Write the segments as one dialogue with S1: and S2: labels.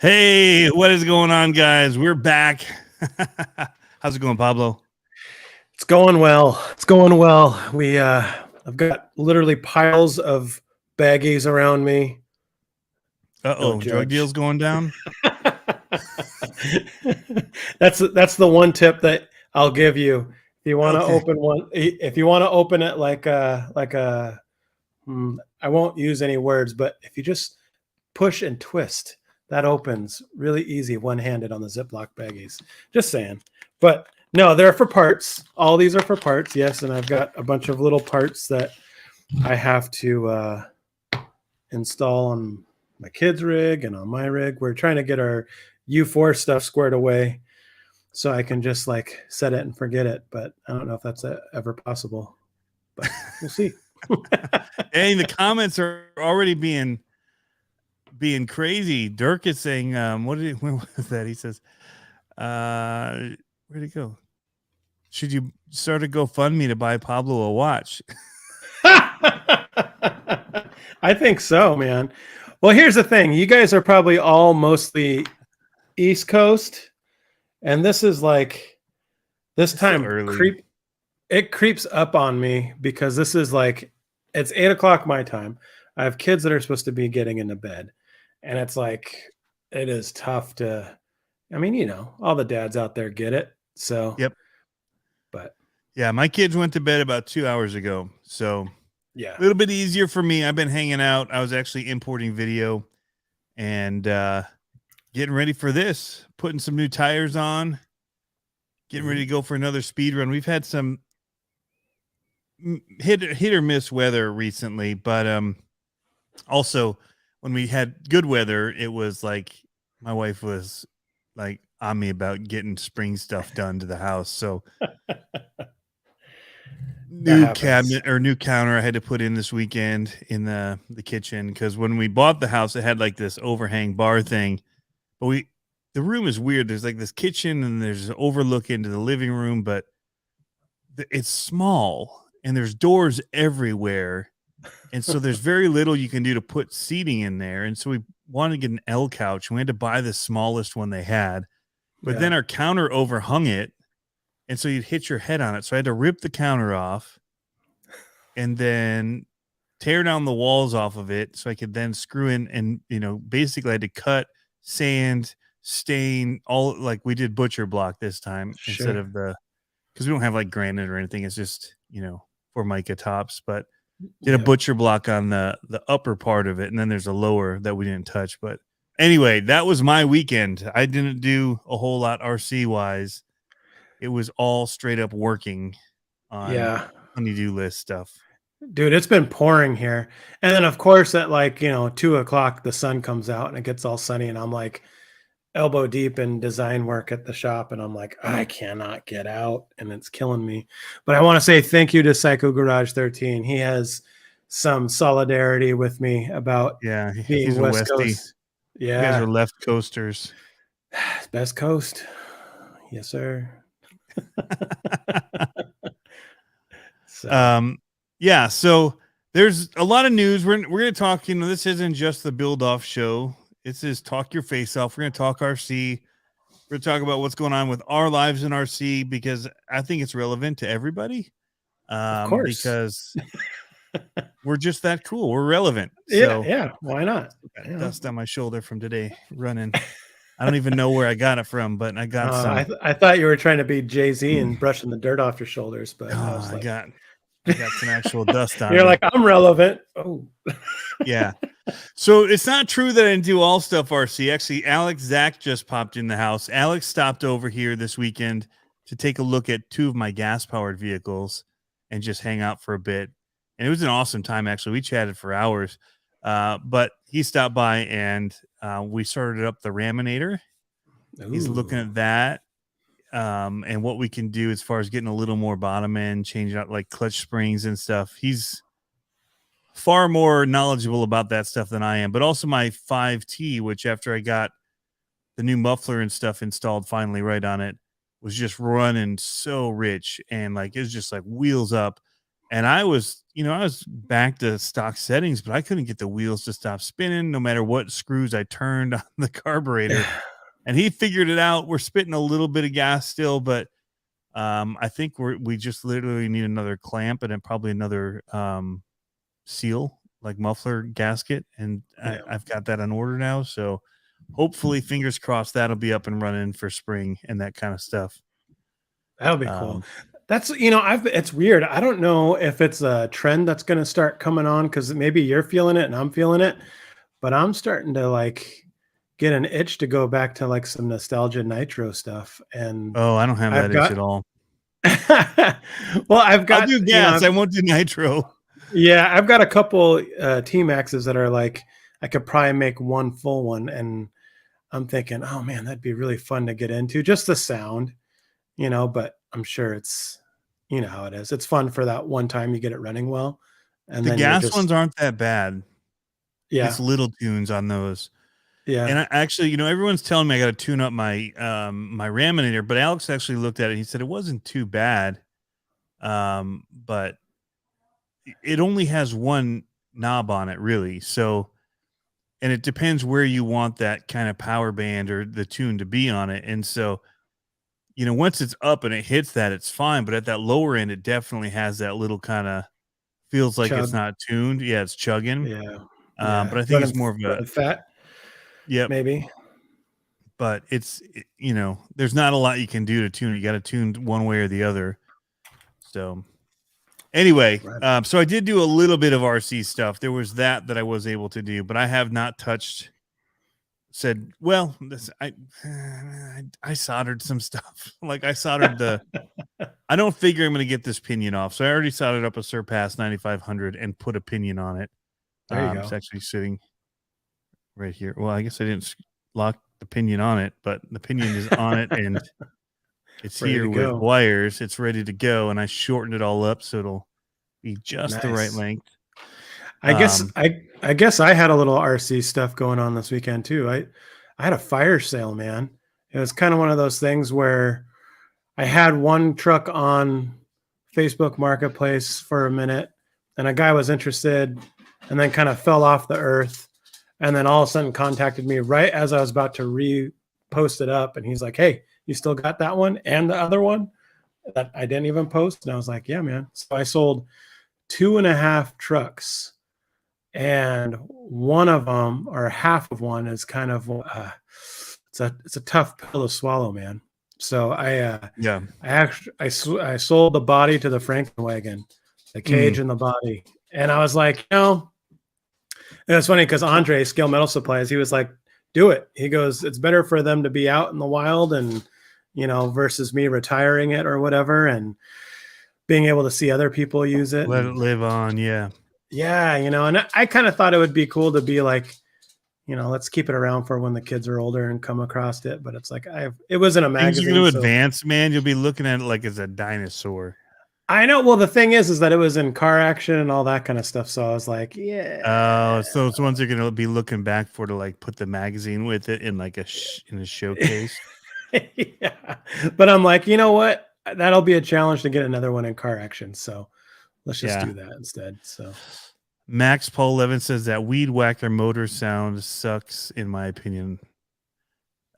S1: Hey, what is going on, guys? We're back. How's it going, Pablo?
S2: It's going well. It's going well. I've got literally piles of baggies around me. Don't
S1: Drug
S2: judge.
S1: deals going down?
S2: That's the one tip that I'll give you. If you want to
S1: Okay.
S2: open one, if you want to open it I won't use any words, but if you just push and twist, that opens really easy one-handed on the Ziploc baggies. Just saying. But no, they're for parts. All these are for parts, yes, and I've got a bunch of little parts that I have to install on my kids' rig and on my rig. We're trying to get our U4 stuff squared away so I can just like set it and forget it. But I don't know if that's ever possible. But we'll see.
S1: Hey, the comments are already being crazy. Dirk is saying, where was that? He says, where'd it go? Should you start a GoFundMe to buy Pablo a watch?
S2: I think so, man. Well, here's the thing. You guys are probably all mostly East Coast, and this is like this time it creeps up on me because this is like it's 8 o'clock my time. I have kids that are supposed to be getting into bed, and it's like it is tough to. I mean, all the dads out there get it. So,
S1: yep.
S2: But
S1: yeah, my kids went to bed about 2 hours ago, so
S2: yeah,
S1: a little bit easier for me. I've been hanging out. I was actually importing video and getting ready for this, putting some new tires on, getting ready to go for another speed run. We've had some hit or miss weather recently, but also when we had good weather, it was like my wife was like on me about getting spring stuff done to the house. So new cabinet or new counter I had to put in this weekend in the kitchen, because when we bought the house, it had like this overhang bar thing, but the room is weird. There's like this kitchen and there's an overlook into the living room, but it's small and there's doors everywhere. And so there's very little you can do to put seating in there. And so we wanted to get an L couch. We had to buy the smallest one they had, but then our counter overhung it. And so you'd hit your head on it. So I had to rip the counter off and then tear down the walls off of it so I could then screw in, and, basically I had to cut, sand, stain, all, like we did butcher block this time instead of because we don't have like granite or anything. It's just, Formica tops, but did a butcher block on the upper part of it. And then there's a lower that we didn't touch. But anyway, that was my weekend. I didn't do a whole lot RC wise. It was all straight up working on honey-do list stuff.
S2: Dude, it's been pouring here. And then of course at 2 o'clock, the sun comes out and it gets all sunny. And I'm like elbow deep in design work at the shop. And I'm like, I cannot get out and it's killing me. But I want to say thank you to Psycho Garage 13. He has some solidarity with me about being West Coast.
S1: Yeah. You guys are left coasters.
S2: Best coast. Yes, sir.
S1: So there's a lot of news. We're going to talk, this isn't just the build off show. This is talk your face off. We're going to talk RC. We're going to talk about what's going on with our lives in RC, because I think it's relevant to everybody.
S2: Of course.
S1: Because we're just that cool. We're relevant.
S2: Yeah. Why not?
S1: Dust on my shoulder from today running. I don't even know where I got it from, but I got some.
S2: I thought you were trying to be Jay-Z and brushing the dirt off your shoulders, but
S1: I got some actual dust on.
S2: You're like, I'm relevant. Oh,
S1: yeah. So it's not true that I didn't do all stuff RC. Actually, Zach just popped in the house. Alex stopped over here this weekend to take a look at 2 of my gas-powered vehicles and just hang out for a bit. And it was an awesome time, actually. We chatted for hours. But he stopped by and we started up the Raminator. Ooh. He's looking at that and what we can do as far as getting a little more bottom end, changing out like clutch springs and stuff. He's far more knowledgeable about that stuff than I am, but also my 5T, which after I got the new muffler and stuff installed finally right on it, was just running so rich and like it was just like wheels up. And I was back to stock settings, but I couldn't get the wheels to stop spinning no matter what screws I turned on the carburetor. And he figured it out. We're spitting a little bit of gas still, but I think we just literally need another clamp and then probably another seal, like muffler gasket. And I've got that on order now. So hopefully, fingers crossed, that'll be up and running for spring and that kind of stuff.
S2: That'll be cool. That's, it's weird. I don't know if it's a trend that's going to start coming on, because maybe you're feeling it and I'm feeling it, but I'm starting to like get an itch to go back to like some nostalgia nitro stuff. And
S1: I don't have that itch at all.
S2: Well, I've got,
S1: I'll do gas. I won't do nitro.
S2: Yeah, I've got a couple T-Maxes that are like, I could probably make one full one, and I'm thinking, oh man, that'd be really fun to get into, just the sound, but I'm sure it's, how it is. It's fun for that one time you get it running well. And
S1: the gas ones aren't that bad.
S2: Yeah.
S1: It's little tunes on those.
S2: Yeah.
S1: And I actually, everyone's telling me I got to tune up my my Raminator, but Alex actually looked at it. He said it wasn't too bad. But it only has one knob on it, really. So, and it depends where you want that kind of power band or the tune to be on it. And so, once it's up and it hits that, it's fine. But at that lower end, it definitely has that little kind of feels like
S2: Chug.
S1: it's not tuned. Yeah, it's chugging.
S2: Yeah.
S1: But I think it's more of a
S2: fat.
S1: Yep.
S2: Maybe.
S1: But it's, there's not a lot you can do to tune it. You got to tune one way or the other. So anyway, right. So I did do a little bit of RC stuff. There was that I was able to do, but I have not touched. I soldered some stuff. Like I soldered I don't figure I'm going to get this pinion off. So I already soldered up a Surpass 9500 and put a pinion on it.
S2: There you go.
S1: It's actually sitting right here. Well, I guess I didn't lock the pinion on it, but the pinion is on it and it's ready here with wires. It's ready to go. And I shortened it all up so it'll be just the right length.
S2: I guess I had a little RC stuff going on this weekend too. I had a fire sale, man. It was kind of one of those things where I had one truck on Facebook Marketplace for a minute, and a guy was interested, and then kind of fell off the earth, and then all of a sudden contacted me right as I was about to repost it up, and he's like, "Hey, you still got that one and the other one that I didn't even post?" And I was like, "Yeah, man." So I sold 2.5 trucks. And one of them, or half of one, is kind of it's a tough pill to swallow, man. So I sold the body to the Frankenwagon, the cage and the body, and I was like, and it's funny because Andre, Scale Metal Supplies, he was like, "Do it." He goes, "It's better for them to be out in the wild and versus me retiring it or whatever, and being able to see other people use it,
S1: let it live on." Yeah.
S2: Yeah, and I kind of thought it would be cool to be like, let's keep it around for when the kids are older and come across it. But it's like it was in a magazine.
S1: Things are going to advance, man. You'll be looking at it like it's a dinosaur.
S2: I know. Well, the thing is that it was in car action and all that kind of stuff. So I was like, yeah.
S1: Oh, so it's ones you're going to be looking back for to like put the magazine with it in like in a showcase.
S2: Yeah, but I'm like, you know what? That'll be a challenge to get another one in car action. So let's just do that instead. So
S1: Max Paul Levin says that Weed Whacker motor sound sucks, in my opinion.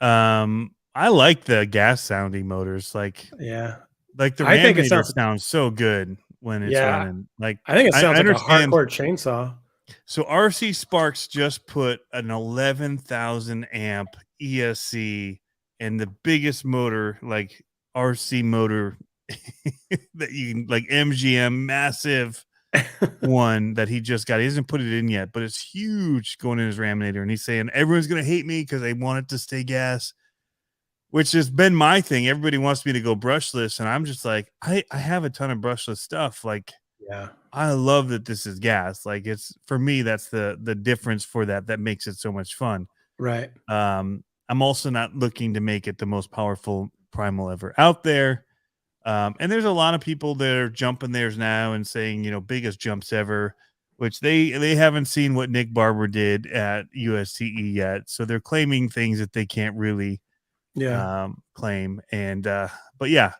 S1: I like the gas sounding motors. Like the Raminator sounds so good when it's running. Like
S2: I think it sounds like a hardcore chainsaw.
S1: So RC Sparks just put an 11,000 amp ESC and the biggest motor, like RC motor that you can, like MGM massive one that he just got. He hasn't put it in yet, but it's huge going in his Raminator. And he's saying everyone's going to hate me because they want it to stay gas, which has been my thing. Everybody wants me to go brushless. And I'm just like, I have a ton of brushless stuff. Like, I love that this is gas. Like it's, for me, that's the difference for that makes it so much fun.
S2: Right.
S1: I'm also not looking to make it the most powerful primal ever out there. And there's a lot of people that are jumping theirs now and saying, biggest jumps ever, which they haven't seen what Nick Barber did at USCE yet. So they're claiming things that they can't really claim. And, but yeah.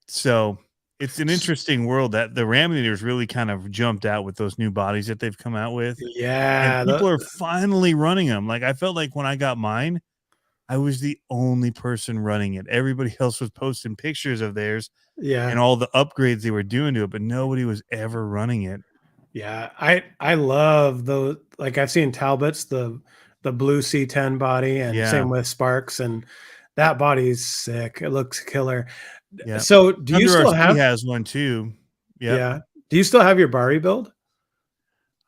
S1: So It's an interesting world that the Raminators really kind of jumped out with those new bodies that they've come out with, and
S2: Yeah,
S1: people are finally running them. Like, I felt like when I got mine, I was the only person running it. Everybody else was posting pictures of theirs
S2: yeah,
S1: and all the upgrades they were doing to it, but nobody was ever running it.
S2: yeah. I love those. Like I've seen Talbot's the blue C10 body, and
S1: Yeah,
S2: same with Sparks, and that body's sick. It looks killer.
S1: yeah.
S2: So, do you
S1: Thunder
S2: still
S1: RC
S2: have?
S1: has one too. Yep.
S2: Yeah. Do you still have your Bari build?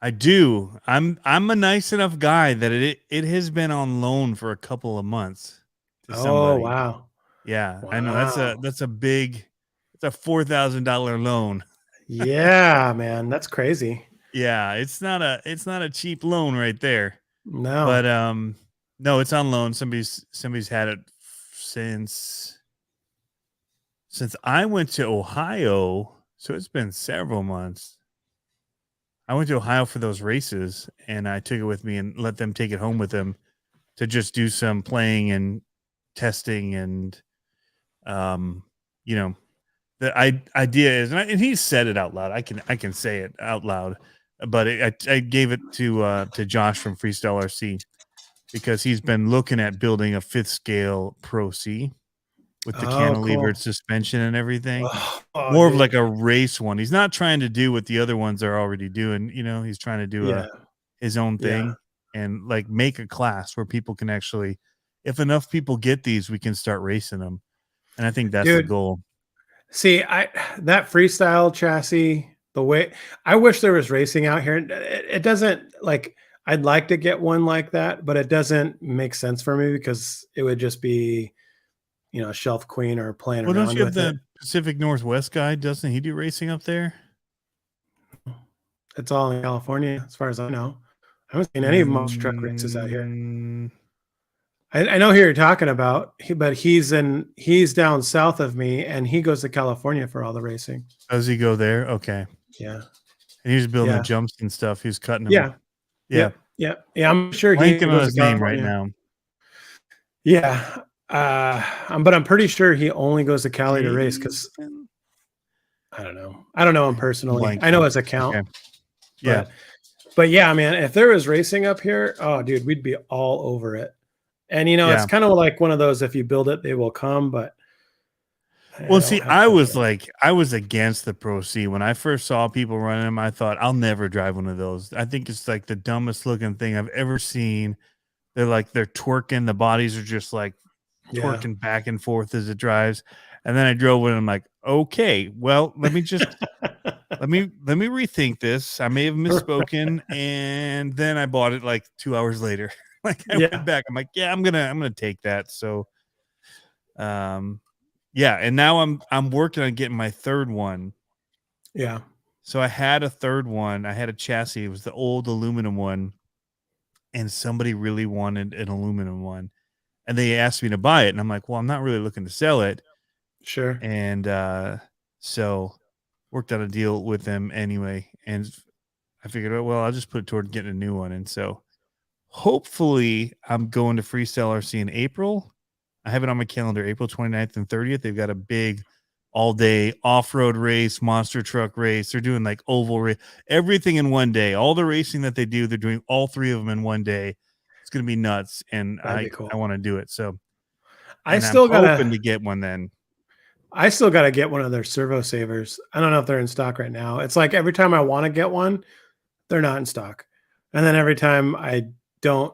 S1: I do. I'm a nice enough guy that it has been on loan for a couple of months to
S2: Oh,
S1: somebody.
S2: wow.
S1: Yeah, I know
S2: Wow.
S1: that's a big, it's a $4,000 loan.
S2: Yeah, man, that's crazy.
S1: Yeah, it's not a cheap loan right there.
S2: No.
S1: But no, it's on loan. Somebody's had it since I went to Ohio, so it's been several months. I went to Ohio for those races, and I took it with me and let them take it home with them to just do some playing and testing and um you know the idea is, and he said it out loud. I can say it out loud, but I gave it to Josh from Freestyle RC because he's been looking at building a 5th scale Pro C with the
S2: Oh,
S1: cantilevered
S2: cool.
S1: suspension and everything.
S2: Oh,
S1: More of
S2: dude.
S1: like a race one. He's not trying to do what the other ones are already doing. He's trying to do
S2: Yeah,
S1: his own
S2: yeah.
S1: thing and like make a class where people can actually, if enough people get these, we can start racing them. And I think that's the
S2: Dude,
S1: goal.
S2: see, I that freestyle chassis, the way I wish there was racing out here. It doesn't like I'd like to get one like that, but it doesn't make sense for me because it would just be, a shelf queen or playing
S1: Well, don't
S2: around
S1: you have
S2: with it.
S1: the Pacific Northwest guy? Doesn't he do racing up there?
S2: It's all in California, as far as I know. I haven't seen any monster truck races out here.
S1: Mm,
S2: I know who you're talking about, but he's down south of me, and he goes to California for all the racing.
S1: does he go there? Okay.
S2: Yeah,
S1: And he's building the
S2: yeah,
S1: jumps and stuff. He's cutting them.
S2: yeah,
S1: Yeah.
S2: yep, yep, yeah. I'm sure he
S1: Blanking on
S2: goes to
S1: his name right
S2: California.
S1: now.
S2: Yeah, but I'm pretty sure he only goes to Cali to race because
S1: Jason?
S2: I don't know. I don't know him personally. I know
S1: Blanking.
S2: his account,
S1: Okay. Yeah.
S2: but yeah, man. If there was racing up here, oh, dude, we'd be all over it. And it's
S1: Yeah.
S2: kind of like one of those: if you build it, they will come. But I
S1: Well,
S2: don't
S1: see,
S2: have confidence.
S1: I was against the Pro C when I first saw people running them. I thought I'll never drive one of those. I think it's like the dumbest looking thing I've ever seen. They're twerking. The bodies are just like
S2: Yeah.
S1: twerking back and forth as it drives. And then I drove it and I'm like, okay, well, let me rethink this. I may have misspoken. And then I bought it like 2 hours later. Like I went
S2: Yeah.
S1: back. I'm like, yeah, I'm gonna take that. So yeah, and now I'm working on getting my third one.
S2: Yeah.
S1: So I had a third one. I had a chassis. It was the old aluminum one, and somebody really wanted an aluminum one. And they asked me to buy it. And I'm like, well, I'm not really looking to sell it.
S2: Sure.
S1: And so worked out a deal with them anyway. And I figured, oh, well, I'll just put it toward getting a new one. And so hopefully I'm going to Freestyle RC in April. I have it on my calendar, April 29th and 30th. They've got a big all day off-road race, monster truck race. They're doing like oval race, everything in one day. All the racing that they do, they're doing all 3 of them in one day. It's going to be nuts. And
S2: That'd
S1: I
S2: be cool.
S1: want to do it. So,
S2: I
S1: and I'm
S2: still
S1: hoping
S2: gotta
S1: to get one then.
S2: I still gotta get one of their servo savers. I don't know if they're in stock right now. It's like every time I want to get one, they're not in stock. And then every time don't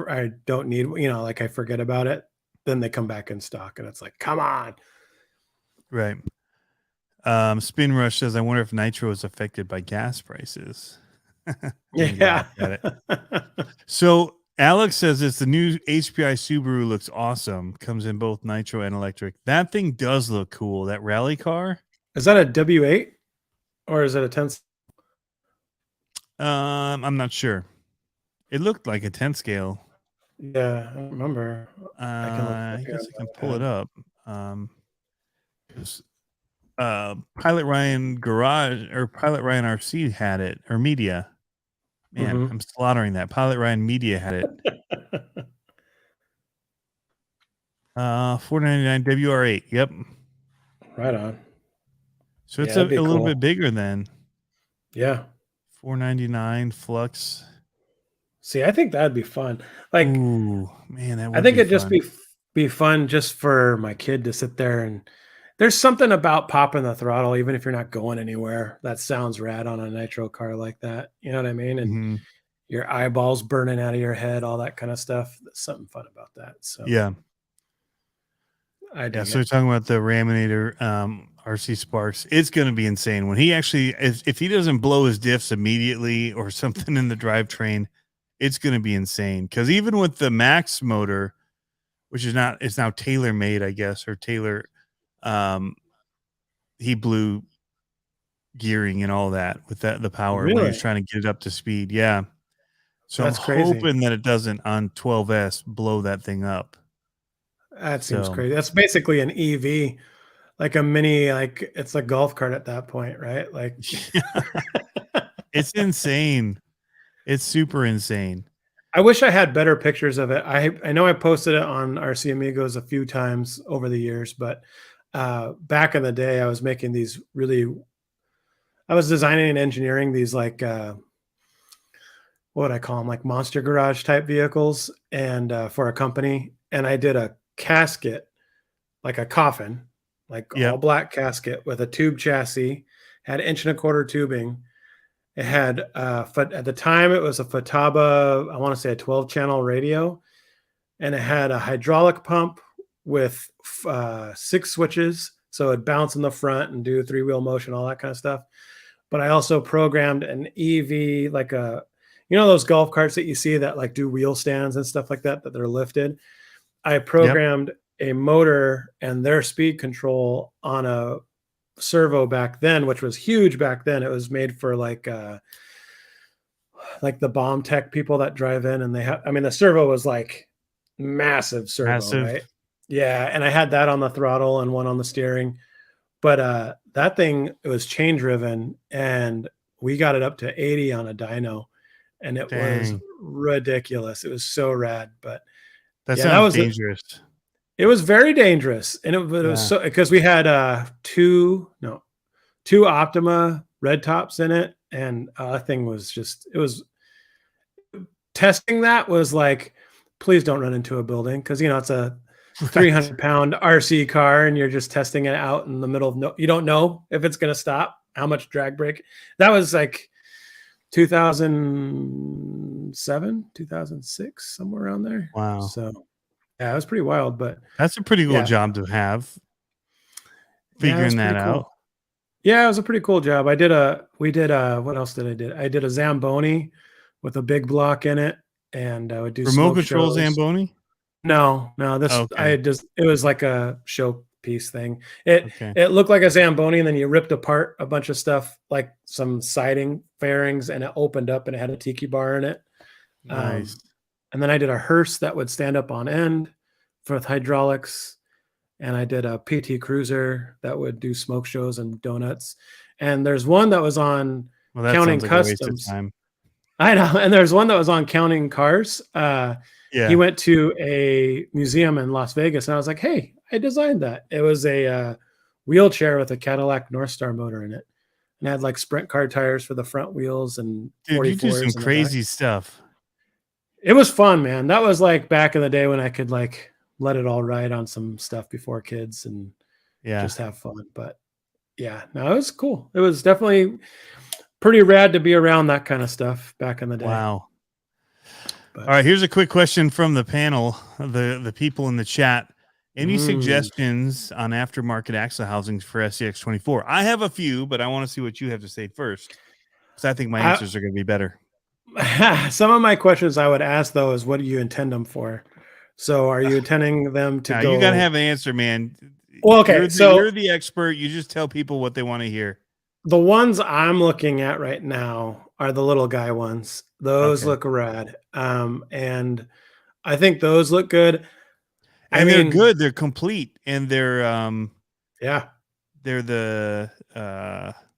S2: I don't need, like I forget about it, then they come back in stock and it's like, come on.
S1: Right. Spin Rush says, I wonder if nitro is affected by gas prices. And
S2: Yeah.
S1: laughed at it. So Alex says it's the new HPI Subaru looks awesome. Comes in both nitro and electric. That thing does look cool. That rally car.
S2: Is that a W8 or is it a 10?
S1: I'm not sure. It looked like a 10 scale.
S2: Yeah, I don't remember. I can look it up
S1: I
S2: here
S1: guess
S2: on
S1: I can
S2: my
S1: pull it
S2: iPad.
S1: up. 'Cause, Pilot Ryan Garage or Pilot Ryan RC had it, or Media. Man,
S2: Mhm.
S1: I'm slaughtering that. Pilot Ryan Media had it. 499 WR8. Yep.
S2: Right on.
S1: So
S2: Yeah,
S1: it's
S2: that'd
S1: a
S2: be
S1: little
S2: cool.
S1: bit bigger than
S2: Yeah.
S1: $4.99 Flux.
S2: See, I think that'd be fun. Like,
S1: Ooh, man, that
S2: I
S1: would
S2: think
S1: be
S2: it'd just
S1: fun.
S2: be fun just for my kid to sit there, and there's something about popping the throttle, even if you're not going anywhere. That sounds rad on a nitro car like that. You know what I mean? And
S1: Hmm.
S2: your eyeballs burning out of your head, all that kind of stuff. There's something fun about that. So
S1: Yeah.
S2: I
S1: Yeah.
S2: dig
S1: So
S2: it.
S1: we're talking about the Raminator RC Sparks. It's going to be insane when he actually, if he doesn't blow his diffs immediately or something in the drivetrain, it's going to be insane. Because even with the Max motor, which is not, it's now tailor made, I guess, or Taylor, um, he blew gearing and all that with the power when he was
S2: Really?
S1: trying to get it up to speed. Yeah. So I'm
S2: That's crazy.
S1: hoping that it doesn't on 12S blow that thing up.
S2: That seems
S1: So
S2: crazy. That's basically an EV, like a mini, like it's a golf cart at that point, right? Like
S1: it's insane. It's super insane.
S2: I wish I had better pictures of it. I know I posted it on RC Amigos a few times over the years, but back in the day, I was making these really. I was designing and engineering these like what would I call them, like monster garage type vehicles, and for a company, and I did a casket, like a coffin, like all
S1: Yep.
S2: black casket with a tube chassis, had 1.25 inch tubing. It had at the time it was a Futaba, I want to say a 12 channel radio, and it had a hydraulic pump with 6 switches, so it'd bounce in the front and do 3-wheel motion, all that kind of stuff. But I also programmed an EV, like a, those golf carts that you see that like do wheel stands and stuff like that they're lifted. I
S1: Yep.
S2: programmed a motor and their speed control on a servo back then, which was huge back then. It was made for like the bomb tech people that drive in, and they have, I mean, the servo was like massive servo,
S1: Massive.
S2: right? Yeah. And I had that on the throttle and one on the steering. But that thing, it was chain driven, and we got it up to 80 on a dyno, and it was
S1: Dang.
S2: ridiculous. It was so rad. But
S1: That
S2: yeah, that
S1: sounds
S2: was
S1: dangerous.
S2: it was very dangerous. And it was
S1: Yeah.
S2: so, because we had two Optima red tops in it, and that thing was just, it was, testing that was like, please don't run into a building, because it's a
S1: Right.
S2: 300-pound RC car, and you're just testing it out in the middle of you don't know if it's going to stop, how much drag brake. That was like 2007, 2006, somewhere around there.
S1: Wow.
S2: So yeah, it was pretty wild. But
S1: That's a pretty cool
S2: yeah,
S1: job to have,
S2: yeah, it was
S1: figuring that
S2: pretty
S1: out.
S2: cool. Yeah, it was a pretty cool job. We did what else did I did? I did a Zamboni with a big block in it, and I would do
S1: Remote
S2: smoke
S1: control
S2: shows.
S1: Zamboni?
S2: No,
S1: Okay.
S2: it was like a showpiece thing. It
S1: Okay.
S2: it looked like a Zamboni, and then you ripped apart a bunch of stuff, like some siding fairings, and it opened up and it had a tiki bar in it.
S1: Nice.
S2: And then I did a hearse that would stand up on end with hydraulics, and I did a PT Cruiser that would do smoke shows and donuts. And there's one that was on
S1: Well, that
S2: Counting
S1: sounds like a waste of
S2: Customs.
S1: time.
S2: I know. And there's one that was on Counting Cars. He
S1: Yeah.
S2: went to a museum in Las Vegas, and I was like, hey, I designed that. It was a wheelchair with a Cadillac North Star motor in it, and had like sprint car tires for the front wheels and
S1: Dude, you do some
S2: 44s in the back.
S1: crazy stuff.
S2: It was fun, man. That was like back in the day when I could like let it all ride on some stuff before kids and
S1: Yeah.
S2: just have fun. But yeah, no, it was cool. It was definitely pretty rad to be around that kind of stuff back in the day.
S1: Wow.
S2: But,
S1: all right, here's a quick question from the panel, the people in the chat. Any suggestions on aftermarket axle housings for SCX24? I have a few, but I want to see what you have to say first, because I think my answers are going to be better.
S2: Some of my questions I would ask, though, is what do you intend them for? So are you intending them to go?
S1: You got to have an answer, man.
S2: Well, okay.
S1: You're the expert. You just tell people what they want to hear.
S2: The ones I'm looking at right now are the little guy ones. Those look rad. And I think those look good.
S1: And they're good. They're complete. And they're
S2: yeah.
S1: They're the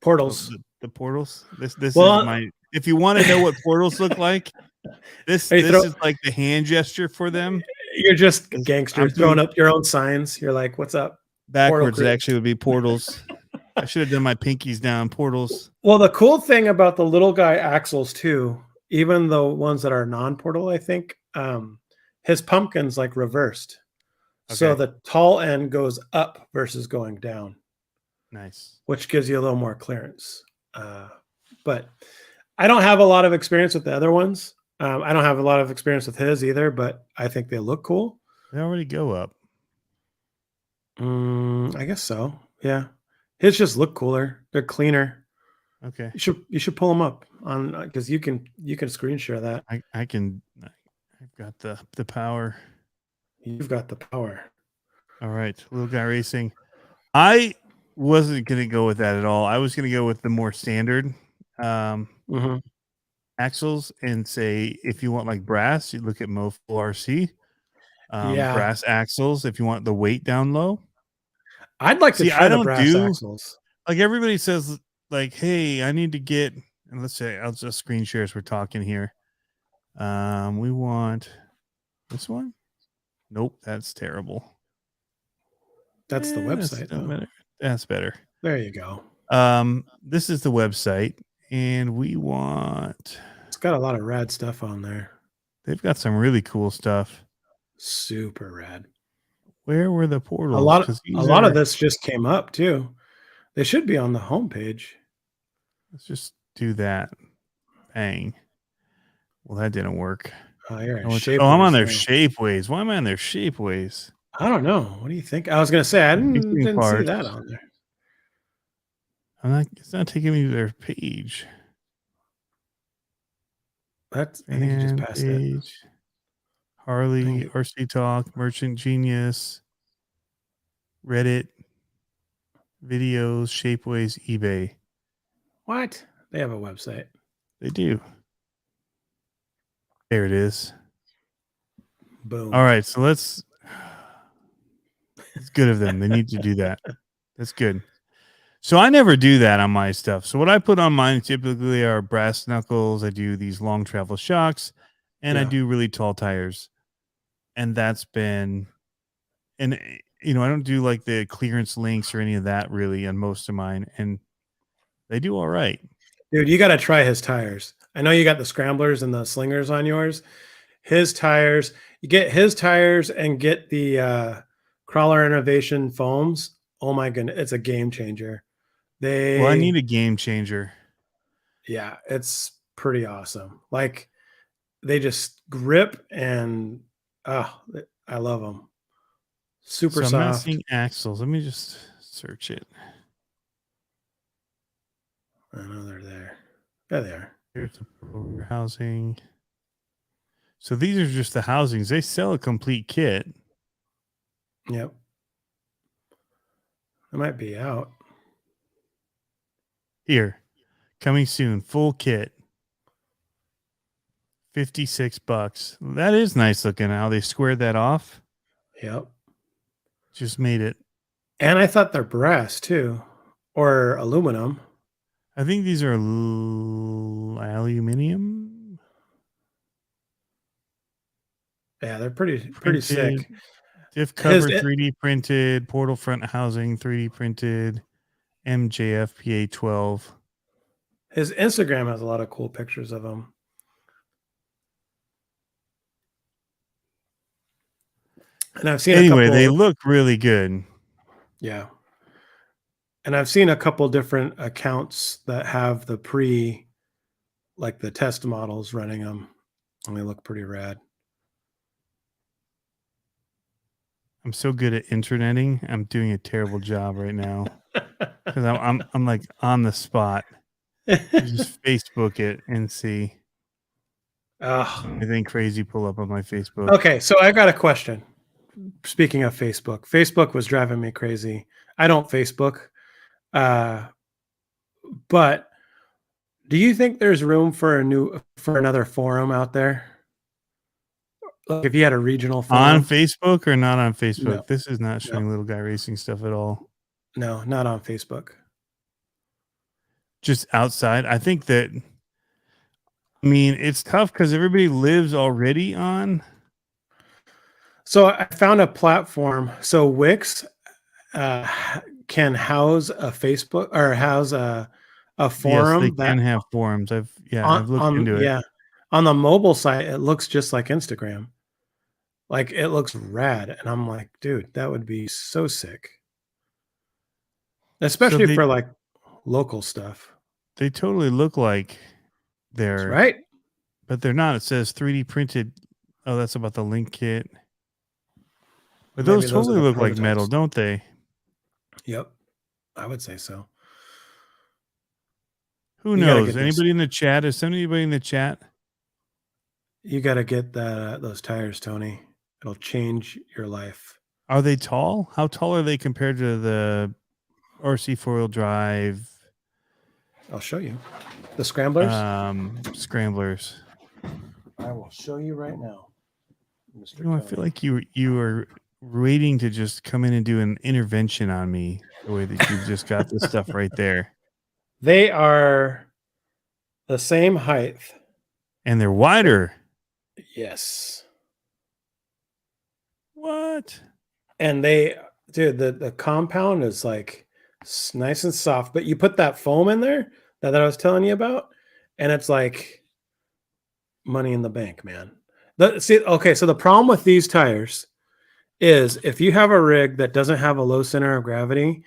S2: portals.
S1: The portals. This is my, if you want to know what portals look like, this is like the hand gesture for them.
S2: You're just a gangster throwing up your own signs. You're like, what's up?
S1: Backwards, it actually would be portals. I should have done my pinkies down portals.
S2: Well, the cool thing about the little guy axles too, even the ones that are non-portal, I think, his pumpkin's like reversed. So
S1: Okay.
S2: the tall end goes up versus going down,
S1: Nice.
S2: which gives you a little more clearance. But I don't have a lot of experience with the other ones. I don't have a lot of experience with his either, but I think they look cool.
S1: They already go up.
S2: I guess so. Yeah, his just look cooler. They're cleaner.
S1: Okay.
S2: You should pull them up on because you can screen share that.
S1: I can. I've got the power.
S2: You've got the power.
S1: All right, little guy racing. I wasn't gonna go with that at all. I was gonna go with the more standard axles and say if you want like brass, you look at Mofo RC.
S2: Yeah,
S1: Brass axles if you want the weight down low.
S2: I'd like to
S1: See,
S2: try
S1: I
S2: the
S1: don't
S2: brass
S1: do
S2: axles.
S1: like everybody says. Like, hey, I need to get. And let's say I'll just screen share as we're talking here. We want this one. Nope, that's terrible.
S2: That's the website, though.
S1: Better. That's better.
S2: There you go.
S1: This is the website, and we want.
S2: It's got a lot of rad stuff on there.
S1: They've got some really cool stuff.
S2: Super rad.
S1: Where were the portals?
S2: A lot of this just came up too. They should be on the homepage.
S1: Let's just do that. Bang. Well, that didn't work.
S2: I'm
S1: on their Shapeways. Why am I on their Shapeways?
S2: I don't know. What do you think? I was going to say I didn't see that on there.
S1: It's not taking me to their page.
S2: I think you just passed it.
S1: Harley, RC Talk, Merchant Genius, Reddit, videos, Shapeways, eBay.
S2: What? They have a website.
S1: They do. There it is.
S2: Boom.
S1: All right, so it's good of them. They need to do that. That's good. So I never do that on my stuff. So what I put on mine typically are brass knuckles. I do these long travel shocks, and I do really tall tires. And that's been, and I don't do like the clearance links or any of that really on most of mine, and they do all right.
S2: Dude, you got to try his tires. I know you got the scramblers and the slingers on yours. His tires, you get his tires and get the Crawler Innovation foams. Oh my goodness, it's a game changer.
S1: I need a game changer.
S2: Yeah, it's pretty awesome. Like they just grip and I love them. Super soft.
S1: I'm missing axles. Let me just search it.
S2: I know they're there. There they are.
S1: Here's the housing. So these are just the housings. They sell a complete kit.
S2: Yep. It might be out.
S1: Here. Coming soon. Full kit. $56. That is nice looking how they squared that off.
S2: Yep.
S1: Just made it.
S2: And I thought they're brass too. Or aluminum.
S1: I think these are aluminum.
S2: Yeah, they're pretty sick.
S1: Diff cover 3D printed, portal front housing 3D printed, MJF PA12.
S2: His Instagram has a lot of cool pictures of them. And I've seen
S1: they look really good.
S2: Yeah. And I've seen a couple different accounts that have the like the test models running them, and they look pretty rad.
S1: I'm so good at interneting. I'm doing a terrible job right now because I'm like on the spot. Just Facebook it and see. Anything crazy pull up on my Facebook.
S2: Okay, so I got a question. Speaking of Facebook was driving me crazy. I don't Facebook. But do you think there's room for another forum out there? Like if you had a regional forum
S1: on Facebook or not on Facebook?
S2: No.
S1: This is not showing little guy racing stuff at all.
S2: No, not on Facebook.
S1: Just outside. I think that. I mean, it's tough because everybody lives already on.
S2: So I found a platform. So Wix can house a Facebook or house a
S1: Yes, they
S2: forum
S1: can
S2: that
S1: have forums. I've looked into it.
S2: yeah, on the mobile site it looks just like Instagram. Like it looks rad, and I'm like, dude, that would be so sick,
S1: So
S2: especially for like local stuff.
S1: they totally look like
S2: That's
S1: they're,
S2: right.
S1: but they're not. It says 3D printed. Oh, that's about the link kit. But
S2: Maybe
S1: those
S2: those are
S1: totally
S2: the
S1: look like metal,
S2: prototypes.
S1: don't they?
S2: Yep, I would say so.
S1: Who
S2: You got to
S1: knows?
S2: get those.
S1: Anybody in the chat? Is anybody in the chat?
S2: You got to get that those tires, Tony. It'll change your life.
S1: Are they tall? How tall are they compared to the RC 4-wheel drive
S2: I'll show you the scramblers.
S1: scramblers?
S2: I will show you right now, Mr.
S1: You know, I
S2: Tony.
S1: feel like you were waiting to just come in and do an intervention on me the way that you've just got this stuff right there.
S2: They are the same height.
S1: And they're wider.
S2: Yes.
S1: What?
S2: And dude, the compound is like nice and soft, but you put that foam in there that I was telling you about, and it's like money in the bank, man. Okay, so the problem with these tires is if you have a rig that doesn't have a low center of gravity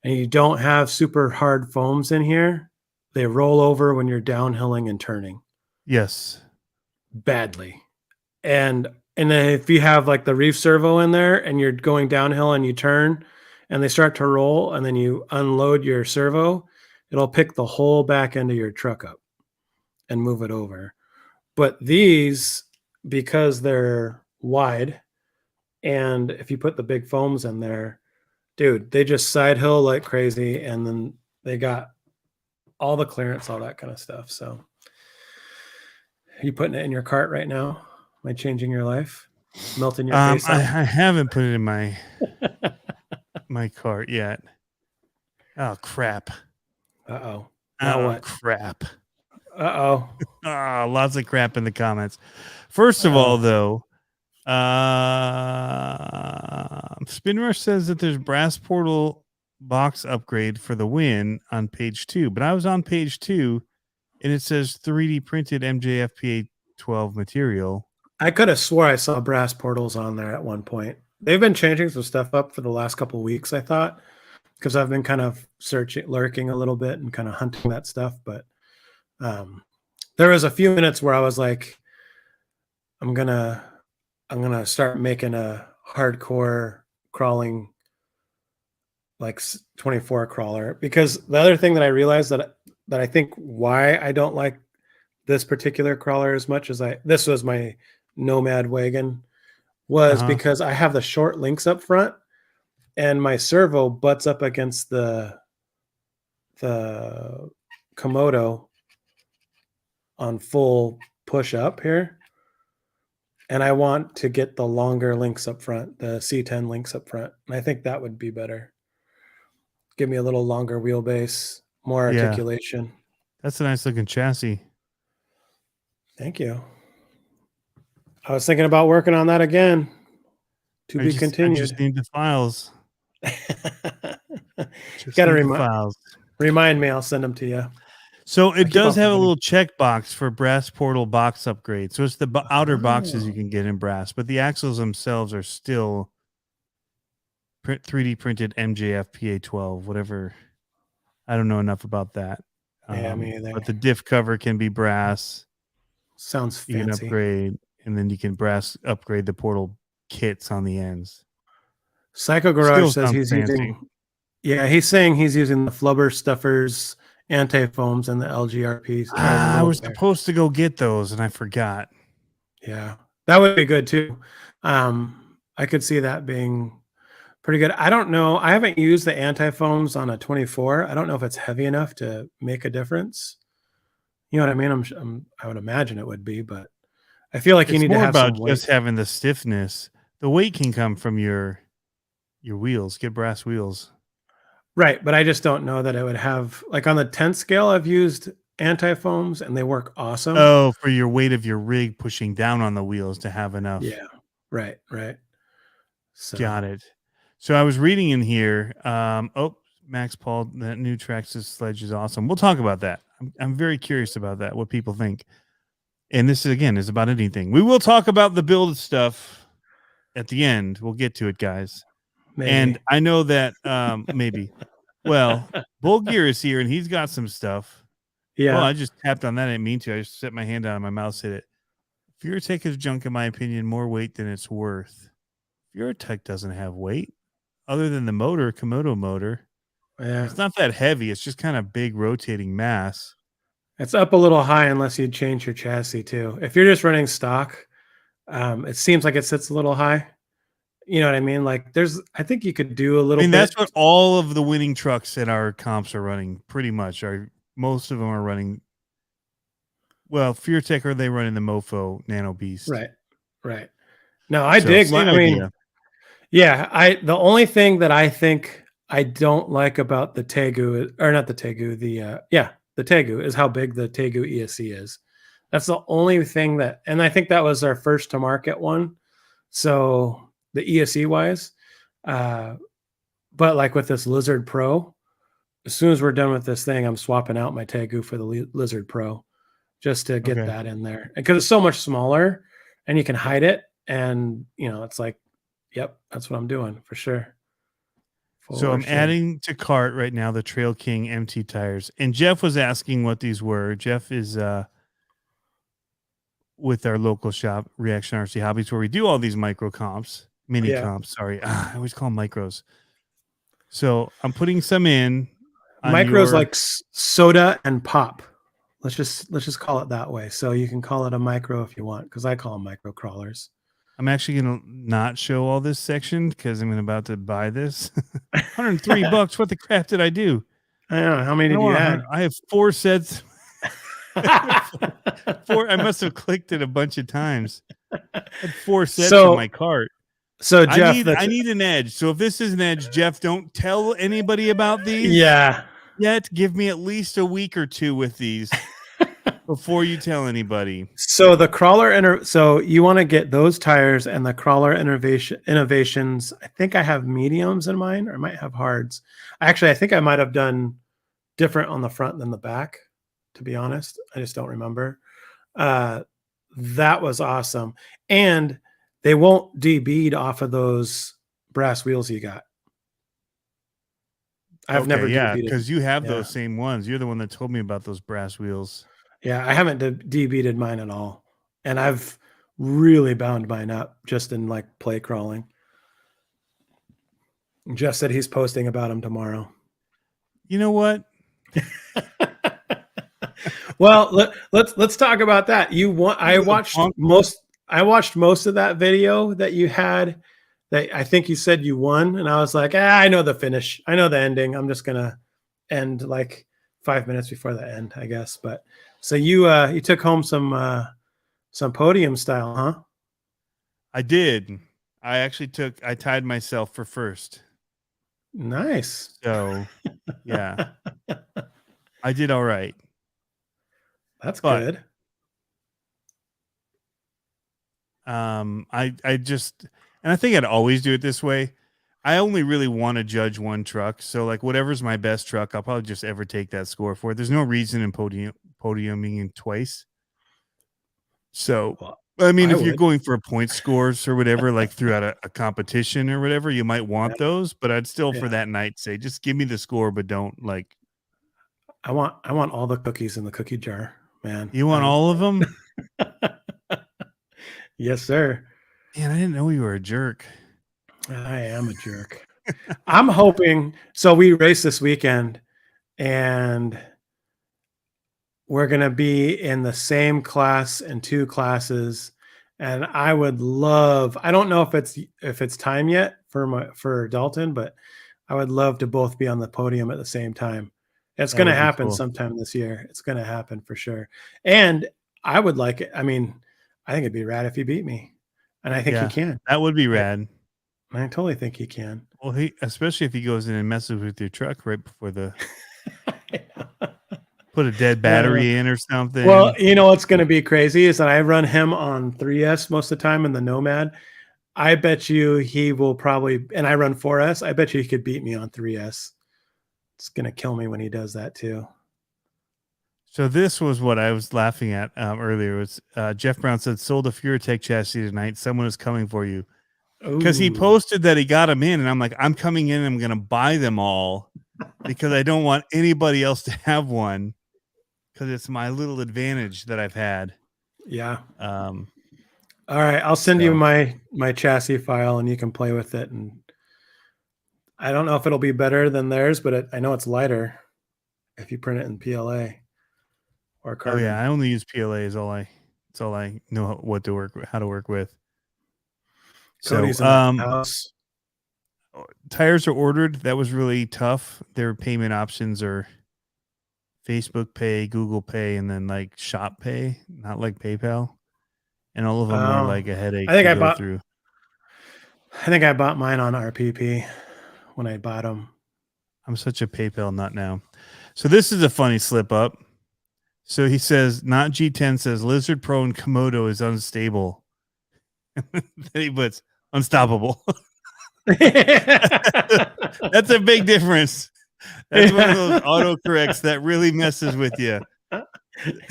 S2: and you don't have super hard foams in here, they roll over when you're downhilling and turning.
S1: Yes.
S2: Badly. And then if you have like the reef servo in there and you're going downhill and you turn and they start to roll and then you unload your servo, it'll pick the whole back end of your truck up and move it over. But these, because they're wide, and if you put the big foams in there, dude, they just side hill like crazy, and then they got all the clearance, all that kind of stuff. So are you putting it in your cart right now? Am I changing your life? Melting your face
S1: I
S2: off?
S1: haven't put it in my cart yet. Oh crap.
S2: Uh-oh. Now what?
S1: Crap.
S2: Uh-oh.
S1: Lots of crap in the comments. First of all, though, Spinrush says that there's brass portal box upgrade for the win on page 2, but I was on page 2 and it says 3D printed MJFPA 12 material.
S2: I could have swore I saw brass portals on there at one point. They've been changing some stuff up for the last couple of weeks, I thought, because I've been kind of lurking a little bit and kind of hunting that stuff. But there was a few minutes where I was like, I'm gonna start making a hardcore crawling, like 24 crawler, because the other thing that I realized that I think why I don't like this particular crawler as much as this was my Nomad wagon was because I have the short links up front and my servo butts up against the Komodo on full push up here. And I want to get the longer links up front, the C10 links up front. And I think that would be better. Give me a little longer wheelbase, more articulation.
S1: That's a nice looking chassis.
S2: Thank you. I was thinking about working on that again. To be continued.
S1: I just need the files.
S2: Gotta remind me. I'll send them to you.
S1: So it does have a little checkbox for brass portal box upgrade. So it's the outer boxes you can get in brass, but the axles themselves are still 3D printed MJF PA12, whatever. I don't know enough about that.
S2: Yeah, me either.
S1: But the diff cover can be brass.
S2: Sounds fancy.
S1: You can upgrade, and then you can brass upgrade the portal kits on the ends.
S2: Psycho Garage says he's using. Yeah, he's saying he's using the Flubber Stuffers anti-foams and the LGRPs.
S1: I was supposed to go get those and I forgot.
S2: Yeah, that would be good too. I could see that being pretty good. I don't know. I haven't used the anti-foams on a 24. I don't know if it's heavy enough to make a difference. You know what I mean? I would imagine it would be, but I feel like you need to have some weight.
S1: Just having the stiffness. The weight can come from your wheels. Get brass wheels.
S2: Right, but I just don't know that it would have, like on the 10th scale, I've used anti-foams and they work awesome.
S1: Oh, for your weight of your rig pushing down on the wheels to have enough.
S2: Yeah, right.
S1: So. Got it. So I was reading in here. Max Paul, that new Traxxas Sledge is awesome. We'll talk about that. I'm very curious about that, what people think. And this again is about anything. We will talk about the build stuff at the end. We'll get to it, guys.
S2: Maybe.
S1: And I know that maybe. Well, Bull Gear is here and he's got some stuff.
S2: Yeah.
S1: Well, I just tapped on that. I didn't mean to. I just set my hand down and my mouse hit it. Furitek is junk, in my opinion, more weight than it's worth. Furitek doesn't have weight other than the motor, Komodo motor.
S2: Yeah.
S1: It's not that heavy. It's just kind of big rotating mass.
S2: It's up a little high unless you change your chassis too. If you're just running stock, it seems like it sits a little high. You know what I mean? Like I think you could do a little bit.
S1: That's what all of the winning trucks at our comps are running pretty much. Most of them are running. Well, Furitek, are they running the Mofo Nano Beast?
S2: Right. No, I dig my, I mean, yeah, the only thing that I think I don't like about the Tegu, or not the Tegu, the Tegu is how big the Tegu ESC is. That's the only thing that, and I think that was our first to market one. So the ESC wise, but like with this Lizard Pro, as soon as we're done with this thing, I'm swapping out my Tegu for the Lizard Pro just to get that in there, because it's so much smaller and you can hide it. And it's like, yep, that's what I'm doing for sure.
S1: So I'm adding to cart right now the Trail King MT tires. And Jeff was asking what these were. Jeff is with our local shop, Reaction RC Hobbies, where we do all these micro comps, mini comps. Sorry, I always call them micros. So I'm putting some in.
S2: Micros like soda and pop. Let's just call it that way. So you can call it a micro if you want, because I call them micro crawlers.
S1: I'm actually going to not show all this section because I'm about to buy this. $103. What the crap did I do?
S2: I don't know. How many did you add?
S1: I have 4 sets. I must have clicked it a bunch of times. I had 4 sets in my cart.
S2: So Jeff,
S1: I need an edge. So if this is an edge, Jeff, don't tell anybody about these.
S2: Yeah.
S1: Yet give me at least a week or 2 with these before you tell anybody.
S2: So the crawler so you want to get those tires and the crawler innovations. I think I have mediums in mine, or I might have hards. Actually, I think I might have done different on the front than the back, to be honest. I just don't remember. That was awesome. And they won't debead off of those brass wheels you got. I've never debeaded,
S1: because you have those same ones. You're the one that told me about those brass wheels.
S2: Yeah, I haven't debeaded mine at all. And I've really bound mine up just in like play crawling. Jeff said he's posting about them tomorrow.
S1: You know what?
S2: Well, let's talk about that. I watched most of that video that you had, that I think you said you won, and I was like, I know the finish. I know the ending. I'm just gonna end like 5 minutes before the end, I guess. But so you took home some podium style, huh?
S1: I did. I tied myself for first.
S2: Nice.
S1: So yeah. I did all right.
S2: That's good.
S1: I think I'd always do it this way. I only really want to judge one truck. So like whatever's my best truck, I'll probably just ever take that score for it. There's no reason in podiuming twice. So I mean, if you're going for point scores or whatever, like throughout a competition or whatever, you might want those, but I'd still for that night say, just give me the score, but don't like.
S2: I want all the cookies in the cookie jar, man.
S1: You want all of them?
S2: Yes, sir.
S1: Man, I didn't know you were a jerk.
S2: I am a jerk. I'm hoping. So we race this weekend, and we're going to be in the same class in 2 classes. And I would love, I don't know if it's time yet for Dalton, but I would love to both be on the podium at the same time. It's going to happen sometime this year. It's going to happen for sure. And I would like it. I mean, I think it'd be rad if he beat me. And I think he can.
S1: That would be rad.
S2: I totally think he can.
S1: Well, especially if he goes in and messes with your truck right before the put a dead battery in or something.
S2: Well, you know what's going to be crazy is that I run him on 3S most of the time in the Nomad. I bet you he will probably, and I run 4S. I bet you he could beat me on 3S. It's gonna kill me when he does that too.
S1: So this was what I was laughing at earlier. Was Jeff Brown said sold a Furitek chassis tonight. Someone is coming for you because he
S2: Ooh,
S1: posted that he got them in, and I'm like, I'm coming in. I'm going to buy them all because I don't want anybody else to have one because it's my little advantage that I've had.
S2: yeah.
S1: Um,
S2: All right, I'll send you
S1: so
S2: my chassis file, and you can play with it. And I don't know if it'll be better than theirs, but I know it's lighter if you print it in PLA or
S1: oh
S2: carbon.
S1: yeah, I only use PLA. Is all I. It's all I know what to work, how to work with.
S2: Cody's
S1: So
S2: in the house.
S1: tires are ordered. That was really tough. Their payment options are Facebook Pay, Google Pay, and then like Shop Pay, not like PayPal. And all of them are like a headache
S2: I think
S1: to
S2: I
S1: go
S2: bought.
S1: through.
S2: I think I bought mine on RPP when I bought them.
S1: I'm such a PayPal nut now. So this is a funny slip up. So he says, not G10 says Lizard Pro and Komodo is unstable. Then he puts unstoppable. That's a big difference. That's one of those autocorrects that really messes with you.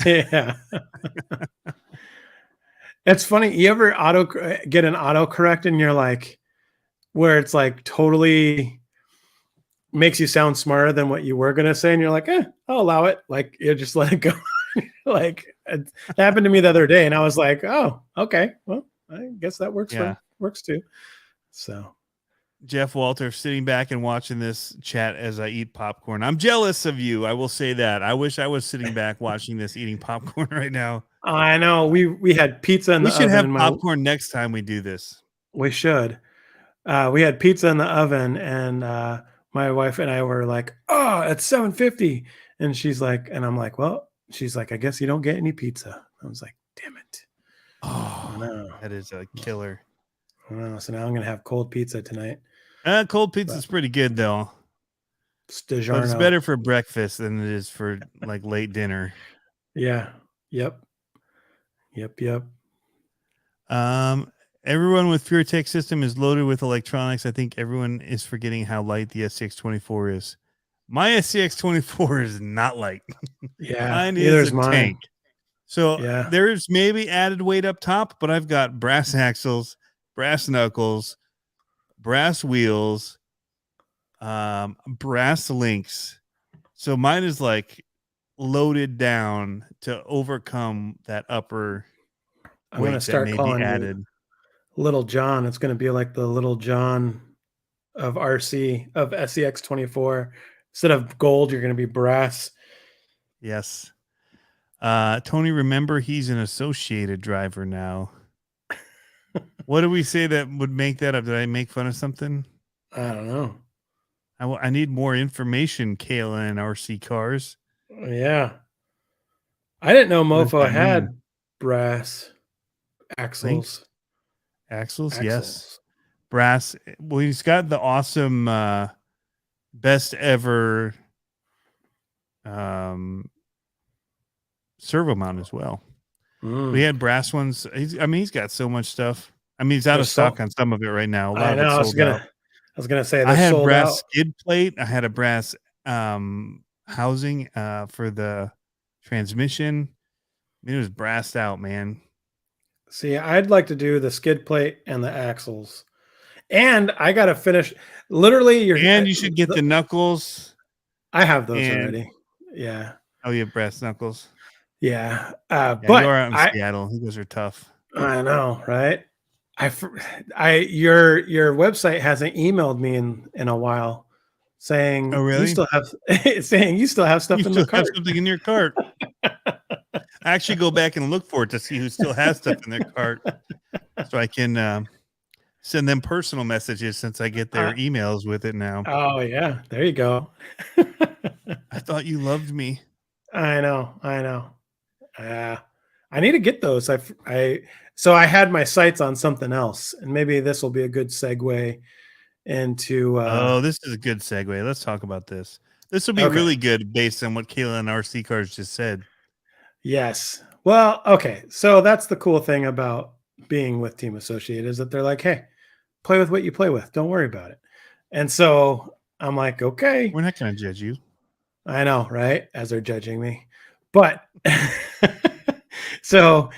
S2: Yeah. It's funny. You ever get an autocorrect and you're like, where it's like totally makes you sound smarter than what you were going to say. And you're like, I'll allow it. Like you just let it go. Like it happened to me the other day. And I was like, oh, okay. Well, I guess that works works too. So
S1: Jeff Walter sitting back and watching this chat as I eat popcorn. I'm jealous of you. I will say that. I wish I was sitting back watching this eating popcorn right now.
S2: I know we had pizza in the oven.
S1: We should have popcorn next time we do this.
S2: We should. We had pizza in the oven, and my wife and I were like, "Oh, it's 7:50," and she's like, and I'm like, "Well," she's like, "I guess you don't get any pizza." I was like, "Damn it!"
S1: Oh, no, that is a killer.
S2: So now I'm gonna have cold pizza tonight.
S1: Cold pizza's pretty good though.
S2: It's
S1: DiGiorno. But it's better for breakfast than it is for like late dinner.
S2: Yeah. Yep.
S1: Everyone with Furitek system is loaded with electronics. I think everyone is forgetting how light the SCX24 is. My SCX24 is not light.
S2: Yeah,
S1: mine is a tank. So
S2: yeah,
S1: there's maybe added weight up top, but I've got brass axles, brass knuckles, brass wheels, brass links. So mine is like loaded down to overcome that upper
S2: I'm
S1: weight
S2: gonna start
S1: that may
S2: calling
S1: be added.
S2: you Little John. It's gonna be like the Little John of RC of SCX24. Instead of gold, you're gonna be brass.
S1: Yes. Tony, remember he's an associated driver now. What do we say that would make that up? Did I make fun of something?
S2: I don't know.
S1: I need more information, Kayla, and RC cars.
S2: Yeah. I didn't know Mofo had brass axles.
S1: Axles, yes. Brass. Well, he's got the awesome best ever servo mount as well. We had brass ones. He's got so much stuff. I mean, he's out of stock on some of it right now. A lot of it's sold out.
S2: I was gonna say
S1: I had a brass
S2: out.
S1: skid plate. I had a brass housing for the transmission. I mean, it was brassed out, man.
S2: See, I'd like to do the skid plate and the axles, and I gotta finish. Literally,
S1: you should get the knuckles.
S2: I have those already. Yeah.
S1: Oh, you have brass knuckles.
S2: Yeah.
S1: But you're out in Seattle. Those are tough.
S2: I know, right? Your website hasn't emailed me in a while saying,
S1: oh, really?
S2: you still have stuff in the cart.
S1: Have something in your cart. I actually go back and look for it to see who still has stuff in their cart, so I can send them personal messages since I get their emails with it now.
S2: Oh yeah, there you go.
S1: I thought you loved me.
S2: I know. I need to get those. So I had my sights on something else, and maybe this will be a good segue into.
S1: This is a good segue. Let's talk about this. This will be really good based on what Kayla and RC Cars just said.
S2: Yes. Well, okay. So that's the cool thing about being with Team Associated is that they're like, hey, play with what you play with. Don't worry about it. And so I'm like, okay,
S1: We're not going to judge you.
S2: I know, right? As they're judging me. But so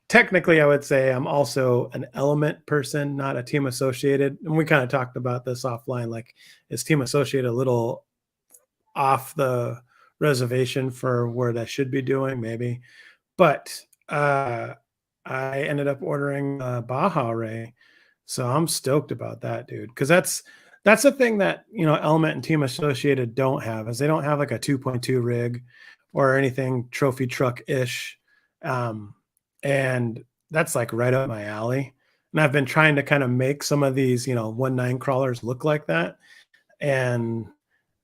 S2: technically, I would say I'm also an element person, not a team associated. And we kind of talked about this offline. Like, is team associated a little off the reservation for what I should be doing? Maybe. But I ended up ordering a Baja Ray. So I'm stoked about that, dude. Because that's the thing that Element and Team Associated don't have, is they don't have like a 2.2 rig or anything trophy truck ish. And that's like right up my alley. And I've been trying to kind of make some of these, 1.9 crawlers look like that. And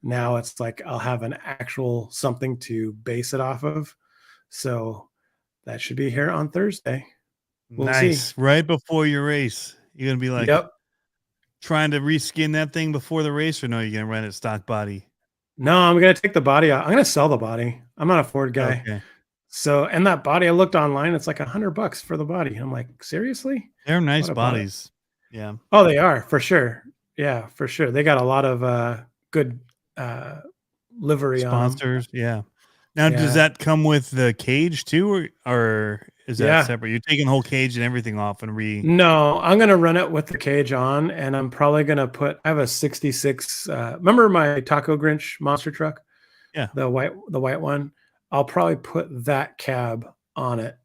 S2: now it's like I'll have an actual something to base it off of. So that should be here on Thursday. We'll
S1: Nice.
S2: see.
S1: Right before your race. You're going to be like
S2: Yep.
S1: trying to reskin that thing before the race, or no, you're going to run it stock body?
S2: No, I'm gonna take the body out. I'm gonna sell the body. I'm not a Ford guy.
S1: Okay.
S2: So, and that body, I looked online, it's like $100 for the body. I'm like, seriously?
S1: They're nice
S2: What about it?
S1: bodies. Yeah.
S2: Oh, they are for sure. Yeah, for sure. They got a lot of good livery on them.
S1: Sponsors. Yeah. Now, does
S2: Yeah.
S1: that come with the cage too, or is that
S2: Yeah.
S1: separate? You're taking the whole cage and everything off and
S2: No, I'm gonna run it with the cage on, and I'm probably gonna I have a 66. Remember my Taco Grinch monster truck?
S1: Yeah.
S2: The white one. I'll probably put that cab on it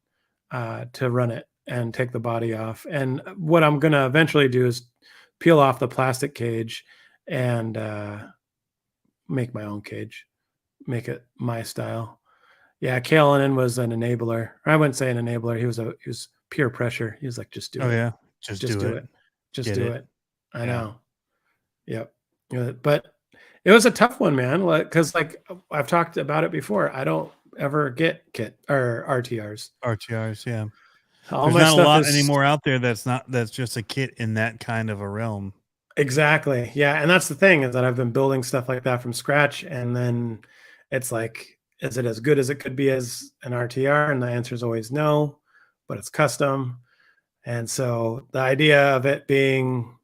S2: to run it and take the body off. And what I'm gonna eventually do is peel off the plastic cage and make my own cage, make it my style. Yeah, Kalen was an enabler. I wouldn't say an enabler. He was peer pressure. He was like, just do
S1: Oh
S2: it.
S1: yeah. Just
S2: Just
S1: do
S2: do
S1: it.
S2: it. Just
S1: Get
S2: do
S1: it.
S2: it. I
S1: Yeah.
S2: know. Yep. But it was a tough one, man. Because like I've talked about it before, I don't ever get kit or RTRs.
S1: RTRs. Yeah.
S2: All
S1: There's
S2: my
S1: not a
S2: stuff
S1: lot
S2: is
S1: anymore out there that's just a kit in that kind of a realm.
S2: exactly. Yeah. And that's the thing, is that I've been building stuff like that from scratch. And then it's like, is it as good as it could be as an RTR? And the answer is always no, but it's custom. And so the idea of it being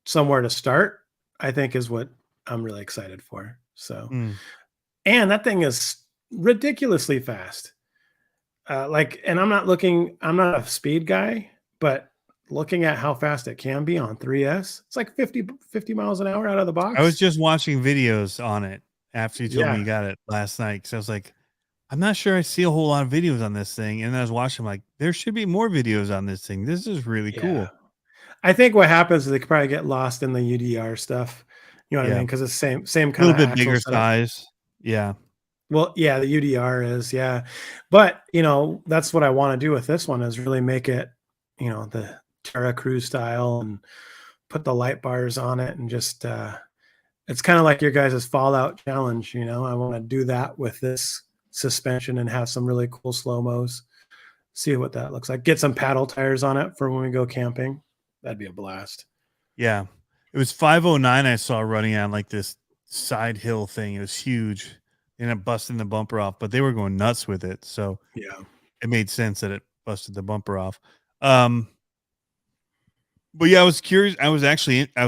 S2: somewhere to start, I think, is what I'm really excited for. So, and that thing is ridiculously fast. And I'm not a speed guy, but looking at how fast it can be on 3S, it's like 50 miles an hour out of the box.
S1: I was just watching videos on it after you told me
S2: Yeah.
S1: you got it last night. Cause I was like, I'm not sure I see a whole lot of videos on this thing. And I was watching, like, there should be more videos on this thing. This is really cool.
S2: I think what happens is they could probably get lost in the UDR stuff. You know what I
S1: Yeah.
S2: mean? Because it's same
S1: A
S2: kind
S1: little
S2: of
S1: bit
S2: axle
S1: bigger
S2: setup.
S1: size. Yeah.
S2: Well, yeah, the UDR is, yeah. But, that's what I want to do with this one, is really make it, the Terra Cruise style, and put the light bars on it, and just, it's kind of like your guys' Fallout challenge. I want to do that with this suspension and have some really cool slow-mos. See what that looks like. Get some paddle tires on it for when we go camping. That'd be a blast.
S1: Yeah. It was 509 I saw running on like this side hill thing. It was huge. Ended up busting the bumper off, but they were going nuts with it. So
S2: Yeah.
S1: it made sense that it busted the bumper off. But yeah, I was curious. I was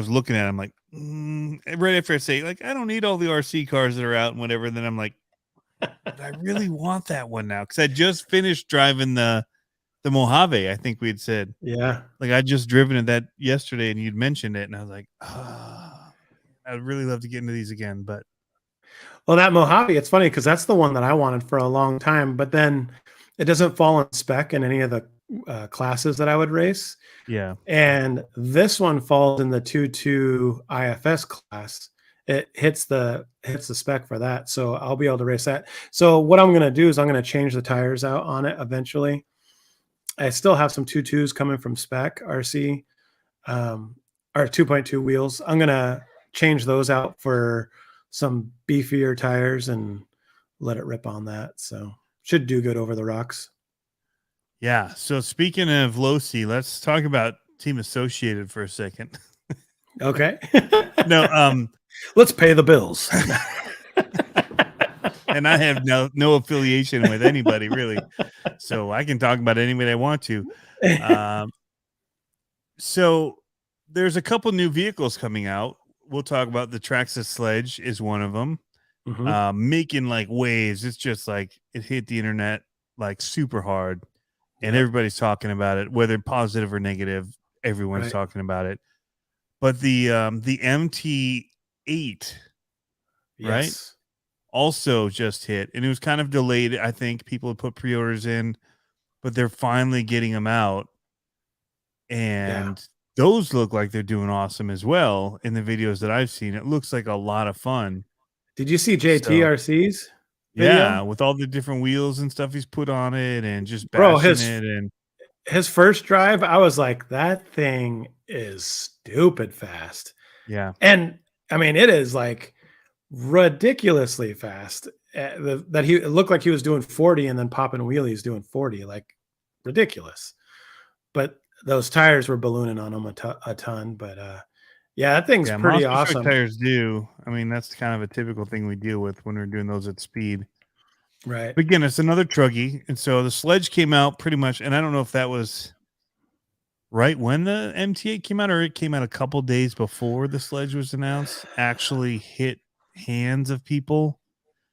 S1: looking at it. I'm like, right after I say, like, I don't need all the RC cars that are out and whatever. Then I'm like, but I really want that one now. Cause I just finished driving the Mojave. I think we'd said,
S2: Yeah.
S1: like, I just driven it that yesterday and you'd mentioned it. And I was like, I'd really love to get into these again, but
S2: Well, that Mojave, it's funny because that's the one that I wanted for a long time, but then it doesn't fall in spec in any of the classes that I would race.
S1: yeah.
S2: And this one falls in the 2.2 IFS class. It hits the spec for that, so I'll be able to race that. So what I'm going to do is I'm going to change the tires out on it eventually. I still have some 2.2s coming from spec RC, or 2.2 wheels. I'm going to change those out for some beefier tires and let it rip on that. So should do good over the rocks.
S1: Yeah. So speaking of low C, let's talk about Team Associated for a second.
S2: Okay.
S1: No,
S2: let's pay the bills.
S1: And I have no affiliation with anybody really, so I can talk about anybody I want to. So there's a couple new vehicles coming out. We'll talk about the Traxxas Sledge is one of them. Making like waves. It's just like it hit the internet like super hard, and everybody's talking about it, whether positive or negative. Everyone's talking about it. But the MT8, right, also just hit, and it was kind of delayed. I think people had put pre-orders in, but they're finally getting them out, and those look like they're doing awesome as well. In the videos that I've seen, it looks like a lot of fun.
S2: Did you see JTRC's video?
S1: Yeah, with all the different wheels and stuff he's put on it, and just
S2: Bro,
S1: bashing it. And
S2: his first drive, I was like, that thing is stupid fast.
S1: Yeah,
S2: and I mean, it is like ridiculously fast. That it looked like he was doing 40 and then popping wheelies doing 40, like ridiculous. But those tires were ballooning on him a ton. But yeah, that thing's pretty awesome.
S1: Tires do. I mean, that's kind of a typical thing we deal with when we're doing those at speed.
S2: Right.
S1: But again, it's another truggy. And so the Sledge came out pretty much, and I don't know if that was right when the MT8 came out, or it came out a couple days before the Sledge was announced, actually hit hands of people.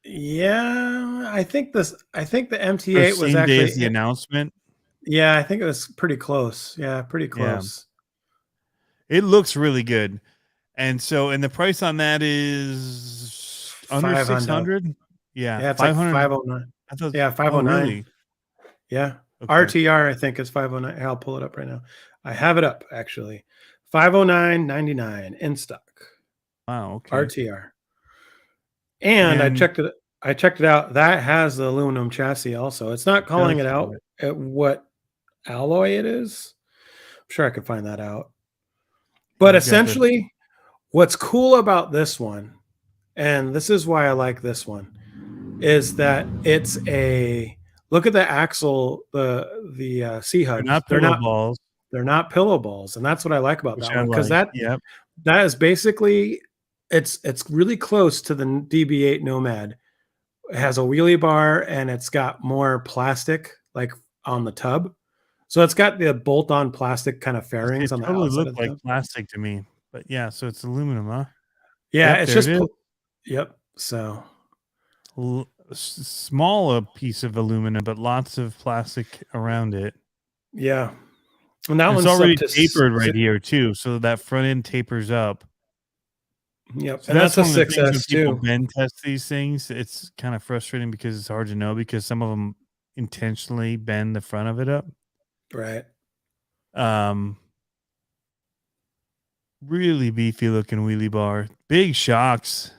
S2: Yeah, I think the MT8 was
S1: same
S2: actually
S1: day as the announcement.
S2: Yeah, I think it was pretty close. Yeah, pretty close.
S1: Yeah. It looks really good. And so, and the price on that is under 600. Yeah,
S2: it's 500. Like 509. Yeah, 509. Oh, really? Yeah. Okay. RTR, I think, is 509. I'll pull it up right now. I have it up actually. 509.99 in stock.
S1: Wow. Okay.
S2: RTR. And I checked it out. That has the aluminum chassis also. It's not calling it out at what alloy it is. I'm sure I could find that out. But essentially, what's cool about this one, and this is why I like this one, is that it's a look at the axle, the C hubs.
S1: They're not pillow balls.
S2: They're not pillow balls, and that's what I like about that one, because that is basically it's really close to the DB8 Nomad. It has a wheelie bar and it's got more plastic like on the tub. So it's got the bolt-on plastic kind of fairings on the outside. It totally looked
S1: like plastic to me, but yeah, so it's aluminum, huh?
S2: Yeah, it's just So
S1: small a piece of aluminum, but lots of plastic around it.
S2: Yeah, and that one's
S1: already tapered right here too, so that front end tapers up.
S2: Yep,
S1: so
S2: and that's a 6S
S1: too. Bend test these things. It's kind of frustrating because it's hard to know, because some of them intentionally bend the front of it up.
S2: Right.
S1: Really beefy looking wheelie bar, big shocks.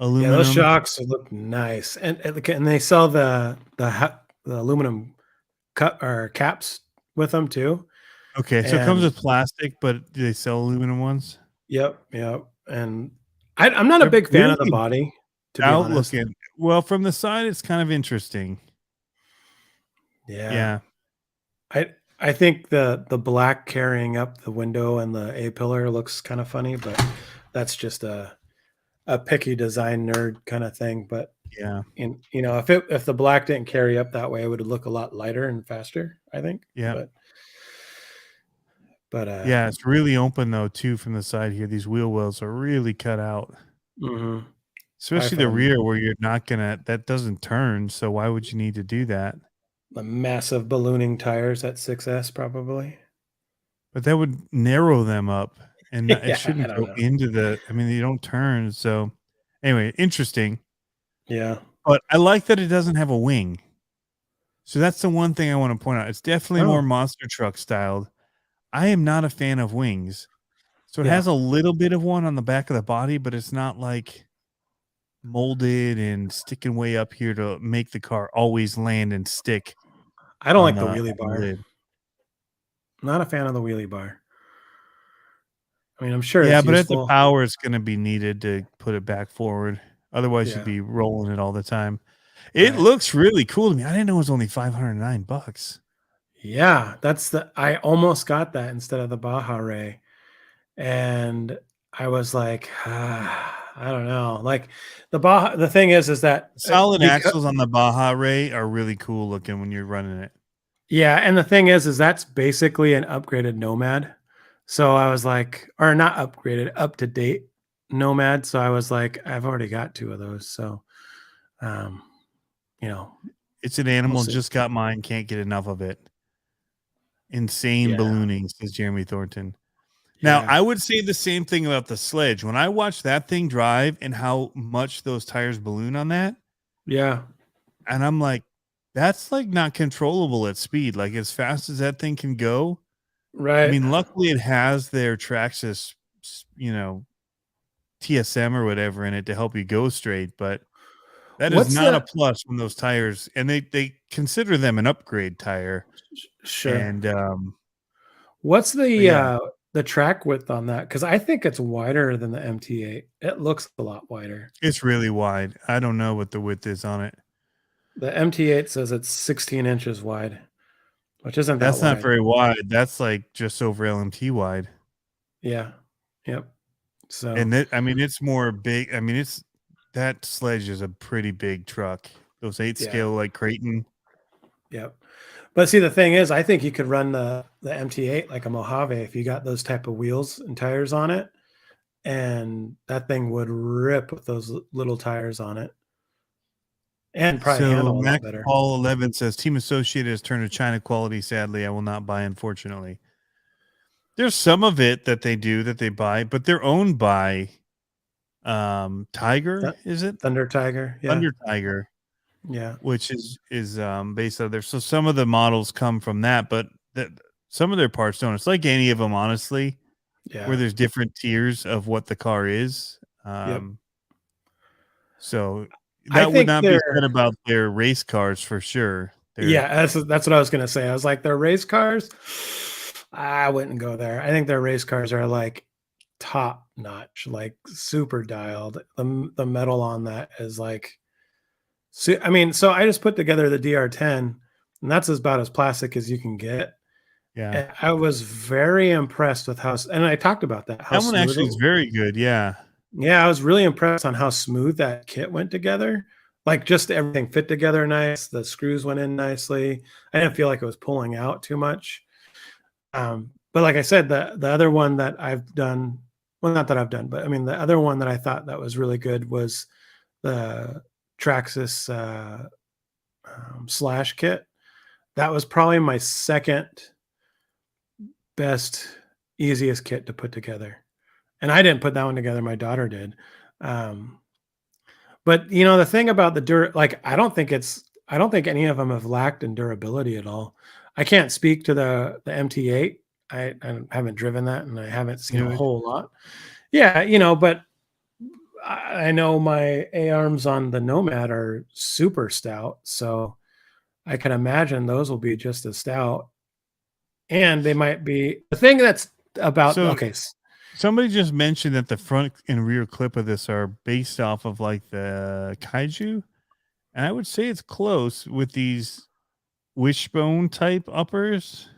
S1: Aluminum.
S2: Yeah, those shocks look nice, and they sell the aluminum caps with them too.
S1: Okay, so it comes with plastic, but do they sell aluminum ones?
S2: Yep. And I'm not a big fan of the body, to be honest.
S1: Looking. Well, from the side, it's kind of interesting.
S2: Yeah. I think the black carrying up the window and the A-pillar looks kind of funny, but that's just a picky design nerd kind of thing. But
S1: yeah,
S2: if the black didn't carry up that way, it would look a lot lighter and faster, I think.
S1: Yeah.
S2: But
S1: yeah, it's really open though too from the side here. These wheel wells are really cut out.
S2: Mm-hmm.
S1: Especially the rear, where you're not that doesn't turn. So why would you need to do that?
S2: The massive ballooning tires at 6S probably.
S1: But that would narrow them up, and it shouldn't go into the. I mean, they don't turn. So anyway, interesting.
S2: Yeah,
S1: but I like that it doesn't have a wing. So that's the one thing I want to point out. It's definitely more monster truck styled. I am not a fan of wings. So it has a little bit of one on the back of the body, but it's not like molded and sticking way up here to make the car always land and stick.
S2: I don't like the wheelie bar. I'm not a fan of the wheelie bar. I mean, I'm sure it's
S1: but
S2: useful.
S1: the power is going to be needed to put it back forward. Otherwise, you'd be rolling it all the time. It looks really cool to me. I didn't know it was only $509.
S2: Yeah, I almost got that instead of the Baja Ray. And I was like, I don't know. Like the thing is that
S1: solid axles on the Baja Ray are really cool looking when you're running it.
S2: Yeah, and the thing is that's basically an upgraded Nomad. So I was like, or not upgraded, up to date Nomad. So I was like, I've already got 2 of those. So, um, you know,
S1: It's an
S2: we'll
S1: animal.
S2: see.
S1: Just got mine. Can't get enough of it. Insane
S2: Yeah.
S1: ballooning, says Jeremy Thornton. Now,
S2: Yeah.
S1: I would say the same thing about the Sledge. When I watch that thing drive and how much those tires balloon on that,
S2: Yeah.
S1: and I'm like, that's like not controllable at speed. Like as fast as that thing can go. I
S2: Right.
S1: mean, luckily it has their Traxxas, TSM or whatever in it to help you go straight, but that is
S2: What's
S1: not a
S2: the
S1: plus when those tires, and they consider them an upgrade tire.
S2: sure.
S1: And
S2: What's
S1: but yeah,
S2: the track width on that? Because I think it's wider than the MT8. It looks a lot wider.
S1: it's really wide. I don't know what the width is on it.
S2: The MT8 says it's 16 inches wide, which isn't that
S1: That's not
S2: wide.
S1: very wide. That's like just over LMT wide.
S2: Yeah. Yep. So
S1: And I mean, it's more big. I mean, that Sledge is a pretty big truck. Those 8
S2: yeah.
S1: scale like Creighton.
S2: Yep. But see, the thing is, I think you could run the MT8 like a Mojave if you got those type of wheels and tires on it, and that thing would rip with those little tires on it, and probably
S1: So
S2: handle a lot
S1: Max
S2: better.
S1: Paul 11 says Team Associated has turned to China quality. Sadly, I will not buy. Unfortunately, there's some of it that they do that they buy, but they're owned by Tiger.
S2: Th-
S1: Is it
S2: Thunder Tiger, yeah,
S1: Thunder Tiger?
S2: yeah,
S1: Which is based out of there. So some of the models come from that, but some of their parts don't. It's like any of them, honestly, where
S2: yeah,
S1: there's different tiers of what the car is.
S2: yep.
S1: So
S2: I
S1: that would
S2: think
S1: not be said
S2: they're
S1: about their race cars for sure. They're
S2: yeah, that's what I was gonna say. I was like, their race cars, I wouldn't go there. I think their race cars are like top notch, like super dialed. The metal on that is like, so I mean, so I just put together the DR10, and that's about as plastic as you can get.
S1: yeah.
S2: And I was very impressed with and I talked about that, how
S1: That one
S2: smooth
S1: actually
S2: it.
S1: is very good. Yeah.
S2: Yeah, I was really impressed on how smooth that kit went together. Like just everything fit together nice. The screws went in nicely. I didn't feel like it was pulling out too much. But like I said, the other one that I've done, well, not that I've done, but I mean the other one that I thought that was really good was the Traxxas Slash kit. That was probably my second best, easiest kit to put together. And I didn't put that one together. My daughter did. Um, but you know, the thing about like, I don't think any of them have lacked in durability at all. I can't speak to the MT8. I haven't driven that and I haven't seen a
S1: New.
S2: whole lot. Yeah, you know, but I know my A arms on the Nomad are super stout. So I can imagine those will be just as stout. And they might be the thing that's about,
S1: So
S2: okay.
S1: somebody just mentioned that the front and rear clip of this are based off of like the Kaiju, and I would say it's close with these wishbone type uppers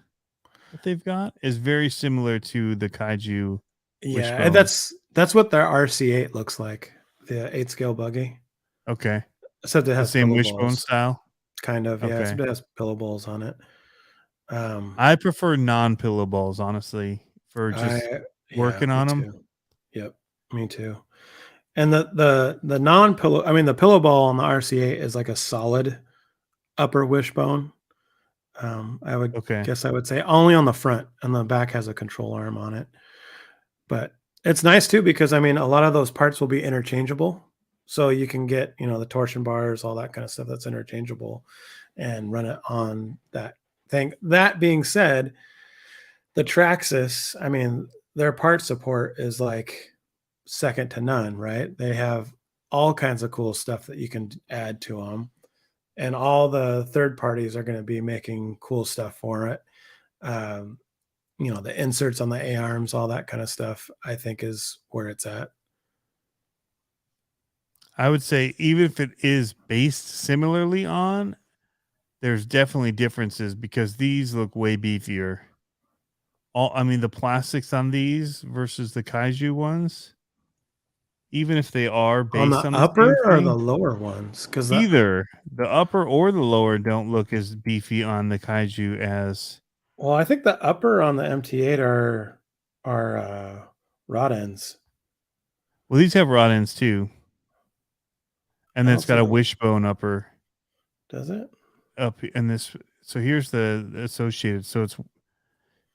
S1: that they've got is very similar to the Kaiju
S2: Yeah, and
S1: wishbone.
S2: that's what their RC8 looks like, the 8 scale buggy.
S1: Okay,
S2: Except it
S1: the
S2: has
S1: same
S2: pillow
S1: wishbone
S2: balls,
S1: style.
S2: kind of, yeah,
S1: Okay,
S2: except it has pillow balls on it.
S1: I prefer non-pillow balls honestly for
S2: I
S1: just
S2: yeah,
S1: working
S2: me
S1: on them.
S2: too. Yep, me too. And the non-pillow, I mean, the pillow ball on the RC8 is like a solid upper wishbone. I would
S1: Okay.
S2: guess I would say only on the front, and the back has a control arm on it. But it's nice too because I mean a lot of those parts will be interchangeable. So you can get, you know, the torsion bars, all that kind of stuff that's interchangeable and run it on that thing. That being said, the Traxxas, I mean, their part support is like second to none, right? They have all kinds of cool stuff that you can add to them. And all the third parties are going to be making cool stuff for it. Um, you know, the inserts on the A arms, all that kind of stuff, I think is where it's at.
S1: I would say even if it is based similarly on, there's definitely differences because these look way beefier. I mean, the plastics on these versus the Kaiju ones, even if they are
S2: On
S1: based
S2: the
S1: on the
S2: upper
S1: same
S2: or the
S1: thing,
S2: lower ones? Because
S1: either the upper or the lower don't look as beefy on the Kaiju as
S2: well, I think the upper on the MT8 are are rod ends.
S1: Well, these have rod ends too, and
S2: I
S1: then
S2: don't
S1: it's got
S2: see
S1: a
S2: the.
S1: wishbone upper
S2: Does it?
S1: up in this. So here's the associated. So it's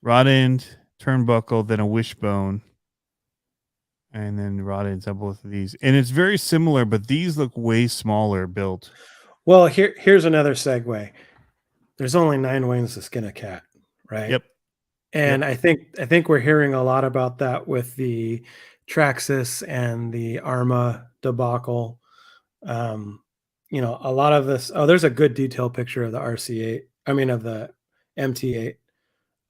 S1: rod end, turnbuckle, then a wishbone, and then rod ends on both of these. And it's very similar, but these look way smaller built.
S2: Well, here's another segue. There's only 9 wings to skin a cat, right?
S1: Yep.
S2: And I think we're hearing a lot about that with the Traxxas and the Arma debacle. A lot of this. Oh, there's a good detailed picture of the RC8. I mean, of the MT8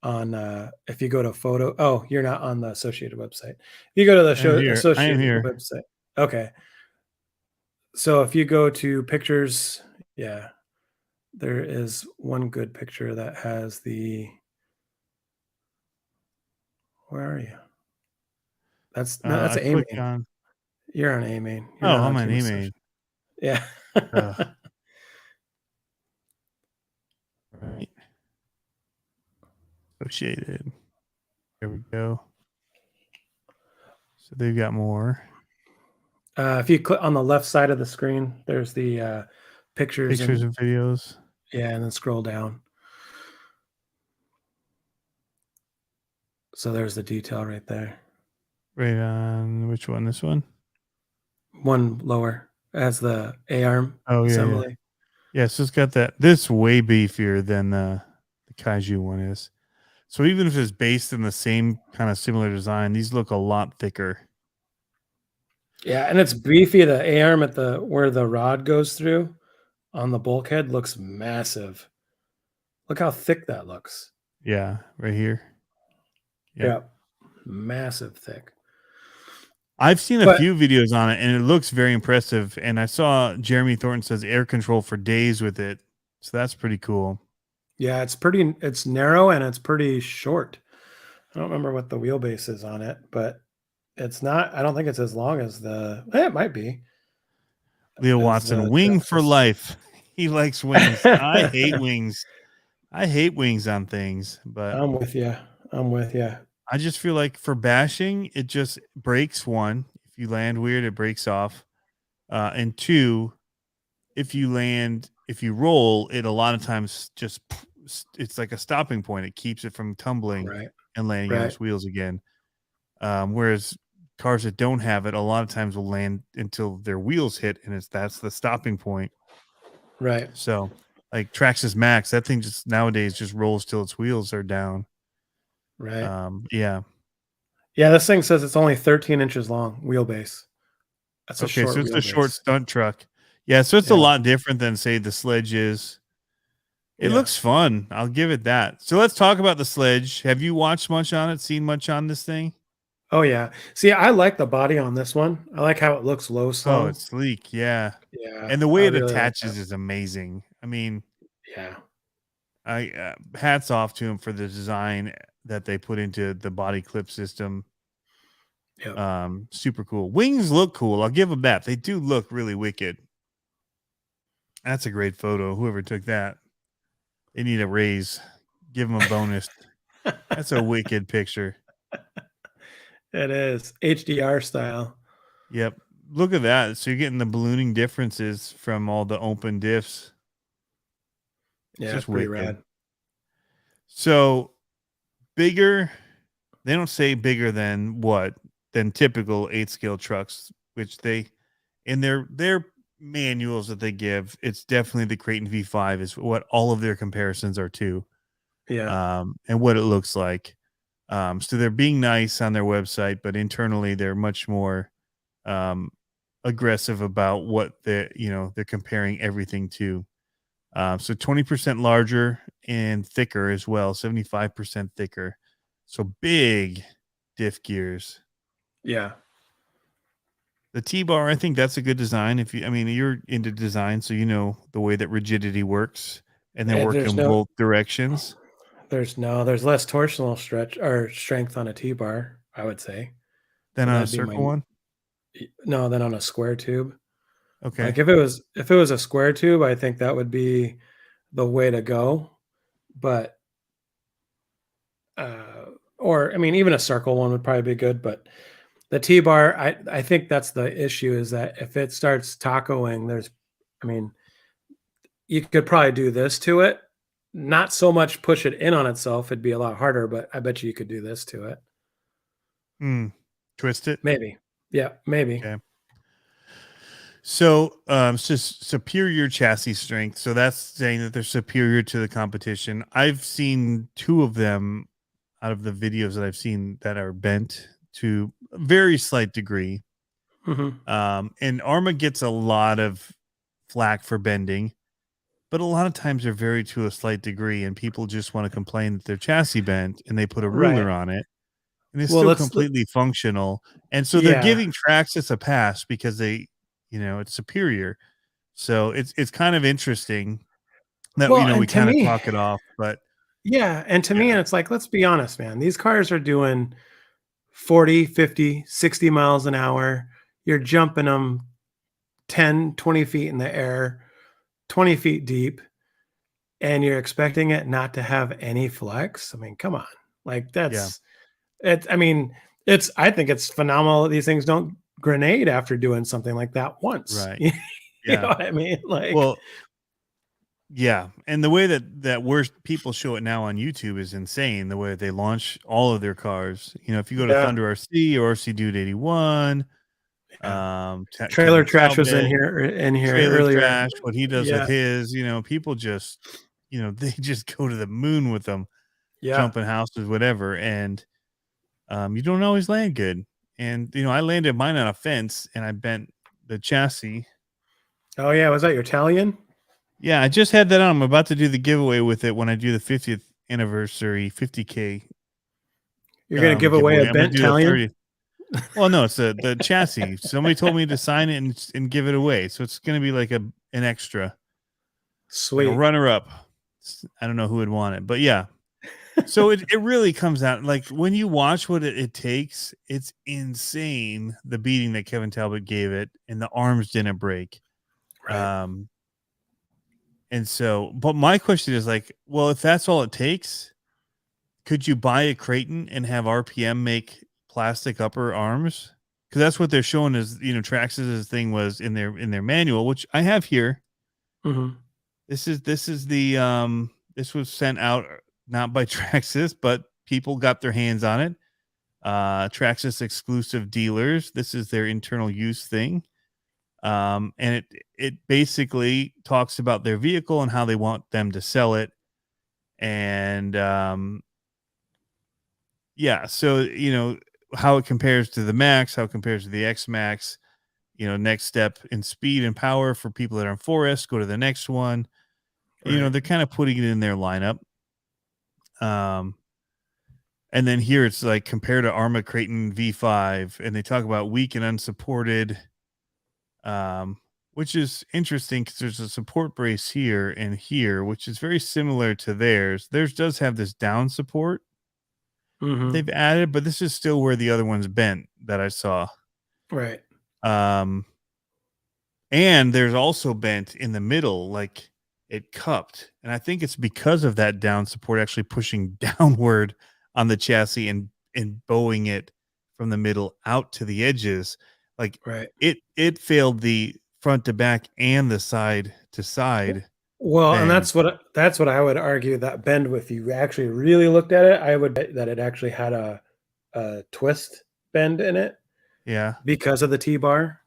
S2: on. If you go to photo. Oh, you're not on the Associated website. You go to the
S1: I am here. I am
S2: Associated
S1: here.
S2: website. Okay. So if you go to pictures, yeah, there is one good picture that has the. Where are you? That's
S1: I
S2: an
S1: click
S2: A-main.
S1: on.
S2: You're on A-main. You're
S1: Oh,
S2: not
S1: I'm
S2: on
S1: an
S2: Team
S1: email.
S2: Associated. Yeah.
S1: Right. Associated. There we go. So they've got more
S2: If you click on the left side of the screen, there's the pictures
S1: pictures and videos.
S2: yeah, and then scroll down. So there's the detail right there.
S1: Right on which one? This one?
S2: One lower as the A-arm
S1: Oh yeah, yeah.
S2: assembly.
S1: Yeah, so it's got that. This way beefier than the Kaiju one is. So even if it's based in the same kind of similar design, these look a lot thicker.
S2: Yeah, and it's beefy. The A-arm at the where the rod goes through on the bulkhead looks massive. Look how thick that looks.
S1: Yeah, right here. Yep.
S2: Yeah, massive thick.
S1: I've seen a
S2: But
S1: few videos on it and it looks very impressive. And I saw Jeremy Thornton says air control for days with it. So that's pretty cool.
S2: yeah, it's narrow and it's pretty short. I don't remember what the wheelbase is on it, but it's not. I don't think it's as long as the. It might be
S1: Leo
S2: as
S1: Watson,
S2: the
S1: wing for
S2: Traxxas.
S1: life. He likes wings. I hate wings. I hate wings on things, but
S2: I'm with you. I'm with you.
S1: I just feel like for bashing, it just breaks one. If you land weird, it breaks off. And two, if you roll, it a lot of times just it's like a stopping point. It keeps it from tumbling
S2: Right.
S1: and landing on
S2: Right.
S1: its wheels again. Whereas cars that don't have it, a lot of times will land until their wheels hit, and that's the stopping point.
S2: Right.
S1: So, like Traxxas Max, that thing just nowadays just rolls till its wheels are down.
S2: Right.
S1: Yeah.
S2: Yeah. This thing says it's only 13 inches long wheelbase. That's a
S1: Okay, so
S2: short
S1: it's a short
S2: wheelbase.
S1: stunt truck. Yeah, so it's a
S2: Yeah.
S1: lot different than say the Sledge is. It
S2: Yeah.
S1: looks fun. I'll give it that. So let's talk about the Sledge. Have you watched much on it? Seen much on this thing?
S2: Oh yeah. See, I like the body on this one. I like how it looks low
S1: Oh,
S2: slung.
S1: it's sleek. Yeah.
S2: Yeah.
S1: And the
S2: I
S1: way it
S2: really like
S1: attaches
S2: that.
S1: is amazing. I mean,
S2: Yeah.
S1: I hats off to him for the design that they put into the body clip system.
S2: Yep.
S1: Super cool. Wings look cool. I'll give them that. They do look really wicked. That's a great photo. Whoever took that, they need a raise. Give them a bonus. That's a wicked picture.
S2: It is HDR style.
S1: Yep. Look at that. So you're getting the ballooning differences from all the open diffs. It's
S2: Yeah, it's
S1: just
S2: pretty
S1: wicked.
S2: rad.
S1: So bigger, they don't say bigger than what? Than typical 8-scale trucks, which they in their manuals that they give, it's definitely the Creighton V5 is what all of their comparisons are to.
S2: Yeah.
S1: And what it looks like. So they're being nice on their website, but internally they're much more aggressive about what they're comparing everything to. So 20% larger and thicker as well, 75% thicker. So big diff gears.
S2: Yeah.
S1: The T-bar, I think that's a good design. You're into design, so you know the way that rigidity works, and they work
S2: There's
S1: in both directions.
S2: there's less torsional stretch or strength on a T-bar, I would say.
S1: Then
S2: So
S1: on a
S2: that'd be my
S1: circle one,
S2: no, then on a square tube.
S1: okay.
S2: Like if it was a square tube, I think that would be the way to go. But or I mean, even a circle one would probably be good, but the T-bar, I think that's the issue is that if it starts tacoing, I mean, you could probably do this to it. Not so much push it in on itself. It'd be a lot harder, but I bet you could do this to it.
S1: Twist it.
S2: Maybe. Yeah, maybe.
S1: Okay. So, it's just superior chassis strength. So that's saying that they're superior to the competition. I've seen 2 of them out of the videos that I've seen that are bent to a very slight degree. And Arma gets a lot of flack for bending, but a lot of times they're very to a slight degree, and people just want to complain that their chassis bent and they put a
S2: Right.
S1: ruler on it, and it's
S2: Well,
S1: still completely functional. And so they're
S2: yeah.
S1: giving Traxxas a pass because they, it's superior. So it's kind of interesting that
S2: Well,
S1: we
S2: and to
S1: kind of
S2: me,
S1: talk it off, but
S2: yeah, and to me,
S1: yeah,
S2: and it's like, let's be honest, man. These cars are doing 40, 50, 60 miles an hour. You're jumping them 10, 20 feet in the air, 20 feet deep, and you're expecting it not to have any flex. I mean, come on. Like
S1: yeah,
S2: that's it. I mean, I think it's phenomenal that these things don't grenade after doing something like that once.
S1: right,
S2: You know
S1: yeah.
S2: what I mean? Like,
S1: Well, yeah, and the way that worst people show it now on YouTube is insane. The way that they launch all of their cars. If you go to
S2: yeah,
S1: Thunder RC or RC Dude 81,
S2: yeah. Trailer
S1: Kevin
S2: trash was
S1: Talbot,
S2: in here
S1: Trailer
S2: earlier.
S1: Trash, what he does with
S2: Yeah,
S1: his, people just, they just go to the moon with them,
S2: yeah.
S1: jumping houses, whatever, and you don't always land good. And I landed mine on a fence, and I bent the chassis.
S2: Oh yeah, was that your Italian?
S1: Yeah, I just had that on. I'm about to do the giveaway with it when I do the 50th anniversary 50K
S2: You're gonna give away a
S1: giveaway. I'm going
S2: bent
S1: to do the
S2: Italian?
S1: 30th. Well, no, it's the chassis. Somebody told me to sign it and give it away. So it's going to be like an extra, like a
S2: Sweet.
S1: runner up. I don't know who would want it, but yeah. So it really comes out like when you watch what it takes, it's insane the beating that Kevin Talbot gave it, and the arms didn't break.
S2: Right.
S1: And so, but my question is like, well, if that's all it takes, could you buy a Creighton and have RPM make plastic upper arms? Because that's what they're showing is, Traxxas' thing was in their manual, which I have here.
S2: Mm-hmm.
S1: This is the this was sent out not by Traxxas, but people got their hands on it. Traxxas exclusive dealers. This is their internal use thing. And it basically talks about their vehicle and how they want them to sell it. And yeah, so how it compares to the Max, how it compares to the X Max, next step in speed and power for people that are in 4S, go to the next one.
S2: Right.
S1: They're kind of putting it in their lineup. And then here it's like compared to Arma Creighton V5, and they talk about weak and unsupported, which is interesting because there's a support brace here and here, which is very similar to theirs. Theirs does have this down support
S2: Mm-hmm.
S1: they've added, but this is still where the other one's bent that I saw.
S2: Right.
S1: And there's also bent in the middle, like it cupped. And I think it's because of that down support actually pushing downward on the chassis and bowing it from the middle out to the edges. Like
S2: Right.
S1: it failed the front to back and the side to side
S2: Well, and
S1: bend.
S2: that's what I would argue that bend with. You actually really looked at it, I would bet that it actually had a twist bend in it
S1: Yeah.
S2: because of the T-bar.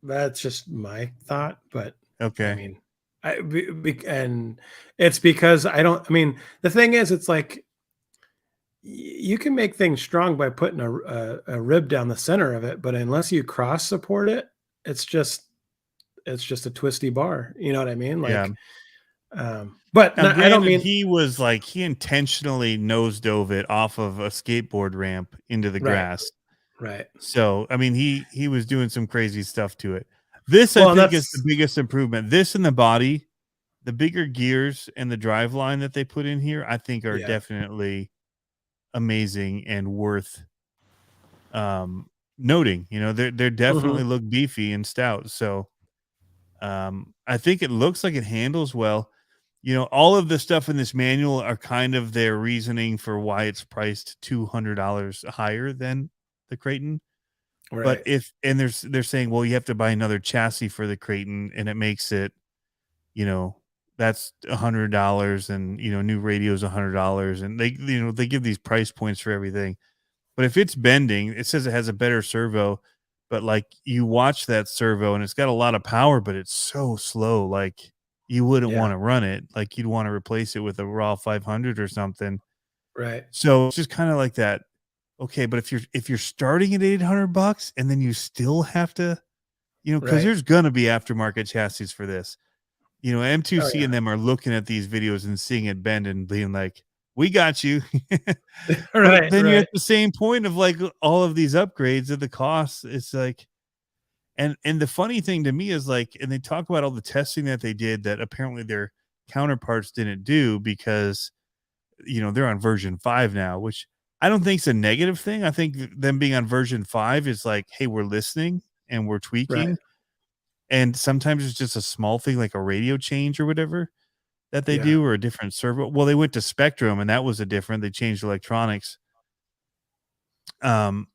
S2: That's just my thought, but I
S1: Okay.
S2: mean, and it's because I don't. I mean, the thing is, it's like you can make things strong by putting a rib down the center of it, but unless you cross support it, it's just a twisty bar. You know what I mean?
S1: Yeah.
S2: Like, but
S1: Now,
S2: I don't
S1: granted,
S2: mean
S1: he intentionally nose dove it off of a skateboard ramp into the
S2: right,
S1: grass.
S2: right.
S1: So, I mean, he was doing some crazy stuff to it. This, I
S2: Well, and
S1: think, is the
S2: that's
S1: biggest improvement. This and the body, the bigger gears and the drive line that they put in here, I think are
S2: yeah.
S1: definitely amazing and worth noting. They're definitely
S2: Mhm.
S1: look beefy and stout. So I think it looks like it handles well. all of the stuff in this manual are kind of their reasoning for why it's priced $200 higher than the Creighton. But
S2: Right.
S1: they're saying, well, you have to buy another chassis for the Creighton, and it makes it, that's $100, and new radios $100, and they give these price points for everything. But if it's bending, it says it has a better servo, but like you watch that servo and it's got a lot of power, but it's so slow. Like you wouldn't
S2: Yeah.
S1: want to run it. Like you'd want to replace it with a raw 500 or something.
S2: Right.
S1: So it's just kind of like that. Okay, but if you're starting at $800 and then you still have to, because
S2: Right.
S1: there's gonna be aftermarket chassis for this.
S2: Oh
S1: M2C
S2: yeah.
S1: and them are looking at these videos and seeing it bend and being like, "We got you." But
S2: Right.
S1: then you're
S2: Right.
S1: at the same point of like all of these upgrades of the costs. It's like, and the funny thing to me is like, and they talk about all the testing that they did that apparently their counterparts didn't do because they're on version 5 now, which I don't think is a negative thing. I think them being on version 5 is like, hey, we're listening and we're
S2: Right.
S1: tweaking. And sometimes it's just a small thing like a radio change or whatever that they
S2: Yeah.
S1: do, or a different servo. Well, they went to Spectrum and that was a different, they changed electronics. Um,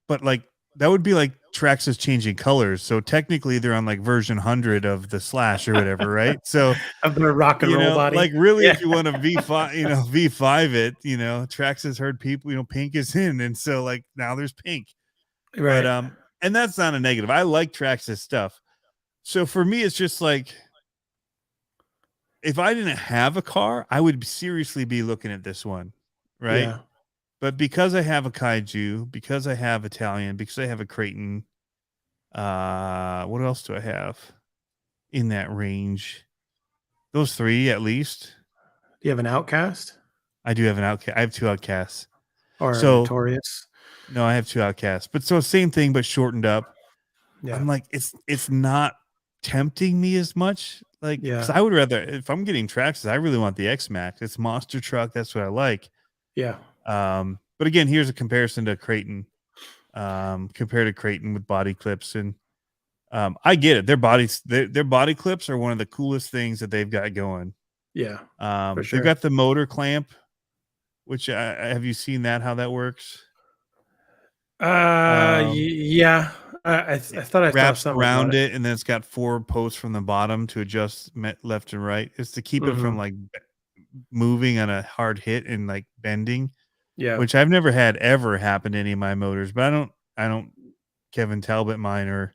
S1: but like that would be like Traxxas changing colors. So technically they're on like version 100 of the Slash or whatever, right? So,
S2: Of their rock and roll body.
S1: like really,
S2: Yeah.
S1: if you want to V5, V5 it, Traxxas heard people, pink is in. And so like now there's pink. But,
S2: Right.
S1: and that's not a negative. I like Traxxas stuff. So for me, it's just like, if I didn't have a car, I would seriously be looking at this one, right?
S2: Yeah.
S1: But because I have a Kaiju, because I have Italian, because I have a Creighton, what else do I have in that range? Those 3 at least.
S2: Do you have an Outcast
S1: I do have an Outcast. I have 2 Outcasts.
S2: or a
S1: So
S2: Notorious?
S1: no, I have 2 Outcasts. But so same thing, but shortened up.
S2: Yeah.
S1: I'm like, it's not tempting me as much. Like, because
S2: Yeah.
S1: I would rather, if I'm getting Traxxas, I really want the X Max. It's monster truck. That's what I like.
S2: Yeah.
S1: But again, here's a comparison to Creighton. Compared to Creighton with body clips, and I get it. Their body clips are one of the coolest things that they've got going.
S2: Yeah. For
S1: They've
S2: sure.
S1: got the motor clamp, which have you seen that? How that works?
S2: Yeah. I thought I saw
S1: Wraps
S2: something about
S1: around
S2: it.
S1: it, and then it's got 4 posts from the bottom to adjust left and right. It's to keep it from
S2: Mhm.
S1: like moving on a hard hit and like bending,
S2: Yeah.
S1: which I've never had ever happen to any of my motors. But I don't Kevin Talbot mine or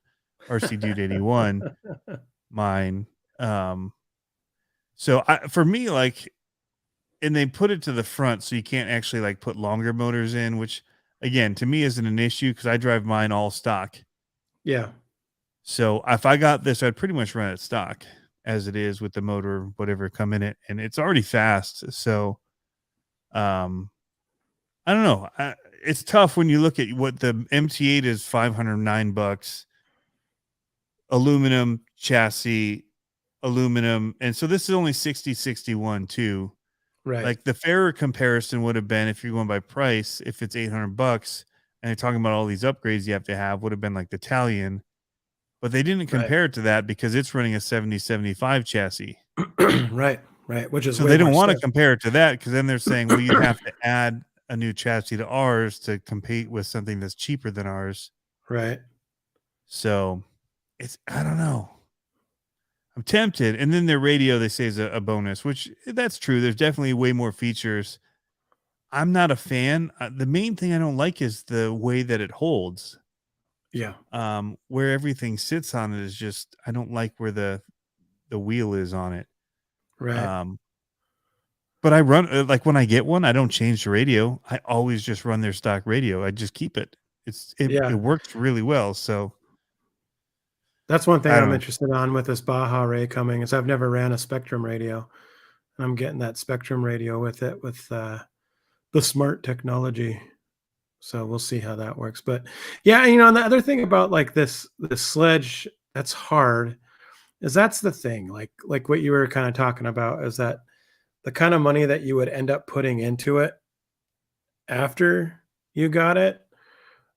S1: RC Dude 81 mine. So for me, like, and they put it to the front so you can't actually like put longer motors in, which again to me isn't an issue because I drive mine all stock.
S2: Yeah.
S1: So if I got this, I'd pretty much run it stock as it is with the motor, whatever come in it, and it's already fast. So, I don't know. It's tough when you look at what the MT8 is, $509, aluminum chassis, aluminum, and so this is only 6061 too.
S2: Right.
S1: Like the fairer comparison would have been, if you're going by price, if it's $800 and you're talking about all these upgrades you have to have, would have been like the Italian. But they didn't
S2: Right.
S1: compare it to that because it's running a 7075 chassis.
S2: Right. Right. Which is
S1: So
S2: way
S1: they
S2: more
S1: don't want to
S2: stiff.
S1: compare it to that because then they're saying, well, you'd have to add a new chassis to ours to compete with something that's cheaper than ours.
S2: Right.
S1: So I don't know. I'm tempted. And then their radio, they say, is a bonus, which that's true. There's definitely way more features. I'm not a fan. The main thing I don't like is the way that it holds.
S2: Yeah.
S1: Where everything sits on it is just, I don't like where the wheel is on it.
S2: Right.
S1: But I run like when I get one, I don't change the radio. I always just run their stock radio. I just keep it. It
S2: Yeah.
S1: works really well. So
S2: That's one thing
S1: I
S2: I'm
S1: don't know.
S2: interested on with this Baja Ray coming is I've never ran a Spectrum radio. And I'm getting that Spectrum radio with it with the smart technology. So we'll see how that works. But yeah, and the other thing about like this Sledge that's hard is that's the thing. Like what you were kind of talking about is that the kind of money that you would end up putting into it after you got it,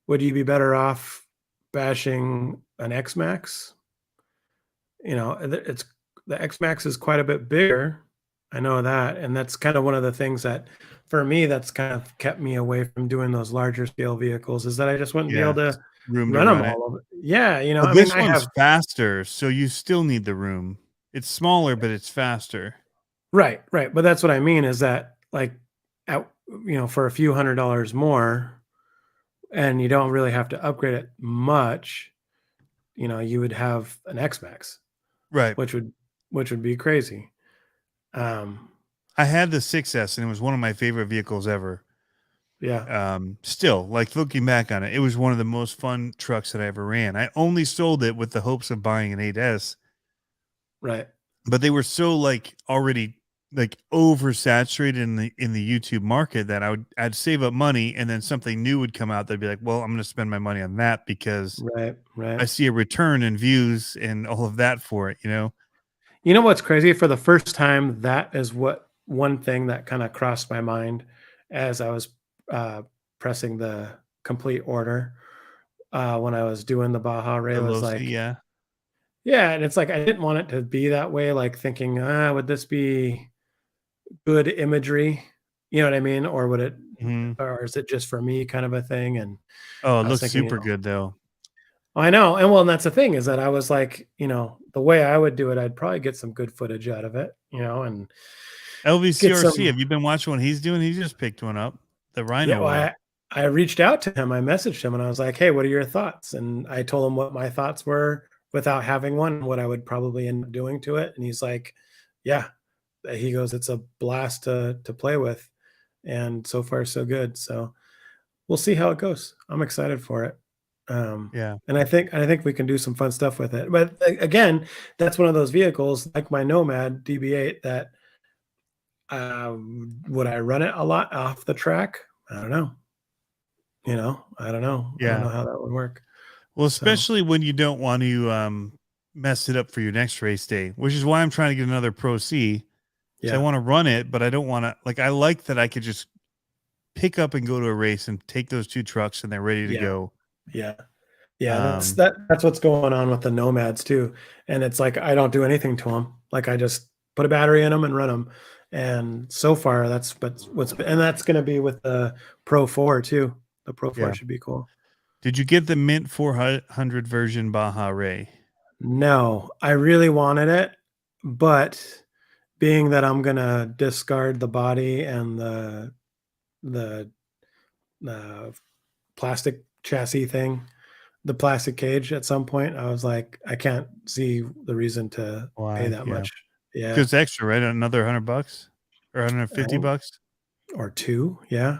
S2: would you be better off bashing an X Max? It's the X Max is quite a bit bigger, I know that, and that's kind of one of the things that, for me, that's kind of kept me away from doing those larger scale vehicles, is that I just wouldn't be able
S1: Yeah,
S2: to
S1: room to
S2: run them
S1: run it.
S2: all over. Yeah,
S1: Well,
S2: I mean,
S1: this
S2: I
S1: one's
S2: have
S1: faster, so you still need the room. It's smaller, but it's faster.
S2: right, right, but that's what I mean is that like, at for a few $100 more, and you don't really have to upgrade it much, you would have an X Max,
S1: Right.
S2: which would be crazy. Um,
S1: I had the 6S, and it was one of my favorite vehicles ever.
S2: yeah,
S1: Still, like looking back on it, it was one of the most fun trucks that I ever ran. I only sold it with the hopes of buying an 8S,
S2: right,
S1: but they were so like already like oversaturated in the YouTube market that I'd save up money, and then something new would come out. That'd be like, well, I'm going to spend my money on that because
S2: right,
S1: I
S2: right.
S1: see a return in views and all of that for it. You know?
S2: You know what's crazy? For the first time, that is what one thing that kind of crossed my mind as I was uh, pressing the complete order when I was doing the Baja Ray
S1: The
S2: was
S1: low C,
S2: like,
S1: yeah.
S2: yeah, and it's like I didn't want it to be that way. Like thinking, would this be good imagery? You know what I mean? Or would it,
S1: Hmm.
S2: or is it just for me kind of a thing? And
S1: Oh, it
S2: I was
S1: looks
S2: thinking,
S1: super good though.
S2: I know, and well, and that's the thing is that I was like, the way I would do it, I'd probably get some good footage out of it, and get
S1: LVCRC,
S2: some.
S1: have you been watching what he's doing? He just picked one up, the
S2: Yeah,
S1: Rhino
S2: well,
S1: one.
S2: I reached out to him. I messaged him and I was like, "Hey, what are your thoughts?" And I told him what my thoughts were without having one, what I would probably end up doing to it. And he's like, "Yeah." He goes, "It's a blast to play with." And so far so good. So we'll see how it goes. I'm excited for it.
S1: Yeah.
S2: And I think we can do some fun stuff with it. But again, that's one of those vehicles like my Nomad DB8 that would I run it a lot off the track? I don't know. I don't know. I don't
S1: Yeah.
S2: know how that would work.
S1: Well,
S2: So,
S1: especially when you don't want to mess it up for your next race day, which is why I'm trying to get another Pro C. So I
S2: yeah,
S1: want to run it, but I don't want to like I like that I could just pick up and go to a race and take those two trucks and they're ready to
S2: yeah,
S1: go.
S2: yeah, yeah. That's
S1: Um,
S2: that's what's going on with the Nomads too. And it's like I don't do anything to them. Like I just put a battery in them and run them. And so far, that's and that's going to be with the Pro 4 too. The Pro 4
S1: yeah.
S2: should be cool.
S1: Did you get the Mint 400 version Baja Ray?
S2: No, I really wanted it, but being that I'm gonna discard the body and the uh, plastic chassis thing, the plastic cage at some point, I was like, I can't see the reason to pay
S1: Why?
S2: that
S1: Yeah.
S2: much. Yeah.
S1: Because extra, right? Another $100 or 150
S2: I-
S1: bucks?
S2: or two. Yeah.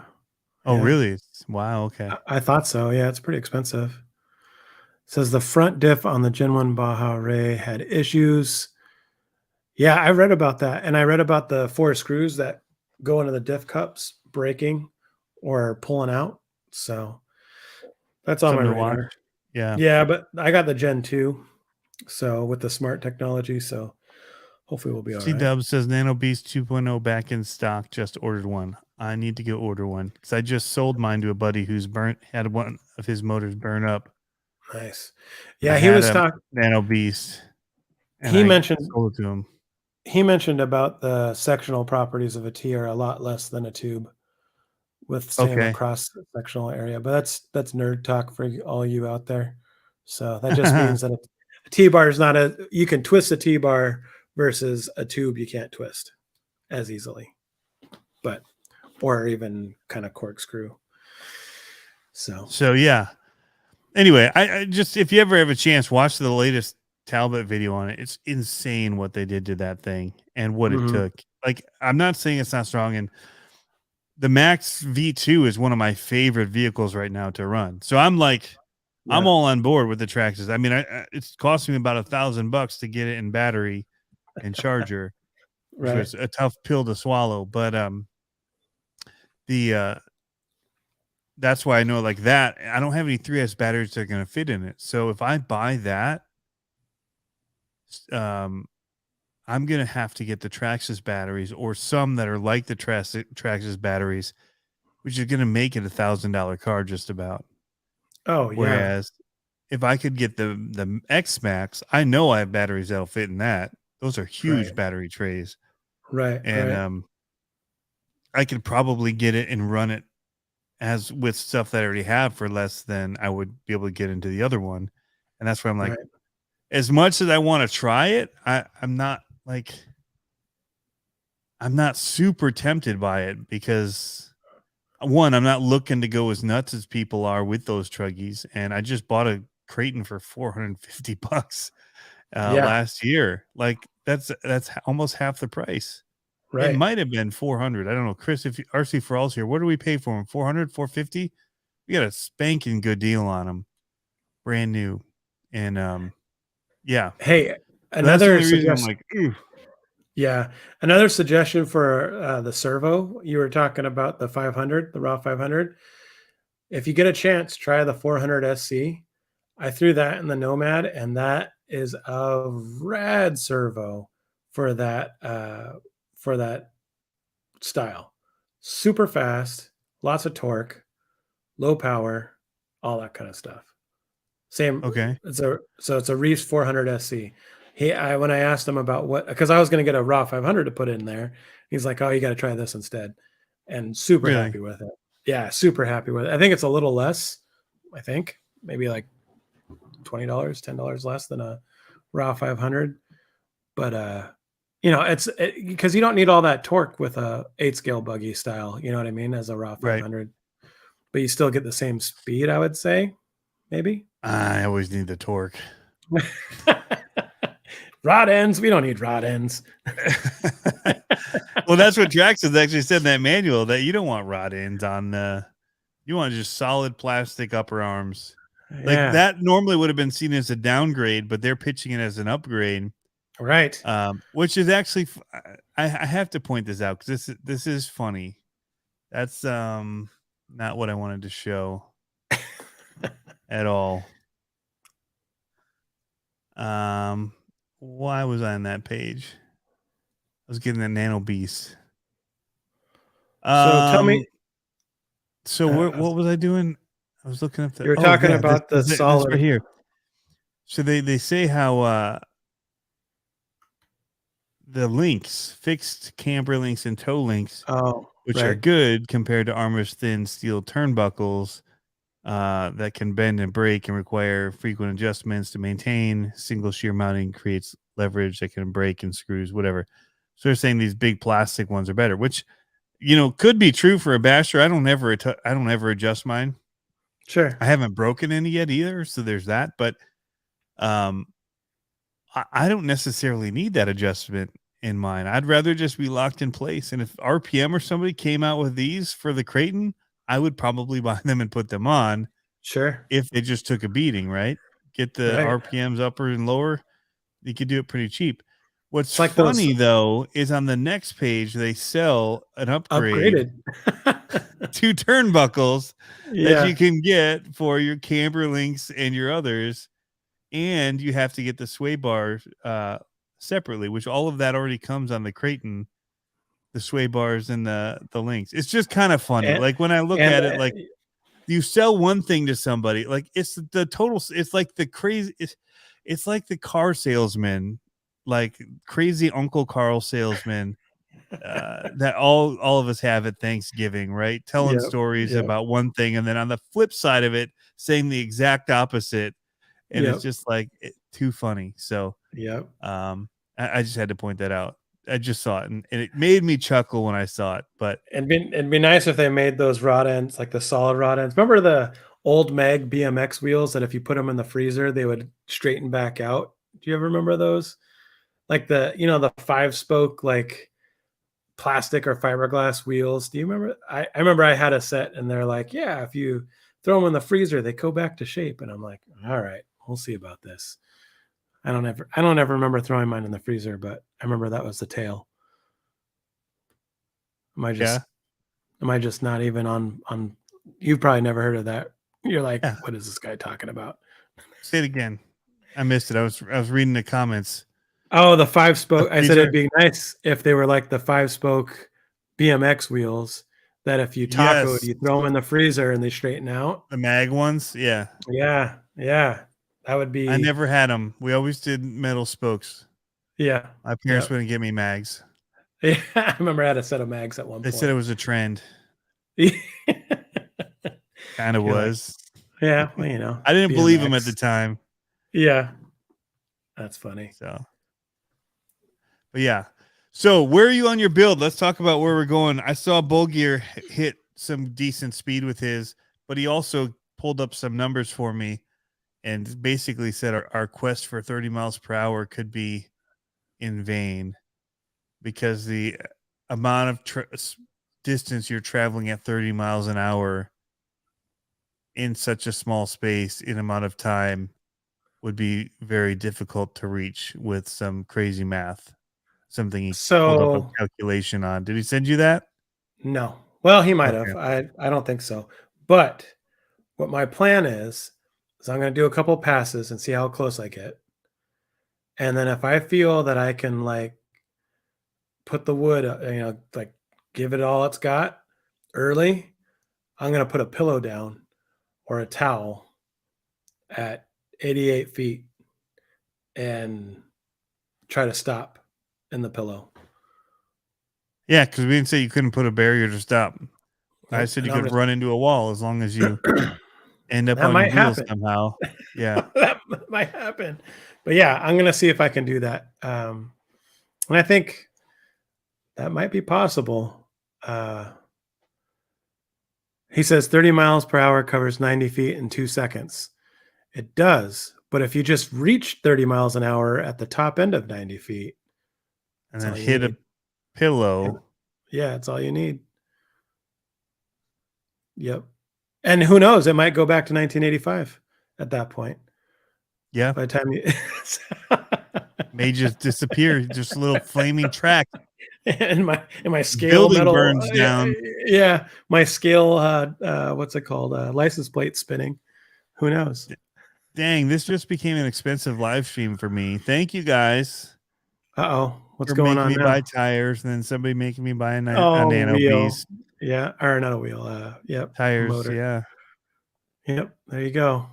S1: Oh,
S2: Yeah.
S1: really? Wow. Okay.
S2: I thought so. Yeah. It's pretty expensive. Says the front diff on the Gen 1 Baja Ray had issues. Yeah. I read about that. And I read about the four screws that go into the diff cups breaking or pulling out. So that's on my
S1: Something to watch.
S2: radar.
S1: Yeah.
S2: Yeah. But I got the Gen 2. So with the smart technology. So hopefully we'll be all
S1: C
S2: right.
S1: Dub says Nano Beast 2.0 back in stock. Just ordered one. I need to go order one because I just sold mine to a buddy who's had one of his motors burn up.
S2: Nice.
S1: I
S2: Yeah, he
S1: had
S2: was
S1: a
S2: talking.
S1: Nano Beast and
S2: He
S1: I
S2: mentioned
S1: sold it to him.
S2: he mentioned about the sectional properties of a T are a lot less than a tube with same
S1: Okay.
S2: across the sectional area. But that's nerd talk for all you out there. So that just means that a T bar is not you can twist a T bar versus a tube you can't twist as easily, but or even kind of corkscrew. So
S1: So yeah. Anyway, I just if you ever have a chance, watch the latest Talbot video on it. It's insane what they did to that thing and what it
S2: mhm.
S1: took. Like I'm not saying it's not strong, and the Max V2 is one of my favorite vehicles right now to run. So I'm
S2: Yeah,
S1: all on board with the Traxxas. I mean, it's costing me about $1,000 to get it in battery and charger, which
S2: right.
S1: was a tough pill to swallow. But the that's why I know like that. I don't have any 3S batteries that are going to fit in it. So if I buy that, um, I'm gonna have to get the Traxxas batteries or some that are like the Traxxas batteries, which is gonna make it $1,000 car just about.
S2: Oh yeah,
S1: Whereas if I could get the X Max, I know I have batteries that'll fit in that. Those are huge
S2: right.
S1: battery trays.
S2: Right.
S1: and
S2: Right.
S1: I could probably get it and run it as with stuff that I already have for less than I would be able to get into the other one. And that's why I'm like,
S2: Right.
S1: as much as I want to try it, I'm not super tempted by it because one, I'm not looking to go as nuts as people are with those truggies. And I just bought a Creighton for $450
S2: Yeah.
S1: last year. Like that's almost half the price. It
S2: Right.
S1: might have been 400. I don't know. Chris, if RC for All's here, what do we pay for them? 400, 450? We got a spanking good deal on them. Brand new. And yeah.
S2: Hey,
S1: So that's the
S2: another
S1: only reason I'm
S2: suggestion.
S1: like, ooh.
S2: Yeah. Another suggestion for the servo. You were talking about the 500, the raw 500. If you get a chance, try the 400 SC. I threw that in the Nomad, and that is a rad servo for that style. Super fast, lots of torque, low power, all that kind of stuff. Same.
S1: Okay.
S2: It's a Reese 400 SC. When I asked him about what, because I was going to get a raw 500 to put in there, he's like, "Oh, you got to try this instead," and super
S1: Really?
S2: happy with it. Yeah, super happy with it. I think it's a little less. I think maybe like $20, $10 less than a raw 500, but it's because you don't need all that torque with a 8 scale buggy style. You know what I mean? As a raw
S1: Right.
S2: 500, but you still get the same speed. I would say maybe.
S1: I always need the torque.
S2: Rod ends. We don't need rod ends.
S1: Well, that's what Traxxas actually said in that manual, that you don't want rod ends on you want just solid plastic upper arms. Like
S2: Yeah.
S1: that normally would have been seen as a downgrade, but they're pitching it as an upgrade.
S2: Right.
S1: Which is actually I have to point this out because this is funny. That's not what I wanted to show at all. Why was I on that page? I was getting that Nano Beast.
S2: So tell me,
S1: So what was I doing? I was looking up
S2: you were talking about the
S1: this right
S2: solid.
S1: here. So they say how the links, fixed camber links and toe links,
S2: Oh,
S1: which are
S2: right.
S1: good compared to Armor's thin steel turnbuckles that can bend and break and require frequent adjustments to maintain. Single shear mounting creates leverage that can break and screws, whatever. So they're saying these big plastic ones are better, which could be true for a basher. I don't ever adjust mine.
S2: Sure.
S1: I haven't broken any yet either, so there's that. But I don't necessarily need that adjustment in mine. I'd rather just be locked in place. And if RPM or somebody came out with these for the Creighton, I would probably buy them and put them on
S2: Sure.
S1: if they just took a beating, right? Get the
S2: Right.
S1: RPMs upper and lower. You could do it pretty cheap. What's
S2: It's like those
S1: funny though is on the next page they sell an upgrade
S2: upgraded.
S1: to turnbuckles that you
S2: Yeah.
S1: can get for your camber links and your others, and you have to get the sway bars separately, which all of that already comes on the Creighton, the sway bars and the links. It's just kind of funny.
S2: And,
S1: Like when I look
S2: and
S1: at it, like you sell one thing to somebody, like it's the total. It's like the crazy. It's like the car salesman, like crazy Uncle Carl salesman that all of us have at Thanksgiving, right? Telling
S2: yep.
S1: stories
S2: Yep.
S1: about one thing, and then on the flip side of it, saying the exact opposite, and it's
S2: Yep.
S1: just like too funny. So,
S2: Yep.
S1: I just had to point that out. I just saw it, and it made me chuckle when I saw it. But
S2: It'd be nice if they made those rod ends, like the solid rod ends. Remember the old Mag BMX wheels that if you put them in the freezer, they would straighten back out? Do you ever remember those? Like the 5-spoke, like plastic or fiberglass wheels. Do you remember? I remember I had a set and they're like, yeah, if you throw them in the freezer, they go back to shape. And I'm like, all right, we'll see about this. I don't ever remember throwing mine in the freezer, but I remember that was the tale. Am I
S1: yeah,
S2: just Am I just not even on? You've probably never heard of that. You're like,
S1: yeah.
S2: what is this guy talking about?
S1: Say it again. I missed it. I was reading the comments.
S2: Oh, the
S1: The
S2: 5-spoke. I said it'd
S1: freezer.
S2: be nice if they were like the 5-spoke BMX wheels that if you tacoed,
S1: Yes,
S2: you throw them in the freezer and they straighten out.
S1: the mag ones. Yeah,
S2: Yeah, yeah, that would
S1: I
S2: be.
S1: never had them. We always did metal spokes.
S2: Yeah,
S1: My
S2: yeah,
S1: parents wouldn't give me mags.
S2: Yeah, I remember I had a set of mags at one
S1: They
S2: point.
S1: said it was a trend. Kind of
S2: You're like,
S1: was.
S2: yeah, well, you know,
S1: I didn't believe him at the
S2: BMX.
S1: time.
S2: Yeah, that's funny.
S1: So, but yeah. So where are you on your build? Let's talk about where we're going. I saw Bulgier hit some decent speed with his, but he also pulled up some numbers for me and basically said our quest for 30 miles per hour could be in vain because the amount of distance you're traveling at 30 miles an hour in such a small space in amount of time would be very difficult to reach with some crazy math. Something he pulled up a
S2: So
S1: calculation on. Did he send you that?
S2: no, well, he might
S1: Okay.
S2: have. I don't think so. But what my plan is I'm going to do a couple passes and see how close I get. And then if I feel that I can like put the wood, like give it all it's got early, I'm going to put a pillow down or a towel at 88 feet and try to stop in the pillow.
S1: Yeah, because we didn't say you couldn't put a barrier to stop. I
S2: Nope.
S1: said
S2: And
S1: you
S2: I'm
S1: could
S2: just,
S1: run into a wall as long as you end up
S2: that
S1: on your
S2: might
S1: wheels
S2: happen.
S1: somehow. Yeah.
S2: That might happen. But yeah, I'm going to see if I can do that. And I think that might be possible. He says 30 miles per hour covers 90 feet in 2 seconds. It does. But if you just reach 30 miles an hour at the top end of 90 feet,
S1: And
S2: that's
S1: then
S2: all you
S1: hit
S2: need.
S1: a pillow.
S2: Yeah, that's all you need. Yep. And who knows? It might go back to 1985 at that point.
S1: Yeah.
S2: By the time you
S1: May just disappear. Just a little flaming track.
S2: and my scale
S1: Building
S2: metal,
S1: burns down.
S2: yeah, my scale, what's it called? License plate spinning. Who knows?
S1: Dang, this just became an expensive live stream for me. Thank you guys
S2: Uh-oh, what's
S1: for
S2: going
S1: making
S2: on
S1: me buy
S2: now?
S1: tires and then somebody making me buy a
S2: Oh,
S1: Nano
S2: wheel.
S1: Beast.
S2: Yeah, or not a wheel. Yep, a
S1: Tires,
S2: motor.
S1: yeah.
S2: Yep, there you go.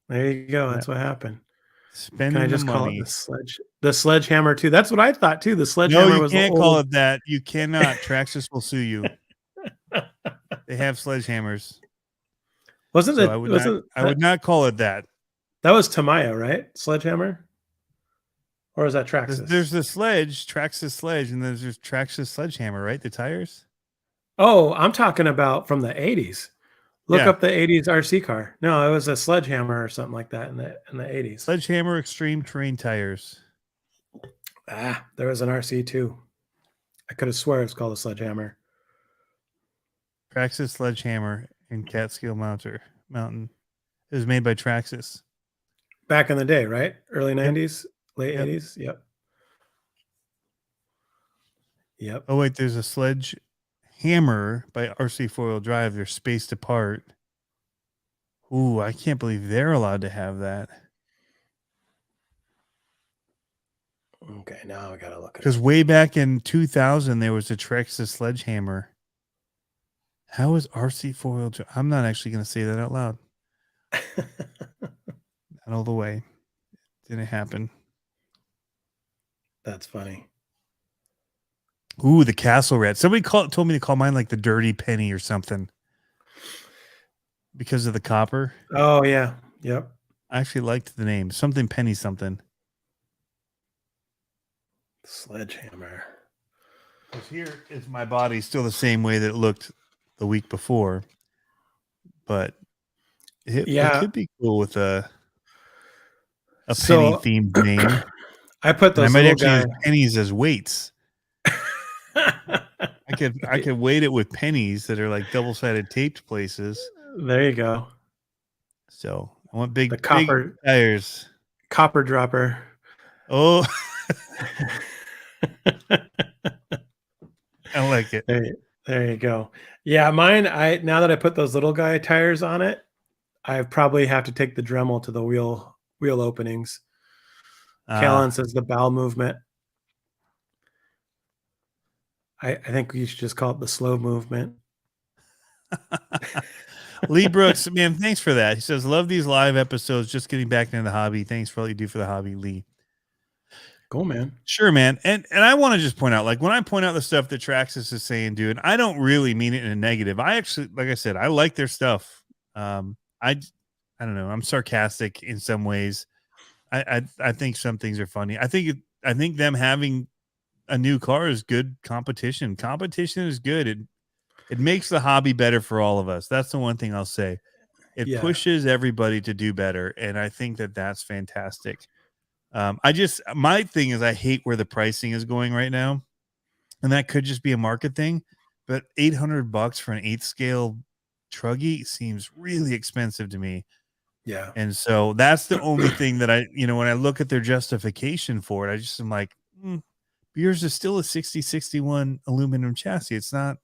S2: There you go.
S1: Yeah.
S2: That's what happened. Can I
S1: Spending the
S2: just call it
S1: money.
S2: the sledgehammer too? That's what I thought too. The
S1: No,
S2: sledgehammer
S1: you
S2: was the
S1: can't call
S2: old.
S1: it that. You cannot. Traxxas will sue you. They have sledgehammers.
S2: Wasn't
S1: So
S2: it? Wasn't
S1: I would not call it that.
S2: that was Tamiya, right? Sledgehammer, or is that
S1: There's
S2: Traxxas?
S1: the Sledge, Traxxas Sledge, and there's Traxxas Sledgehammer, right? The tires.
S2: Oh, I'm talking about from the 80s. Look
S1: Yeah,
S2: up the 80s RC car. No, it was a sledgehammer or something like that in the 80s.
S1: Sledgehammer Extreme Terrain tires.
S2: Ah, there was an RC too. I could have swore it was called a sledgehammer.
S1: Traxxas Sledgehammer and Catskill Mountain. It was made by Traxxas.
S2: Back in the day, right? Early
S1: Yep.
S2: 90s, late
S1: Yep.
S2: 80s. Yep. Yep.
S1: Oh wait, there's a Sledgehammer by RC Four Wheel Drive. They're spaced apart. Ooh, I can't believe they're allowed to have that.
S2: Okay, now I gotta look at it.
S1: Because way back in 2000, there was a Traxxas Sledgehammer. How is RC Four Wheel Drive? I'm not actually going to say that out loud. Not all the way. Didn't happen.
S2: That's funny.
S1: Ooh, the Castle Rat. Somebody told me to call mine like the Dirty Penny or something because of the copper.
S2: Oh yeah. Yep.
S1: I actually liked the name. Something Penny something.
S2: Sledgehammer.
S1: Because here is my body still the same way that it looked the week before. But it could be cool with a penny themed name.
S2: I put
S1: And I
S2: those
S1: might
S2: little
S1: actually
S2: guys.
S1: use pennies as weights. I could weight it with pennies that are like double-sided taped places.
S2: There you go.
S1: So I want big
S2: copper
S1: tires.
S2: Copper dropper.
S1: Oh, I like it.
S2: There you go. Yeah, mine. Now that I put those little guy tires on it, I probably have to take the Dremel to the wheel openings. Callan says the bowel movement. I think you should just call it the slow movement.
S1: Lee Brooks, man, thanks for that. He says, love these live episodes. Just getting back into the hobby. Thanks for all you do for the hobby, Lee.
S2: Cool, man.
S1: Sure, man. And I want to just point out, like when I point out the stuff that Traxxas is saying, dude, I don't really mean it in a negative. I actually, like I said, I like their stuff. I don't know. I'm sarcastic in some ways. I think some things are funny. I think them having a new car is good competition. Competition is good. It makes the hobby better for all of us. That's the one thing I'll say. It
S2: Yeah.
S1: pushes everybody to do better, and I think that that's fantastic. My thing is I hate where the pricing is going right now, and that could just be a market thing. But $800 for an 8th scale truggy seems really expensive to me.
S2: Yeah.
S1: And so that's the only thing that when I look at their justification for it, I just am like, yours is still a 6061 aluminum chassis. It's not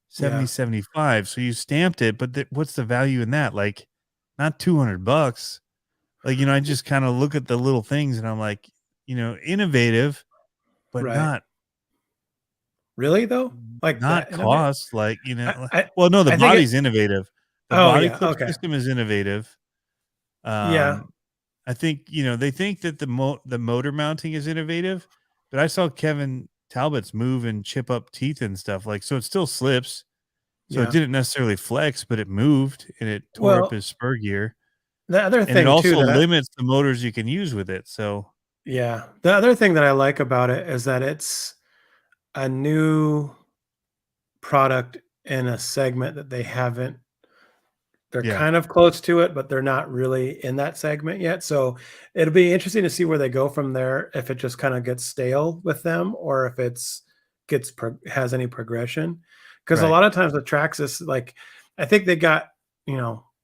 S1: 7075. So you stamped it, but what's the value in that? Like, not $200. Like, I just kind of look at the little things and I'm like, innovative, but
S2: Right.
S1: not
S2: Really though? Like that innovative?
S1: cost. Like,
S2: I
S1: well, no, the
S2: I think
S1: body's innovative. The
S2: oh
S1: body
S2: yeah,
S1: clip
S2: okay.
S1: system is innovative.
S2: Yeah.
S1: I think, they think that the motor mounting is innovative, but I saw Kevin Talbot's move and chip up teeth and stuff, like, so it still slips. So it
S2: Yeah.
S1: didn't necessarily flex, but it moved and it tore up
S2: Well,
S1: his spur gear.
S2: the other
S1: And it
S2: thing too
S1: also
S2: that
S1: limits the motors you can use with it. So
S2: the other thing that I like about it is that it's a new product in a segment that they haven't they're
S1: yeah,
S2: kind of close to it, but they're not really in that segment yet. So it'll be interesting to see where they go from there. If it just kind of gets stale with them, or if has any progression. Because a
S1: right.
S2: lot of times with Traxxas, like I think they got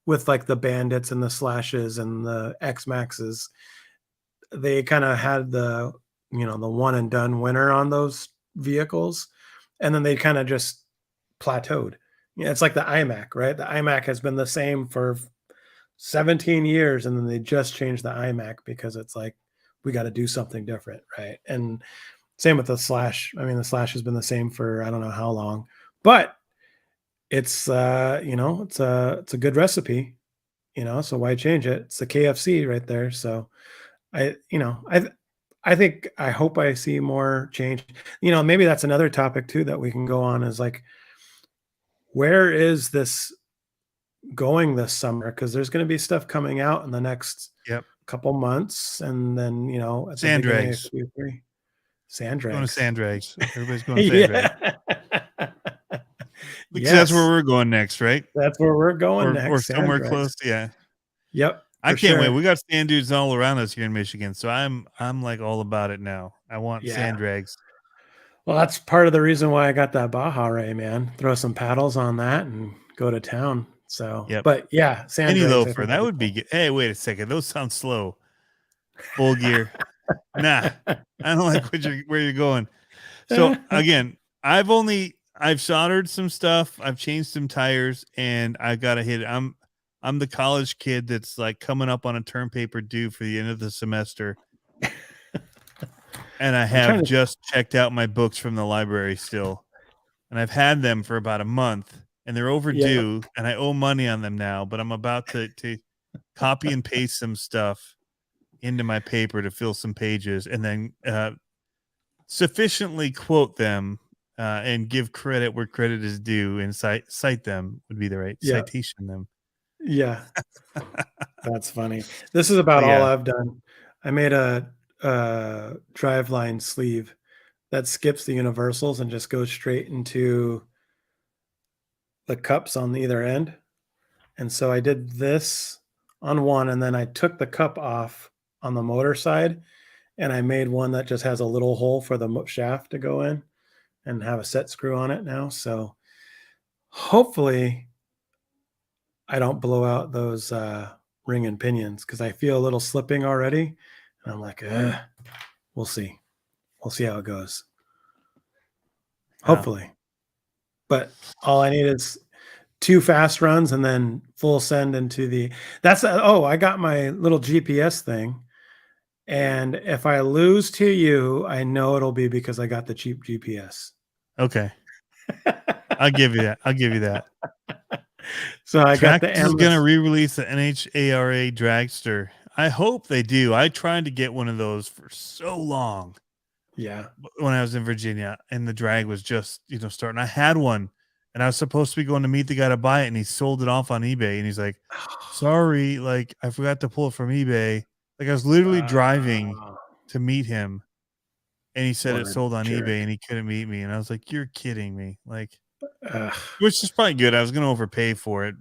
S2: with like the Bandits and the Slashes and the X Maxes, they kind of had the one and done winner on those vehicles, and then they kind of just plateaued. It's like the iMac, right? The iMac has been the same for 17 years, and then they just changed the iMac because it's like we got to do something different, right? And same with the Slash. I mean, the Slash has been the same for I don't know how long, but it's it's a good recipe, so why change it? It's the KFC right there. So I you know I think I hope I see more change. Maybe that's another topic too that we can go on is like, where is this going this summer? Because there's going to be stuff coming out in the next
S1: Yep.
S2: couple months, and then at the
S1: Sand
S2: beginning of
S1: drags.
S2: Q3, sand
S1: Going to
S2: drags.
S1: sand drags. Everybody's going to sand drags.
S2: Yeah.
S1: Because that's where
S2: Yes,
S1: we're going next, right?
S2: that's where we're going
S1: Or
S2: next. Sand
S1: somewhere
S2: drags.
S1: close. Yeah.
S2: Yep,
S1: I
S2: for
S1: can't wait.
S2: sure.
S1: We got sand dudes all around us here in Michigan. So I'm like all about it now. I want
S2: Yeah.
S1: sand drags.
S2: Well, that's part of the reason why I got that Baja Ray, man. Throw some paddles on that and go to town. So,
S1: Yep.
S2: but yeah, sand
S1: Penny
S2: drags, I
S1: loafer.
S2: think
S1: That
S2: would be
S1: would be
S2: cool.
S1: good. Hey, wait a second. Those sound slow. Full gear. Nah. I don't like where you're going. So again, I've soldered some stuff, I've changed some tires, and I gotta hit it. I'm the college kid that's like coming up on a term paper due for the end of the semester. And I
S2: I'm trying
S1: have
S2: to
S1: just checked out my books from the library still. And I've had them for about a month and they're
S2: yeah,
S1: overdue and I owe money on them now, but I'm about to copy and paste some stuff into my paper to fill some pages and then sufficiently quote them and give credit where credit is due and cite them would be the right
S2: yeah,
S1: citation them.
S2: yeah. That's funny. This is about
S1: But
S2: all
S1: yeah,
S2: I've done. I made a driveline sleeve that skips the universals and just goes straight into the cups on either end. And so I did this on one, and then I took the cup off on the motor side, and I made one that just has a little hole for the shaft to go in and have a set screw on it now. So hopefully I don't blow out those ring and pinions because I feel a little slipping already. And I'm like, we'll see. We'll see how it goes.
S1: yeah.
S2: Hopefully. But all I need is 2 fast runs and then full send into the I got my little GPS thing. And if I lose to you, I know it'll be because I got the cheap GPS.
S1: Okay. I'll give you that. I'll give you that.
S2: So I got the
S1: Trax is
S2: M.
S1: gonna re-release the NHARA Dragster. I hope they do. I tried to get one of those for so long
S2: Yeah.
S1: when I was in Virginia, and the drag was just starting. I had one, and I was supposed to be going to meet the guy to buy it, and he sold it off on eBay, and he's like, "Sorry, like I forgot to pull it from eBay." Like I was literally driving to meet him, and he said
S2: What
S1: it
S2: a
S1: sold on
S2: jerk.
S1: eBay, and he couldn't meet me, and I was like, "You're kidding me!" Like,
S2: Ugh.
S1: which is probably good. I was going to overpay for it,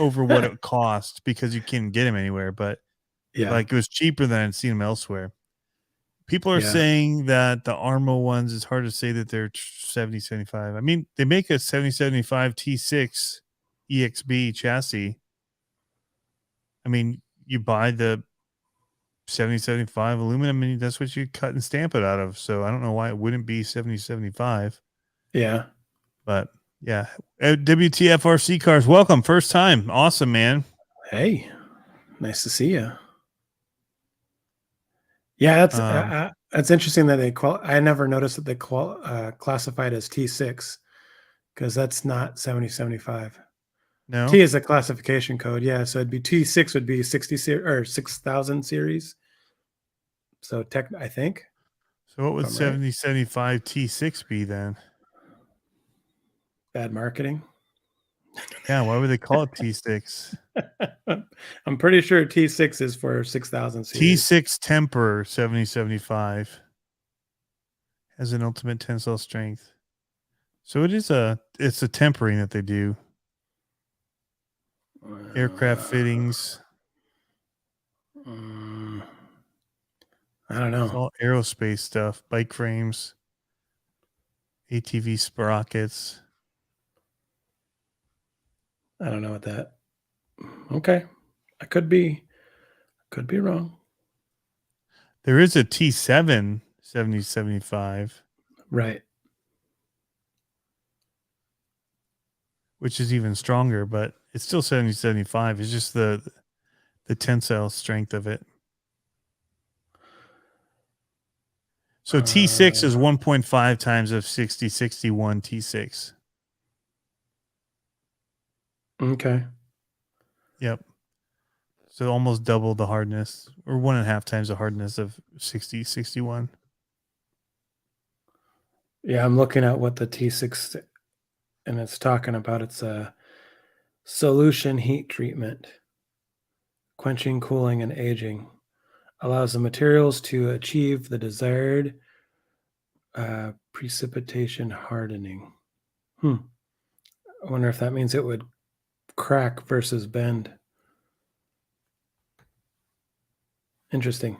S1: over what it cost because you can't get them anywhere, but
S2: Yeah.
S1: like it was cheaper than I'd seen them elsewhere. People are
S2: Yeah.
S1: saying that the Armo ones, it's hard to say that they're 70, 75. I mean, they make a 7075 T6 EXB chassis. I mean, you buy the 7075 aluminum and that's what you cut and stamp it out of. So I don't know why it wouldn't be 7075.
S2: Yeah.
S1: But yeah. WTFRC cars, welcome. First time. Awesome, man.
S2: Hey, nice to see you. Yeah, that's interesting that I never noticed that they classified as T6 because that's not 7075.
S1: No.
S2: T is a classification code. Yeah, so it'd be T6 would be 6000 series. So I think.
S1: So what would 7075 T6 be then?
S2: Bad marketing.
S1: Yeah, why would they call it T6?
S2: I'm pretty sure T6 is for 6000 series.
S1: T6 Temper 7075 has an ultimate tensile strength. So it's a tempering that they do. Aircraft fittings.
S2: I don't know.
S1: It's all aerospace stuff. Bike frames. ATV sprockets.
S2: I don't know what that. Okay. I could be wrong.
S1: There is a T7 7075.
S2: Right.
S1: Which is even stronger, but it's still 7075. It's just the tensile strength of it. So T6 is 1.5 times of 6061 T6.
S2: Okay.
S1: Yep. So almost double the hardness, or 1.5 times the hardness of 6061.
S2: Yeah, I'm looking at what the T6 and it's talking about. It's a solution heat treatment, quenching, cooling, and aging. Allows the materials to achieve the desired precipitation hardening. I wonder if that means it would crack versus bend. Interesting.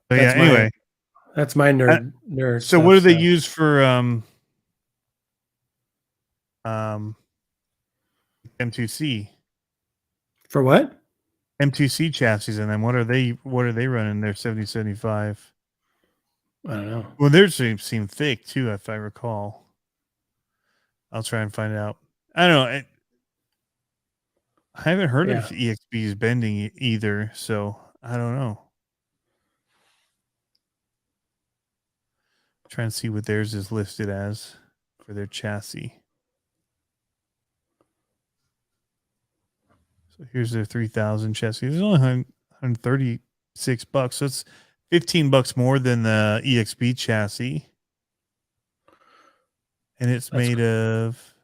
S1: But yeah, anyway.
S2: That's my nerd.
S1: So stuff, what do they use for M2C?
S2: For what?
S1: M2C chassis, and then what are they running? Their 7075.
S2: I don't know.
S1: Well, theirs seem thick too, if I recall. I'll try and find out. I don't know. I haven't heard of EXB's bending either, so I don't know. Try and see what theirs is listed as for their chassis. So here's their 3000 chassis. It's only $136. So it's $15 more than the EXB chassis. And it's made of.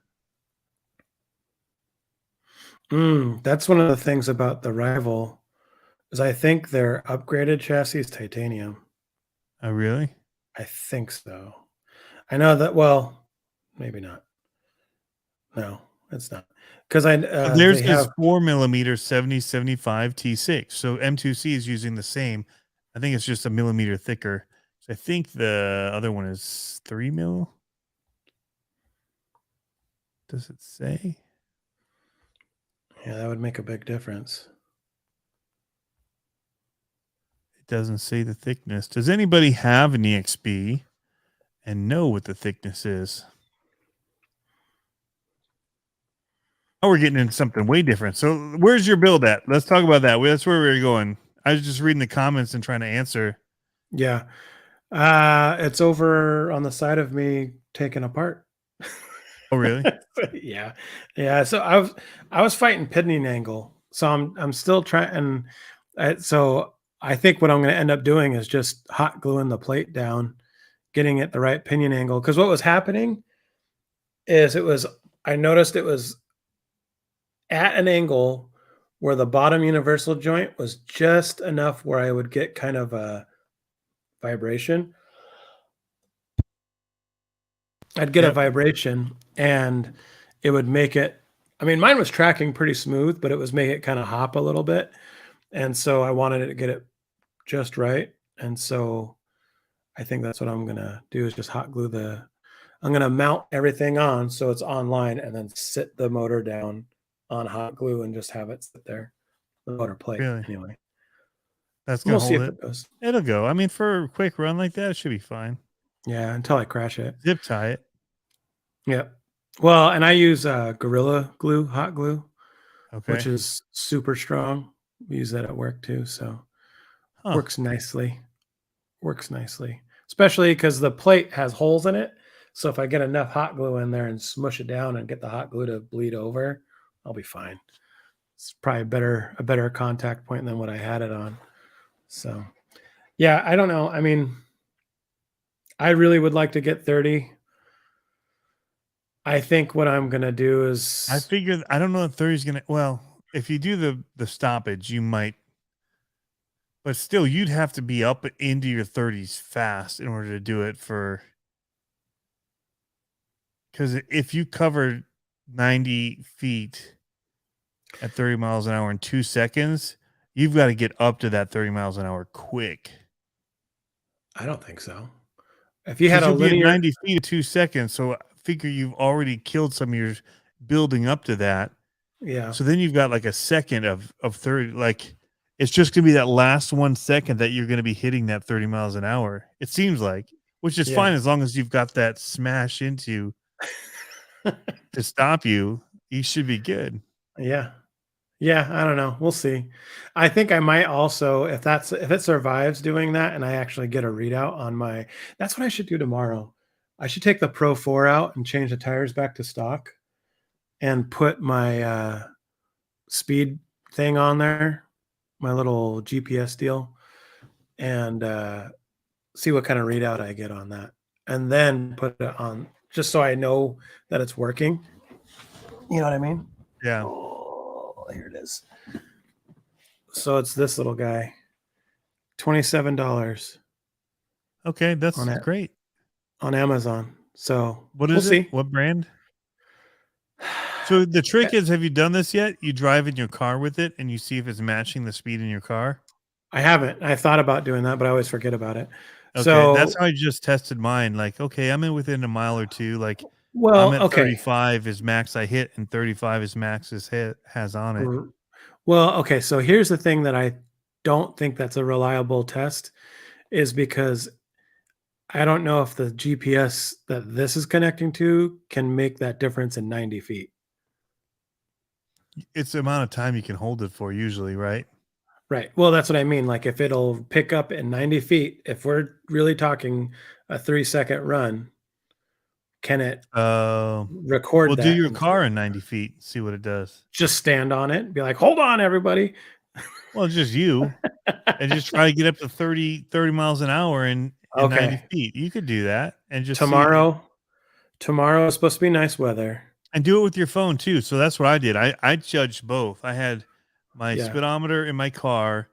S2: That's one of the things about the Rival is I think their upgraded chassis is titanium.
S1: Oh, really?
S2: I think so. I know that. Well, maybe not. No, it's not. Because
S1: theirs is 4mm 7075 T6. So M2C is using the same. I think it's just a millimeter thicker. So I think the other one is 3 mil. Does it say?
S2: Yeah, that would make a big difference.
S1: It doesn't say the thickness. Does anybody have an EXB and know what the thickness is? Now we're getting into something way different. So where's your build at? Let's talk about that. That's where we're going. I was just reading the comments and trying to answer.
S2: Yeah. It's over on the side of me taken apart.
S1: Oh, really?
S2: Yeah. So I was fighting pinion angle. So I'm still trying. So I think what I'm going to end up doing is just hot gluing the plate down, getting it the right pinion angle. Because what was happening is I noticed it was at an angle where the bottom universal joint was just enough where I would get kind of a vibration. I'd get a
S1: Yep.
S2: vibration and it would make it. I mean, mine was tracking pretty smooth, but it was making it kind of hop a little bit. And so I wanted it to get it just right. And so I think that's what I'm going to do is just hot glue I'm going to mount everything on so it's online and then sit the motor down on hot glue and just have it sit there. The motor plate
S1: Really?
S2: anyway.
S1: That's
S2: And
S1: gonna
S2: we'll see
S1: hold
S2: if
S1: it.
S2: it goes.
S1: It'll go. I mean, for a quick run like that, it should be fine.
S2: Yeah, until I crash it.
S1: Zip tie it.
S2: Yeah. Well, and I use Gorilla Glue, hot glue, which
S1: Okay.
S2: is super strong. We use that at work too, so
S1: Huh.
S2: works nicely. Works nicely, especially because the plate has holes in it. So if I get enough hot glue in there and smush it down and get the hot glue to bleed over, I'll be fine. It's probably a better contact point than what I had it on. So yeah, I don't know. I mean, I really would like to get 30. I think what I'm gonna do is
S1: I figured I don't know if 30 is gonna. Well, if you do the stoppage, you might, but still, you'd have to be up into your 30s fast in order to do it for. Because if you cover 90 feet at 30 miles an hour in 2 seconds, you've got to get up to that 30 miles an hour quick.
S2: I don't think so. If you had
S1: Because
S2: a
S1: you'll be at
S2: linear
S1: 90 feet in 2 seconds, so I figure you've already killed some of your building up to that.
S2: yeah.
S1: So then you've got like a second of 30. Like it's just gonna be that last 1 second that you're gonna be hitting that 30 miles an hour. It seems like, which is fine
S2: Yeah.
S1: as long as you've got that smash into to stop you. You should be good.
S2: Yeah. Yeah, I don't know. We'll see. I think I might also, if it survives doing that and I actually get a readout on that's what I should do tomorrow. I should take the Pro 4 out and change the tires back to stock and put my speed thing on there, my little GPS deal, and see what kind of readout I get on that. And then put it on just so I know that it's working. You know what I mean?
S1: Yeah.
S2: Oh, here it is. So it's this little guy. $27
S1: Okay, that's
S2: on it
S1: great.
S2: on Amazon. So
S1: What
S2: we'll
S1: is it?
S2: see.
S1: What brand? So the trick is, have you done this yet? You drive in your car with it and you see if it's matching the speed in your car.
S2: I haven't. I thought about doing that, but I always forget about it.
S1: Okay, that's
S2: So
S1: how I just tested mine. Like, okay, I'm in within a mile or two. Like, I'm
S2: well,
S1: at
S2: okay.
S1: 35 is max I hit, and 35 is max is hit has on it.
S2: Well, okay. So here's the thing that I don't think that's a reliable test is because I don't know if the GPS that this is connecting to can make that difference in 90 feet.
S1: It's the amount of time you can hold it for usually, right?
S2: Right. Well, that's what I mean. Like if it'll pick up in 90 feet, if we're really talking a 3-second run, can it record
S1: Well, do
S2: that
S1: your
S2: and
S1: car in 90 feet, see what it does.
S2: just stand on it and be like, hold on, everybody?
S1: Well, it's just you. And just try to get up to 30 miles an hour in 90
S2: Okay.
S1: feet. You could do that and just see.
S2: Tomorrow is supposed to be nice weather.
S1: And do it with your phone too. So that's what I did. I judged both. I had my
S2: Yeah.
S1: speedometer in my car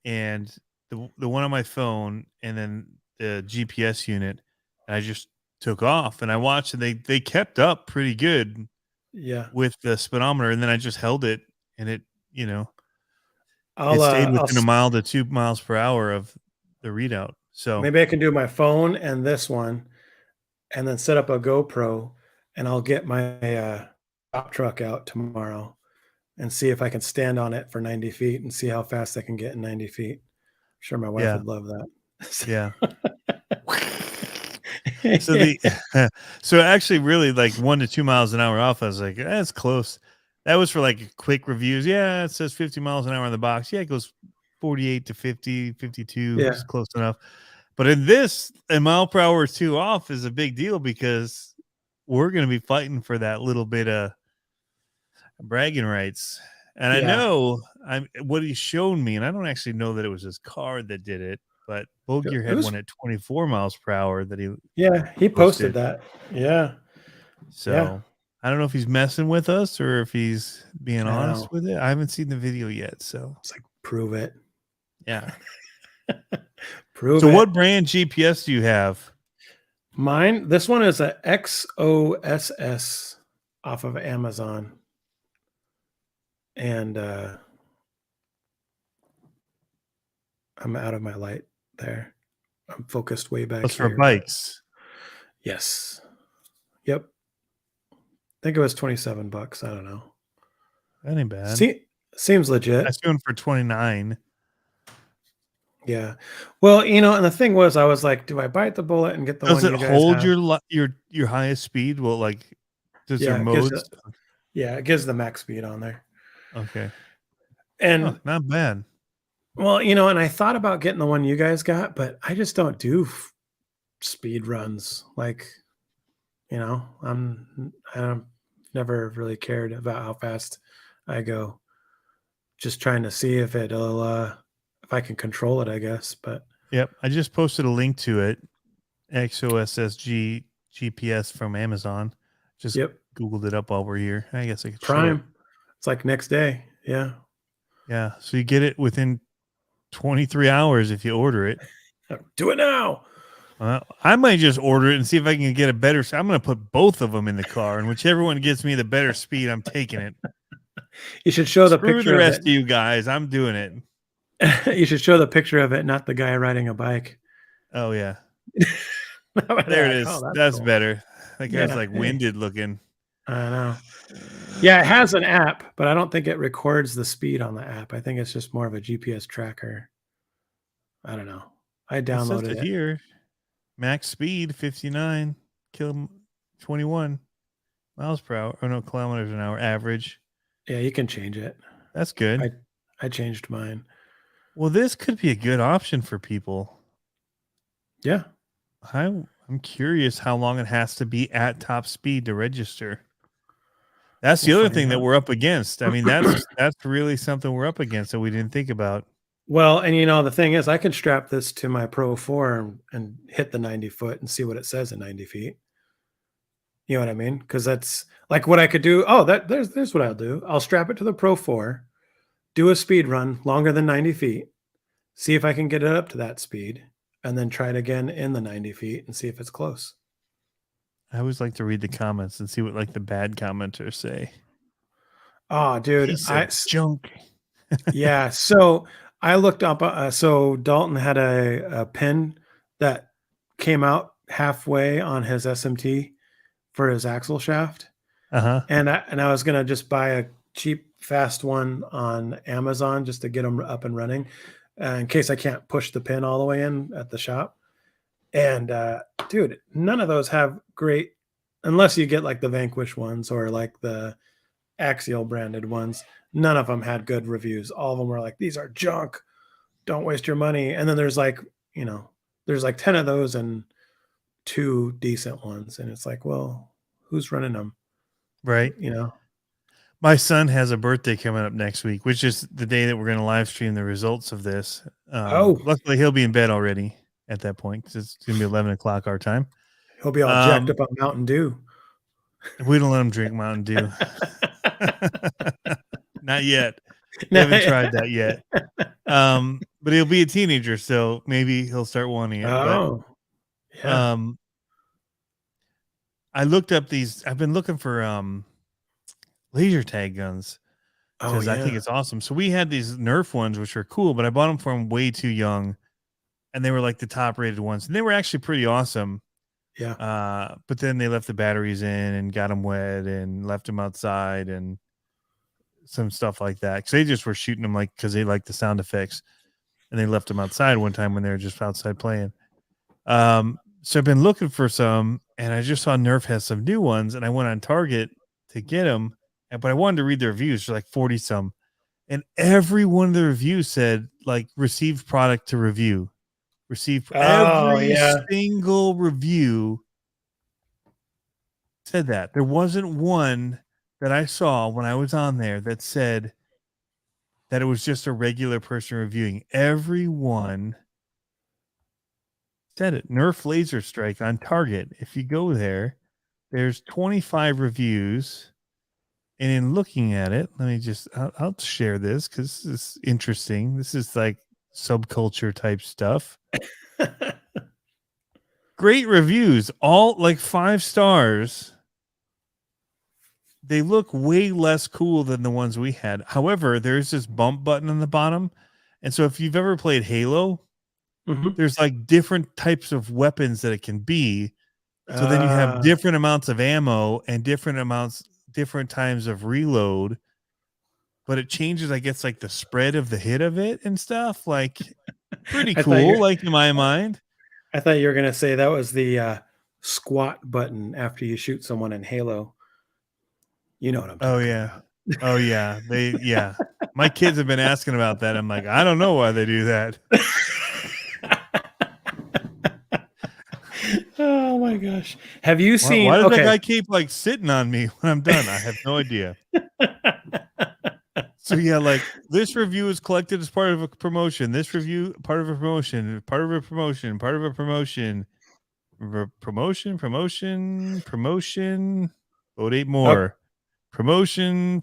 S1: and the one on my phone and then the GPS unit. And I just took off and I watched and they kept up pretty good
S2: Yeah.
S1: with the speedometer. And then I just held it and it, it
S2: I'll
S1: stayed within a mile to 2 miles per hour of the readout. So
S2: maybe I can do my phone and this one and then set up a GoPro and I'll get my pop truck out tomorrow and see if I can stand on it for 90 feet and see how fast I can get in 90 feet. I'm sure my wife
S1: yeah,
S2: would love that.
S1: yeah. So so actually really like 1 to 2 miles an hour off. I was like, that's close. That was for like quick reviews. Yeah, it says 50 miles an hour on the box. Yeah, it goes 48 to 50, 52.
S2: Yeah.
S1: It's close enough. But in this, a mile per hour or two off is a big deal because we're going to be fighting for that little bit of bragging rights. And I
S2: Yeah.
S1: know what he's shown me, and I don't actually know that it was his car that did it, but Bogear
S2: It
S1: had
S2: was,
S1: one at 24 miles per hour that he
S2: he posted
S1: posted.
S2: that. Yeah. Yeah.
S1: So I don't know if he's messing with us or if he's being
S2: I
S1: honest
S2: know.
S1: with it. I haven't seen the video yet. So
S2: It's like, prove it.
S1: yeah.
S2: Prove
S1: So
S2: it.
S1: what brand GPS do you have?
S2: Mine, this one is a XOSS off of Amazon. And I'm out of my light there. I'm focused way back
S1: That's for
S2: here.
S1: bikes.
S2: Yes. Yep. I think it was $27. I don't know.
S1: That ain't bad.
S2: Seems legit.
S1: I see one for 29.
S2: Yeah. Well, and the thing was, I was like, do I bite the bullet and get the
S1: Does
S2: one
S1: it
S2: you guys
S1: hold
S2: have?
S1: your highest speed? Well, like, does there
S2: Yeah,
S1: modes?
S2: it gives the max speed on there.
S1: Okay.
S2: And
S1: not bad.
S2: well, and I thought about getting the one you guys got, but I just don't do speed runs. Like, I've never really cared about how fast I go. Just trying to see if if I can control it, I guess. But
S1: Yep. I just posted a link to it. XOSSG GPS from Amazon. Just
S2: yep,
S1: Googled it up while we're here. I guess I could show it.
S2: Prime. It's like next day. Yeah.
S1: Yeah. So you get it within 23 hours if you order it.
S2: Do it now.
S1: I might just order it and see if I can get a better. I'm going to put both of them in the car, and whichever one gets me the better speed, I'm taking it.
S2: You should show the
S1: Screw
S2: picture
S1: the
S2: of
S1: rest
S2: it.
S1: of you guys. I'm doing it.
S2: You should show the picture of it, not the guy riding a bike.
S1: Oh yeah.
S2: There
S1: There it is.
S2: Oh,
S1: that's
S2: cool.
S1: better. That guy's
S2: Yeah,
S1: like winded looking.
S2: I know. Yeah, it has an app, but I don't think it records the speed on the app. I think it's just more of a GPS tracker. I don't know. I
S1: It says
S2: downloaded
S1: it
S2: it.
S1: here. Max speed 59, 21 miles per hour. Or no, kilometers an hour average.
S2: Yeah, you can change it.
S1: That's good.
S2: I changed mine.
S1: Well, this could be a good option for people.
S2: Yeah.
S1: I'm curious how long it has to be at top speed to register. That's the other thing that we're up against. I mean, that's really something we're up against that we didn't think about.
S2: Well, and the thing is, I can strap this to my Pro 4 and hit the 90 foot and see what it says at 90 feet. You know what I mean? Because that's like what I could do. Oh, there's what I'll do. I'll strap it to the Pro 4, do a speed run longer than 90 feet, see if I can get it up to that speed, and then try it again in the 90 feet and see if it's close.
S1: I always like to read the comments and see what like the bad commenters say.
S2: Oh, dude,
S1: He said junk.
S2: Yeah, so I looked up. So Dalton had a pin that came out halfway on his SMT for his axle shaft, and I was gonna just buy a cheap, fast one on Amazon just to get them up and running, in case I can't push the pin all the way in at the shop. And dude, none of those have great, unless you get like the Vanquish ones or like the Axial branded ones. None of them had good reviews. All of them were like, these are junk. Don't waste your money. And then there's like, there's like 10 of those and 2 decent ones. And it's like, well, who's running them?
S1: Right. My son has a birthday coming up next week, which is the day that we're going to live stream the results of this. Luckily he'll be in bed already at that point because it's going to be 11 o'clock our time.
S2: He'll be all jacked up on Mountain Dew.
S1: We don't let him drink Mountain Dew. Not yet. We haven't tried that yet. But he'll be a teenager, so maybe he'll start wanting it.
S2: Oh,
S1: but, yeah. I looked up these. I've been looking for laser tag guns because I think it's awesome. So we had these Nerf ones, which are cool, but I bought them from way too young, and they were like the top rated ones, and they were actually pretty awesome.
S2: Yeah.
S1: But then they left the batteries in and got them wet and left them outside and some stuff like that. Because they just were shooting them because they like the sound effects, and they left them outside one time when they were just outside playing. So I've been looking for some, and I just saw Nerf has some new ones, and I went on Target to get them, but I wanted to read the reviews. They're like 40 some, and every one of the reviews said like received product to review. Every single review said that. There wasn't one that I saw when I was on there that said that it was just a regular person reviewing. Everyone said it. Nerf laser strike on Target. If you go there, there's 25 reviews. And in looking at it, let me just, I'll share this because this is interesting. This is like subculture type stuff. Great reviews, all like 5 stars. They look way less cool than the ones we had. However, there's this bump button on the bottom. And so if you've ever played Halo, there's like different types of weapons that it can be. So then you have different amounts of ammo and different times of reload. But it changes, I guess, like the spread of the hit of it and stuff. Like pretty cool, like in my mind.
S2: I thought you were going to say that was the squat button after you shoot someone in Halo. You know what I'm talking about.
S1: Oh, yeah. Yeah. My kids have been asking about that. I'm like, I don't know why they do that.
S2: Oh, my gosh. Have you seen...
S1: Why does that guy keep like sitting on me when I'm done? I have no idea. So yeah, like this review is collected as part of a promotion. This review, part of a promotion, part of a promotion, part of a promotion, promotion. Vote 8 more. Promotion.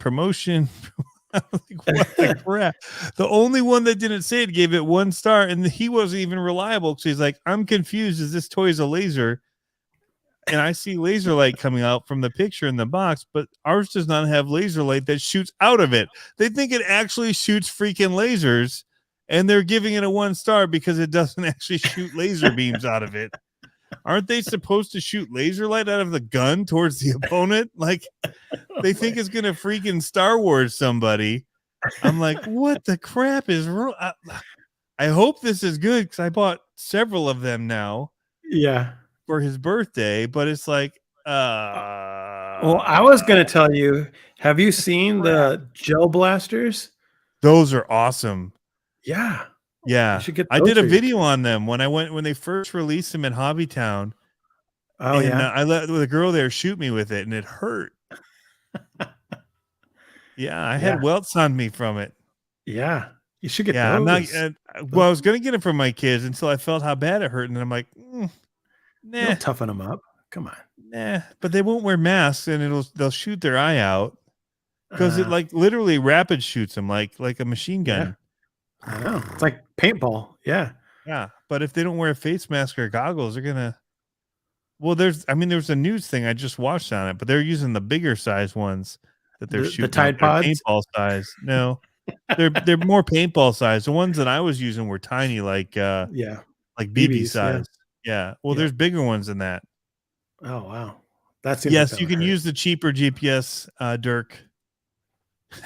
S1: Like, what the crap? The only one that didn't say it gave it 1 star, and he wasn't even reliable because he's like, I'm confused. Is this toy is a laser? And I see laser light coming out from the picture in the box, but ours does not have laser light that shoots out of it. They think it actually shoots freaking lasers, and they're giving it a 1 star because it doesn't actually shoot laser beams out of it. Aren't they supposed to shoot laser light out of the gun towards the opponent? Like they think it's going to freaking Star Wars somebody. I'm like, what the crap is wrong? I hope this is good because I bought several of them now.
S2: Yeah.
S1: For his birthday, but it's like
S2: well, I was going to tell you, have you seen the gel blasters?
S1: Those are awesome.
S2: Yeah.
S1: I did a video on them when they first released them in Hobbytown.
S2: Oh, and,
S1: I let the girl there shoot me with it and it hurt. I had welts on me from it.
S2: Yeah. You should get those.
S1: I'm not I was going to get it for my kids until I felt how bad it hurt, and I'm like, nah.
S2: You'll toughen them up. Come on.
S1: Nah, but they won't wear masks, and they'll shoot their eye out because it like literally rapid shoots them like a machine gun.
S2: Yeah. I know. It's like paintball. Yeah.
S1: Yeah, but if they don't wear a face mask or goggles, they're gonna. Well, there's a news thing I just watched on it, but they're using the bigger size ones that they're shooting.
S2: The Tide Pods,
S1: paintball size. No, they're more paintball size. The ones that I was using were tiny, like like BB size. Yeah. Well, there's bigger ones than that.
S2: Oh, wow. That's
S1: yes, you can use the cheaper GPS, Dirk.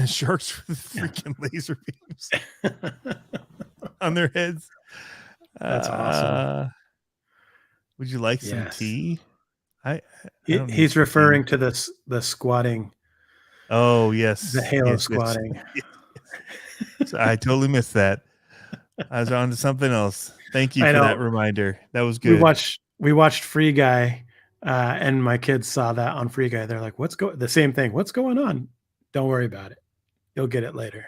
S1: Sharks with freaking laser beams on their heads.
S2: That's awesome.
S1: Would you like some tea?
S2: He's referring to the squatting.
S1: Oh, yes.
S2: The Halo squatting.
S1: Yes. So I totally missed that. I was on to something else. Thank you for that reminder. That was good.
S2: We watched Free Guy, and my kids saw that on Free Guy. They're like, the same thing. What's going on? Don't worry about it. You'll get it later.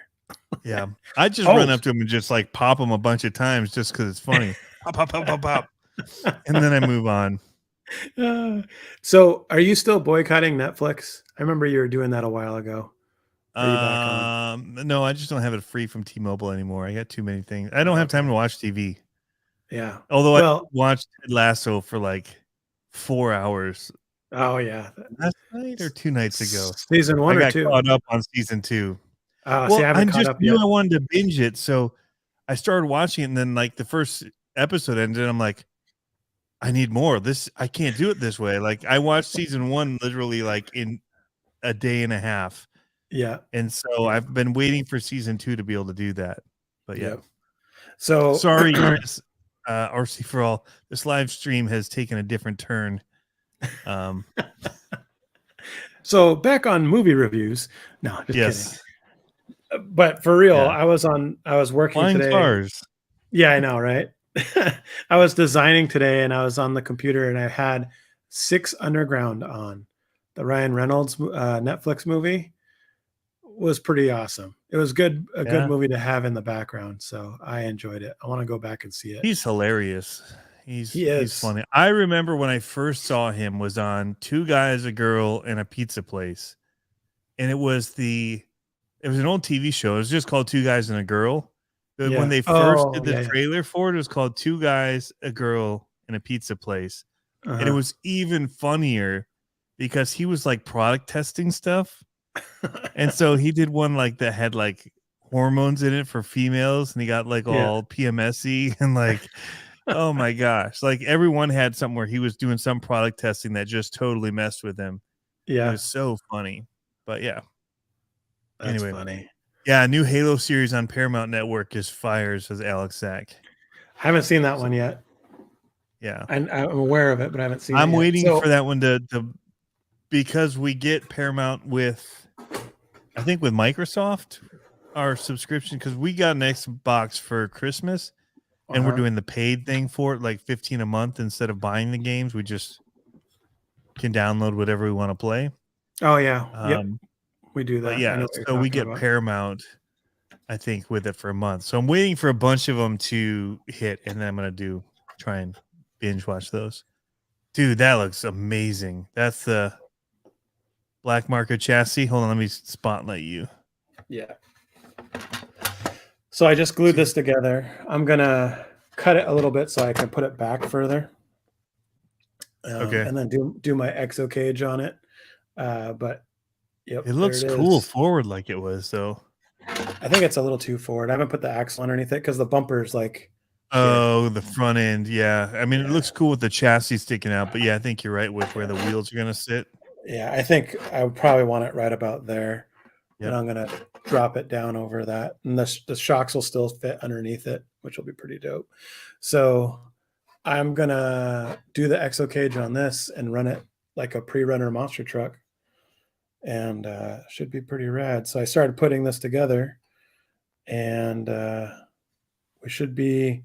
S1: Yeah. I just run up to him and just like pop him a bunch of times just because it's funny. Pop. And then I move on.
S2: So are you still boycotting Netflix? I remember you were doing that a while ago. Are you back on?
S1: No, I just don't have it free from T-Mobile anymore. I got too many things. I don't have time to watch TV.
S2: Yeah.
S1: Although I watched Ted Lasso for like 4 hours.
S2: Oh yeah.
S1: Last night or 2 nights ago.
S2: Season 1 or 2.
S1: I got caught up on season 2.
S2: Oh, well, see, I haven't caught up yet.
S1: I wanted to binge it, so I started watching it, and then like the first episode ended, and I'm like, I need more. I can't do it this way. Like I watched season 1 literally like in a day and a half.
S2: Yeah.
S1: And so I've been waiting for season 2 to be able to do that. But yeah.
S2: So
S1: sorry, Chris, RC for all. This live stream has taken a different turn.
S2: So back on movie reviews. No, just kidding. But for real, I was working
S1: Flying
S2: today.
S1: Cars.
S2: Yeah, I know, right? I was designing today, and I was on the computer, and I had 6 Underground on. The Ryan Reynolds Netflix movie was pretty awesome. It was good, a good
S1: Yeah.
S2: movie to have in the background. So I enjoyed it. I want to go back and see it.
S1: He's hilarious.
S2: He
S1: He's
S2: is.
S1: funny. I remember when I first saw him was on Two Guys, a Girl, and a Pizza Place. And it was an old TV show. It was just called Two Guys and a Girl. But when
S2: Yeah.
S1: they first
S2: Oh,
S1: did the
S2: yeah.
S1: trailer for it, it was called Two Guys, a Girl, and a Pizza Place.
S2: Yeah.
S1: And it was even funnier because he was like product testing stuff. And so he did one like that had like hormones in it for females, and he got like
S2: Yeah.
S1: all PMSy and like, oh my gosh, like everyone had something where he was doing some product testing that just totally messed with him. It
S2: Yeah.
S1: was so funny. But yeah.
S2: That's
S1: Anyway,
S2: funny.
S1: yeah, a new Halo series on Paramount Network is fire, says Alex Sack.
S2: I haven't seen that one yet.
S1: Yeah,
S2: I'm aware of it, but I haven't seen it
S1: I'm
S2: yet.
S1: waiting
S2: So,
S1: for that one to because we get Paramount with, I think with Microsoft, our subscription, because we got an Xbox for Christmas, and we're doing the paid thing for it, like $15 a month instead of buying the games. We just can download whatever we want to play.
S2: Oh yeah. Yep. We do that.
S1: But
S2: I
S1: yeah,
S2: know what you're
S1: so we
S2: talking
S1: get
S2: about.
S1: Paramount, I think, with it for a month. So I'm waiting for a bunch of them to hit, and then I'm gonna try and binge watch those. Dude, that looks amazing. That's the black market chassis. Hold on, let me spotlight you.
S2: Yeah. So I just glued this together. I'm gonna cut it a little bit so I can put it back further.
S1: Okay.
S2: And then do my exo cage on it. But yep,
S1: It looks
S2: there it
S1: cool
S2: is.
S1: forward like it was, though.
S2: I think it's a little too forward. I haven't put the axle underneath it because the bumper's like here.
S1: Oh, the front end. Yeah. I mean,
S2: Yeah.
S1: it looks cool with the chassis sticking out, but yeah, I think you're right with where the wheels are going to sit.
S2: Yeah, I think I would probably want it right about there.
S1: Yep.
S2: And I'm gonna drop it down over that. And the shocks will still fit underneath it, which will be pretty dope. So I'm gonna do the exo cage on this and run it like a pre-runner monster truck. And should be pretty rad. So I started putting this together, and we should be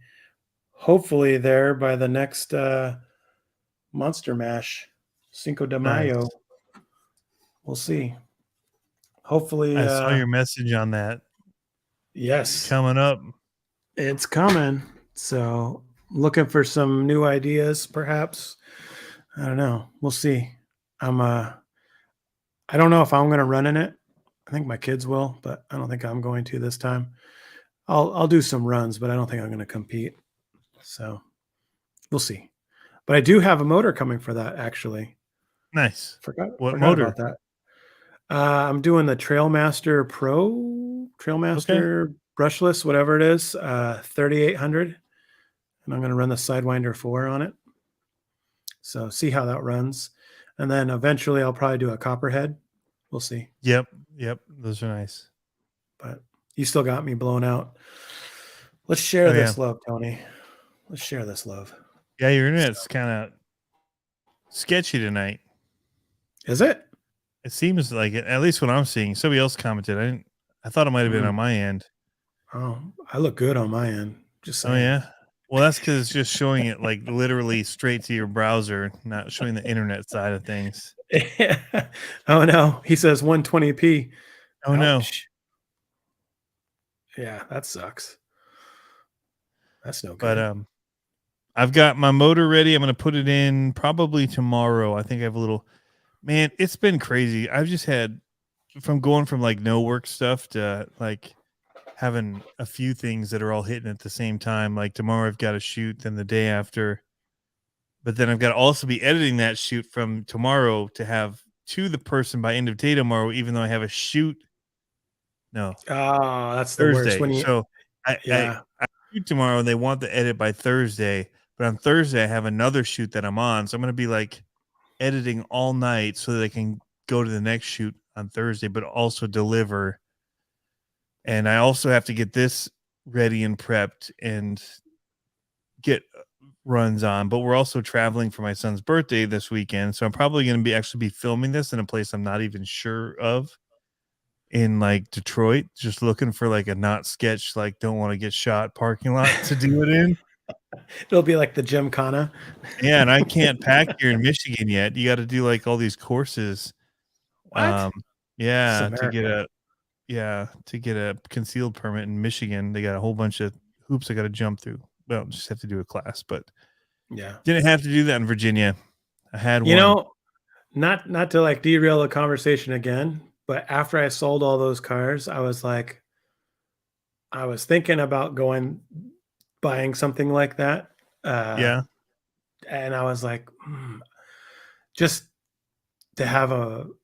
S2: hopefully there by the next Monster Mash, Cinco de Mayo.
S1: Nice.
S2: We'll see. Hopefully,
S1: I saw your message on that.
S2: Yes,
S1: It's coming up.
S2: It's coming. So looking for some new ideas, perhaps. I don't know. We'll see. I don't know if I'm going to run in it. I think my kids will, but I don't think I'm going to this time. I'll do some runs, but I don't think I'm going to compete. So we'll see. But I do have a motor coming for that, actually.
S1: Nice.
S2: Forgot
S1: motor?
S2: about that. I'm doing the Trailmaster Pro, Trailmaster brushless, whatever it is, 3800. And I'm going to run the Sidewinder 4 on it. So see how that runs. And then eventually I'll probably do a Copperhead. We'll see.
S1: Yep. Those are nice.
S2: But you still got me blown out. Let's share this love, Tony. Let's share this love.
S1: Yeah, your internet's kind of sketchy tonight.
S2: Is it?
S1: It seems like it, at least what I'm seeing. Somebody else commented. I thought it might have been on my end.
S2: Oh, I look good on my end. Just saying.
S1: Oh yeah. Well, that's because it's just showing it like literally straight to your browser, not showing the internet side of things.
S2: Oh no, he says 120p.
S1: Oh no.
S2: Yeah, that sucks. That's no good.
S1: But I've got my motor ready. I'm going to put it in probably tomorrow. I think I have a little. Man, it's been crazy. I've just had going from like no work stuff to like having a few things that are all hitting at the same time. Like tomorrow I've got a shoot, then the day after. But then I've got to also be editing that shoot from tomorrow to have to the person by end of day tomorrow, even though I have a shoot. No.
S2: Oh, that's the
S1: Thursday.
S2: worst. When you,
S1: so I shoot tomorrow and they want the edit by Thursday. But on Thursday I have another shoot that I'm on. So I'm going to be like editing all night so that I can go to the next shoot on Thursday, but also deliver. And I also have to get this ready and prepped and get runs on, but we're also traveling for my son's birthday this weekend. So I'm probably going to actually be filming this in a place I'm not even sure of in like Detroit, just looking for like a not sketch, like don't want to get shot parking lot to do it in.
S2: It'll be like the Gymkhana.
S1: Yeah. And I can't pack here in Michigan yet. You got to do like all these courses.
S2: What?
S1: Yeah. To get to get a concealed permit in Michigan. They got a whole bunch of hoops I got to jump through. Well, just have to do a class, but
S2: Yeah.
S1: didn't have to do that in Virginia. I had
S2: You
S1: one.
S2: know, not to like derail the conversation again, but after I sold all those cars, I was thinking about buying something like that.
S1: Yeah.
S2: And I was like, just to have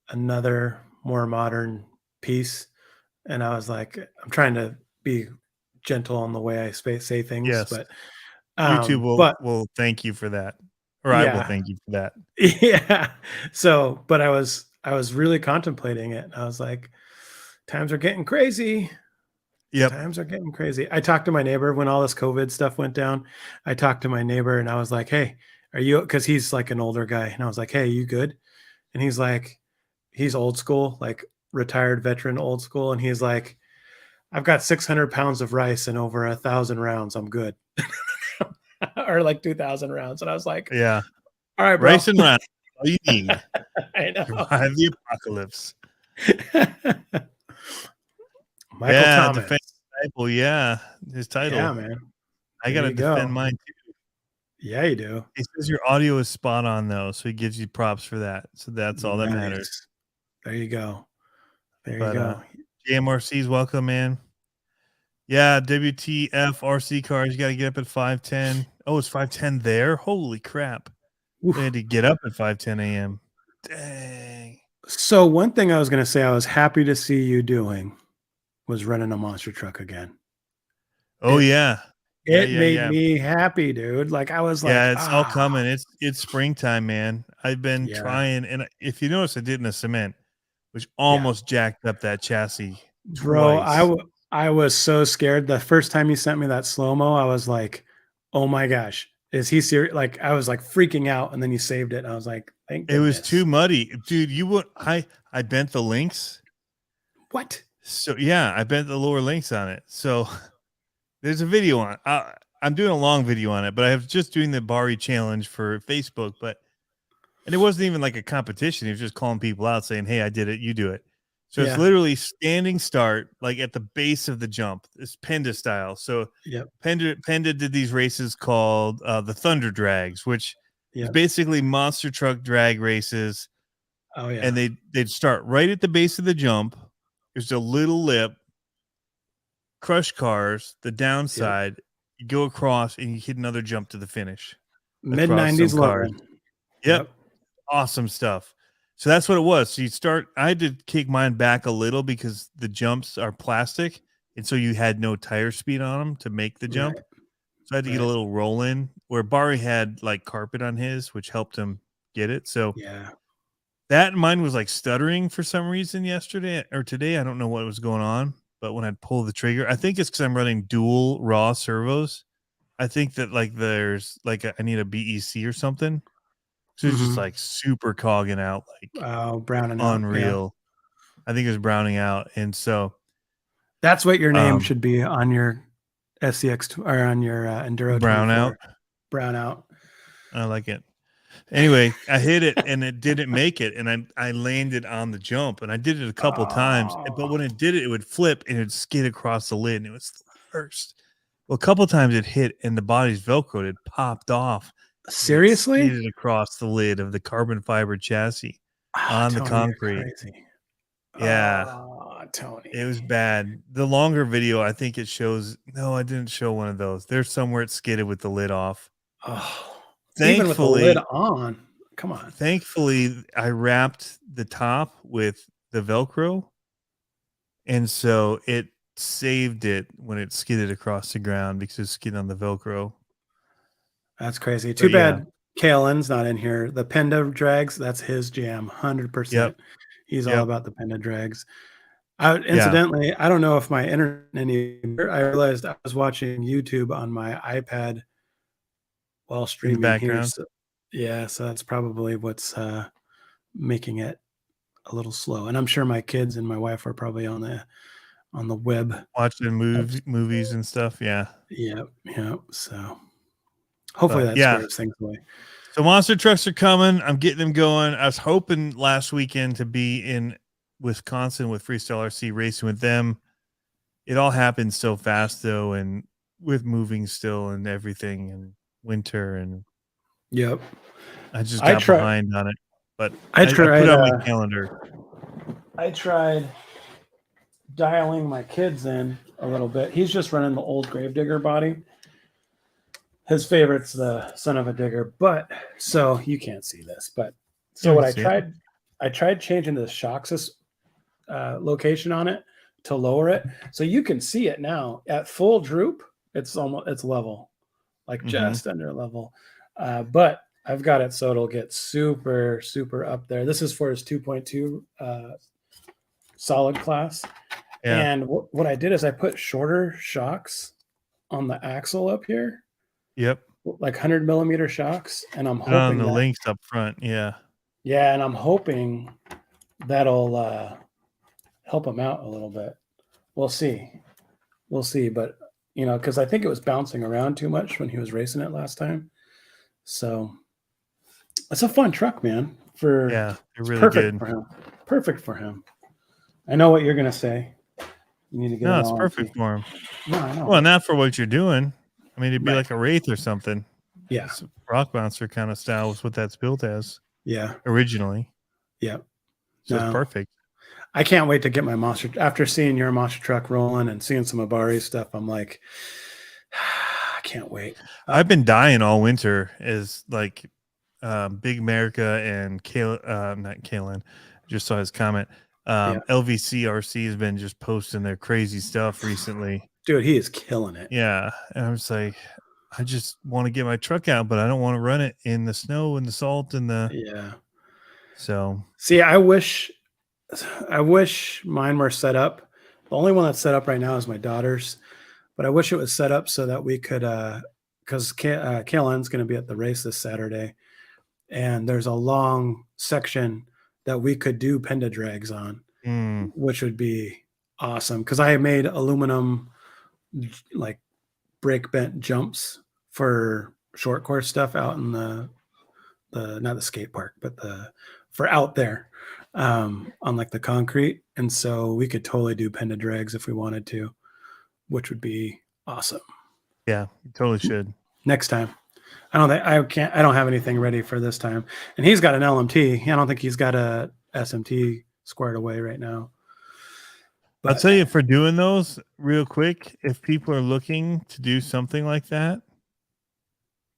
S2: another more modern piece. And I was like, I'm trying to be gentle on the way I say things,
S1: Yes.
S2: but
S1: YouTube
S2: but
S1: will thank you for that. Or I will
S2: yeah,
S1: thank you for that.
S2: yeah. So, but I was really contemplating it. I was like, times are getting crazy.
S1: Yep.
S2: Times are getting crazy. I talked to my neighbor when all this COVID stuff went down. I talked to my neighbor and I was like, "Hey, are you?" Because he's like an older guy, and I was like, "Hey, you good?" And he's like, he's old school, like retired veteran, old school, and he's like, "I've got 600 pounds of rice and over 1,000 rounds. I'm good." Or like 2,000 rounds, and I was like,
S1: Yeah.
S2: "All right, bro."
S1: Rice and run. All you need.
S2: I know.
S1: Survive the apocalypse.
S2: Michael
S1: Yeah,
S2: Thomas.
S1: defend title. Yeah, his title.
S2: Yeah, man.
S1: I
S2: There
S1: gotta
S2: you go.
S1: defend mine too.
S2: Yeah, you do.
S1: He says your audio is spot on though, so he gives you props for that. So that's all that matters.
S2: Nice. There you go. There you
S1: But
S2: go.
S1: JMRC's welcome, man. Yeah, WTF RC cars. You got to get up at 5:10. Oh, it's 5:10 there. Holy crap!
S2: Oof.
S1: They had to get up at 5:10 a.m. Dang.
S2: So one thing I was going to say I was happy to see you doing was running a monster truck again.
S1: Oh
S2: It-
S1: yeah.
S2: It made me happy, dude. Like I was like,
S1: yeah, it's all coming. It's springtime, man. I've been
S2: Yeah.
S1: trying, and if you notice, I did in a cement, which almost jacked up that chassis.
S2: Bro,
S1: Twice.
S2: I was so scared. The first time you sent me that slow-mo, I was like, oh my gosh, is he serious? Like I was like freaking out, and then you saved it. And I was like, thank
S1: It was
S2: goodness.
S1: too muddy, dude. You would I bent the links.
S2: What?
S1: So yeah, I bent the lower links on it. So there's a video on. I'm doing a long video on it, but I was just doing the Bari challenge for Facebook. And it wasn't even like a competition. He was just calling people out, saying, "Hey, I did it. You do it." So it's literally standing start, like at the base of the jump. It's Penda style. So Penda did these races called the Thunder Drags, which is basically monster truck drag races.
S2: Oh yeah.
S1: And they'd start right at the base of the jump. There's a little lip, crush cars, the downside, you go across and you hit another jump to the finish.
S2: Mid-90s
S1: cars.
S2: Logan.
S1: Yep. Awesome stuff. So that's what it was. So you start, I had to kick mine back a little because the jumps are plastic. And so you had no tire speed on them to make the jump.
S2: Right.
S1: So I had to get a little roll in where Bari had like carpet on his, which helped him get it. So that mine was like stuttering for some reason yesterday or today. I don't know what was going on, but when I'd pull the trigger, I think it's because I'm running dual raw servos. I think that like there's like I need a BEC or something. So it's just like super cogging out, like
S2: browning
S1: unreal. I think it was browning out, and so
S2: that's what your name should be on your SCX or on your Enduro.
S1: Brownout.
S2: Brownout.
S1: I like it. Anyway, I hit it and it didn't make it, and I landed on the jump, and I did it a couple times, but when it did it, it would flip and it'd skid across the lid, and it was the worst. Well, a couple times it hit, and the body's Velcroed. It popped off.
S2: Seriously?
S1: It skidded across the lid of the carbon fiber chassis on the concrete. Yeah,
S2: Tony.
S1: it was bad. The longer video, I think it shows. No, I didn't show one of those. There's somewhere it skidded with the lid off.
S2: Oh,
S1: thankfully,
S2: even with the lid on. Come on.
S1: Thankfully, I wrapped the top with the Velcro, and so it saved it when it skidded across the ground because it skidded on the Velcro.
S2: That's crazy. Too bad Kalen's not in here. The Penda drags, that's his jam, 100%.
S1: Yep.
S2: He's all about the Penda drags. Incidentally, I don't know if my internet anymore. I realized I was watching YouTube on my iPad while streaming here. So, so that's probably what's making it a little slow. And I'm sure my kids and my wife are probably on the web
S1: watching movies and stuff. Yeah.
S2: So hopefully that squares things away.
S1: So monster trucks are coming. I'm getting them going. I was hoping last weekend to be in Wisconsin with Freestyle RC, racing with them. It all happened so fast though, and with moving still and everything, and winter, and
S2: Yep.
S1: I just
S2: I
S1: got
S2: tried.
S1: behind on it. But
S2: I
S1: I put
S2: tried.
S1: it on my calendar.
S2: I tried dialing my kids in a little bit. He's just running the old Gravedigger body. His favorite's the Son of a Digger, but so you can't see this. But so what I tried changing the shocks location on it to lower it, so you can see it now at full droop. It's level, like just under level. But I've got it so it'll get super up there. This is for his 2.2 solid class.
S1: Yeah.
S2: And what I did is I put shorter shocks on the axle up here.
S1: Yep.
S2: Like 100 millimeter shocks. And I'm
S1: Put on
S2: hoping
S1: the links up front. Yeah.
S2: Yeah. And I'm hoping that'll help him out a little bit. We'll see. But, because I think it was bouncing around too much when he was racing it last time. So it's a fun truck, man.
S1: Yeah, they're really
S2: perfect
S1: good.
S2: for him. Perfect for him. I know what you're going to say. You need to get
S1: No, it's perfect for him.
S2: No, I know.
S1: Well, not for what you're doing. I mean, it'd be
S2: Right.
S1: like a Wraith or something.
S2: Yeah.
S1: It's rock bouncer kind of style is what that's built as.
S2: Yeah.
S1: Originally.
S2: Yeah.
S1: So it's perfect.
S2: I can't wait to get my monster. After seeing your monster truck rolling and seeing some Abari stuff, I'm like, I can't wait.
S1: I've been dying all winter as like Big America and not Kalen. I just saw his comment. LVC RC has been just posting their crazy stuff recently.
S2: Dude, he is killing it.
S1: Yeah. And I'm just like, I just want to get my truck out, but I don't want to run it in the snow and the salt and the.
S2: Yeah.
S1: So.
S2: See, I wish mine were set up. The only one that's set up right now is my daughter's, but I wish it was set up so that we could, because Kaylen's going to be at the race this Saturday, and there's a long section that we could do Penda drags on, which would be awesome. Because I made aluminum like brake bent jumps for short course stuff out in the not the skate park, but for out there on like the concrete, and so we could totally do Penda drags if we wanted to, which would be awesome.
S1: Yeah, you totally should.
S2: Next time. I don't have anything ready for this time. And he's got an LMT. I don't think he's got a SMT squared away right now.
S1: But I'll tell you, for doing those real quick, if people are looking to do something like that,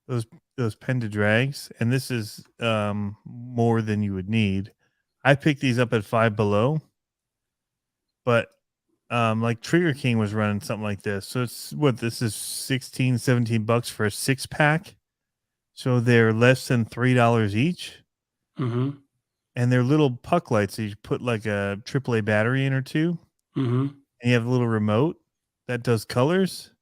S1: those Penda drags, and this is more than you would need. I picked these up at $5 Below, but like Trigger King was running something like this. So it's this is $16-17 for a 6-pack. So they're less than $3 each.
S2: Mm-hmm.
S1: And they're little puck lights. So you put like a AAA battery in or two.
S2: Mm-hmm.
S1: And you have a little remote that does colors.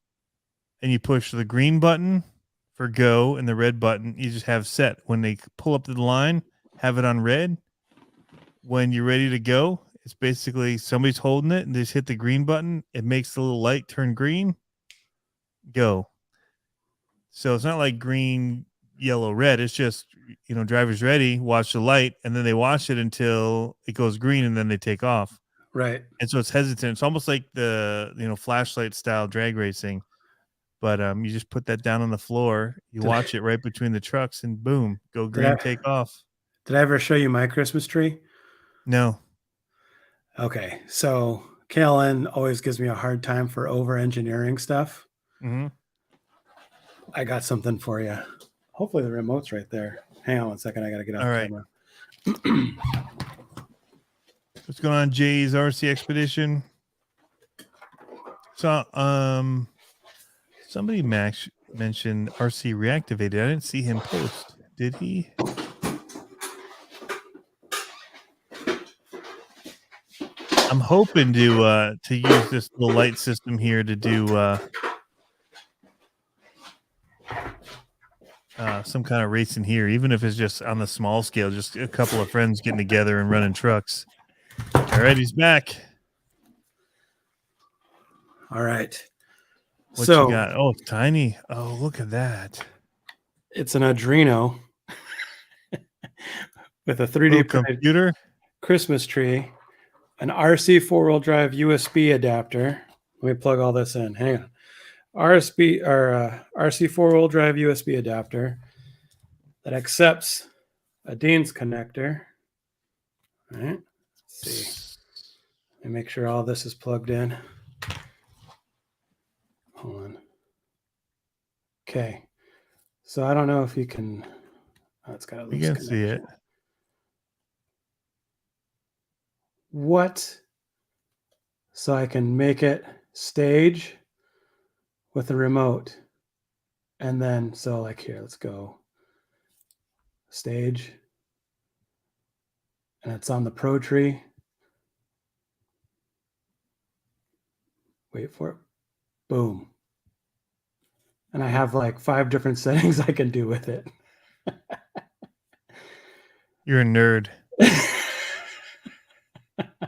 S1: And you push the green button for go and the red button. You just have set. When they pull up to the line, have it on red. When you're ready to go, it's basically somebody's holding it and they just hit the green button. It makes the little light turn green. Go. So it's not like green, yellow, red. It's just, driver's ready, watch the light, and then they watch it until it goes green, and then they take off.
S2: Right.
S1: And so it's hesitant. It's almost like the, flashlight style drag racing. But you just put that down on the floor. You watch it right between the trucks, and boom, go green, take off.
S2: Did I ever show you my Christmas tree?
S1: No.
S2: Okay. So Kalen always gives me a hard time for over-engineering stuff.
S1: Mm-hmm.
S2: I got something for you. Hopefully the remote's right there. Hang on one second. I got to get off camera.
S1: What's going on, Jay's RC Expedition? So, somebody mentioned RC reactivated. I didn't see him post. Did he? I'm hoping to use this little light system here to do some kind of racing here, even if it's just on the small scale, just a couple of friends getting together and running trucks. All right, he's back.
S2: All right.
S1: What you got? Oh, tiny. Oh, look at that.
S2: It's an Adreno with a 3D
S1: computer
S2: Christmas tree. an RC four-wheel drive USB adapter. Let me plug all this in. Hang on. RC four-wheel drive USB adapter that accepts a Dean's connector. All right. Let's see. Let me make sure all this is plugged in. Hold on. Okay. So I don't know if you can. Oh, it's got a loose
S1: You can
S2: connection.
S1: see it.
S2: What? So I can make it stage with a remote. And then, so like here, let's go stage. And it's on the Pro tree. Wait for it. Boom. And I have like 5 different settings I can do with it.
S1: You're a nerd.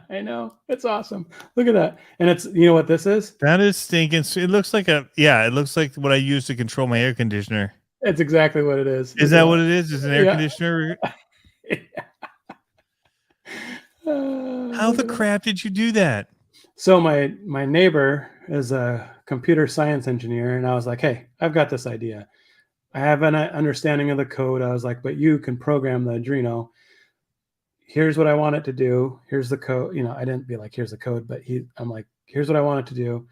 S2: I know. It's awesome. Look at that. And it's, you know what this is?
S1: That is stinking. It looks like it looks like what I use to control my air conditioner.
S2: It's exactly what it is.
S1: Is that what it is? Is an air conditioner? How the crap did you do that?
S2: So my neighbor is a computer science engineer, and I was like, hey, I've got this idea. I have an understanding of the code. I was like, but you can program the Arduino. Here's what I want it to do. Here's the code. You know, I didn't be like, here's the code, but I'm like, here's what I want it to do.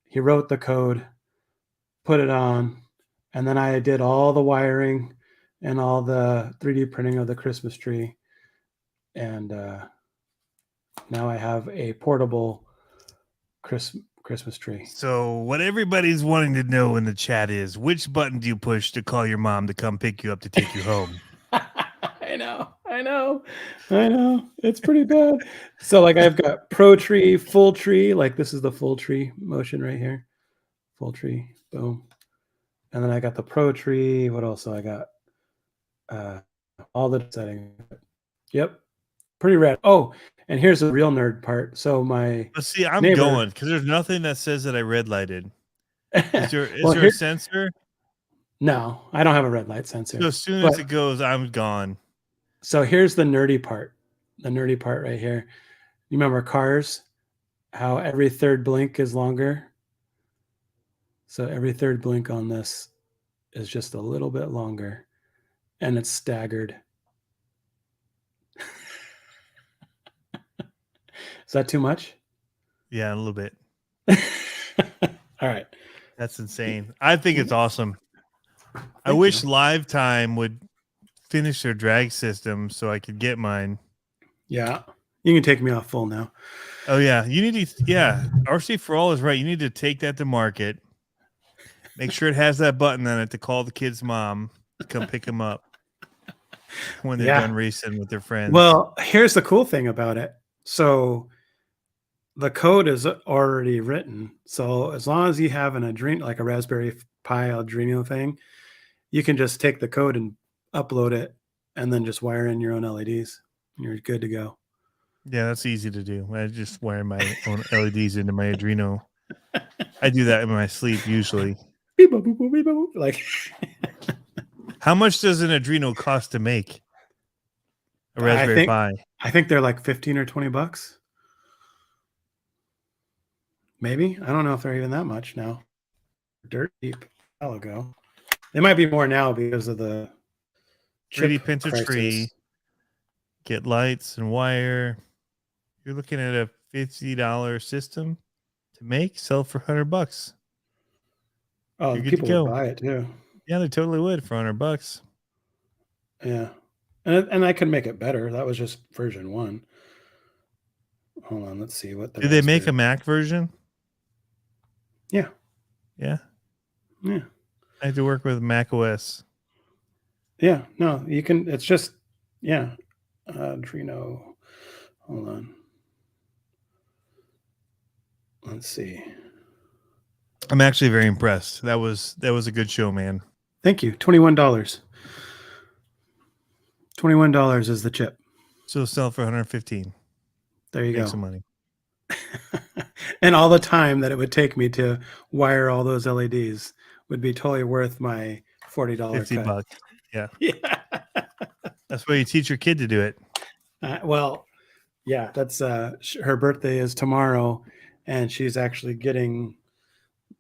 S2: He wrote the code, put it on, and then I did all the wiring and all the 3D printing of the Christmas tree. And now I have a portable Christmas tree.
S1: So what everybody's wanting to know in the chat is, which button do you push to call your mom to come pick you up to take you home?
S2: I know. It's pretty bad. So like I've got Pro tree, full tree. Like this is the full tree motion right here. Full tree, boom. And then I got the Pro tree. What else do I got? All the settings. Yep. Pretty rad. Oh, and here's the real nerd part. So
S1: Let's see, I'm
S2: neighbor,
S1: going because there's nothing that says that I red lighted. Is there a sensor?
S2: No, I don't have a red light sensor.
S1: So as soon as it goes, I'm gone.
S2: So here's the nerdy part. The nerdy part right here. You remember cars? How every third blink is longer? So every third blink on this is just a little bit longer. And it's staggered. Is that too much?
S1: Yeah, a little bit.
S2: All right.
S1: That's insane. I think it's awesome. I wish Live Time would finish their drag system so I could get mine.
S2: Yeah. You can take me off full now.
S1: Oh, yeah. You need to, RC for All is right. You need to take that to market. Make sure it has that button on it to call the kid's mom to come pick him up when they're done racing with their friends.
S2: Well, here's the cool thing about it. So the code is already written. So as long as you have an Arduino, like a Raspberry Pi Arduino thing, you can just take the code and upload it and then just wire in your own LEDs. You're good to go.
S1: Yeah, that's easy to do. I just wire my own LEDs into my Arduino. I do that in my sleep usually.
S2: Beep, boop, boop, boop, beep, boop. Like,
S1: how much does an Arduino cost to make? A Raspberry Pi?
S2: I think they're like 15 or 20 bucks. Maybe. I don't know if they're even that much now. Dirt cheap a while ago. They might be more now because of the
S1: 3D print a tree, get lights and wire. You're looking at a $50 system to make, sell for $100.
S2: Oh, people would buy it too.
S1: Yeah, they totally would for $100.
S2: Yeah, and I could make it better. That was just version 1. Hold on, let's see what.
S1: Do they make a Mac version?
S2: Yeah.
S1: Yeah.
S2: Yeah.
S1: I have to work with Mac OS.
S2: Yeah. No, you can. It's just Arduino. Hold on. Let's see.
S1: I'm actually very impressed. That was a good show, man.
S2: Thank you. $21. $21 is the chip.
S1: So sell for $115.
S2: There you go.
S1: Make some money.
S2: And all the time that it would take me to wire all those LEDs would be totally worth my $40
S1: $50
S2: cut.
S1: Yeah.
S2: Yeah.
S1: That's why you teach your kid to do it.
S2: Well, Yeah, that's her birthday is tomorrow, and she's actually getting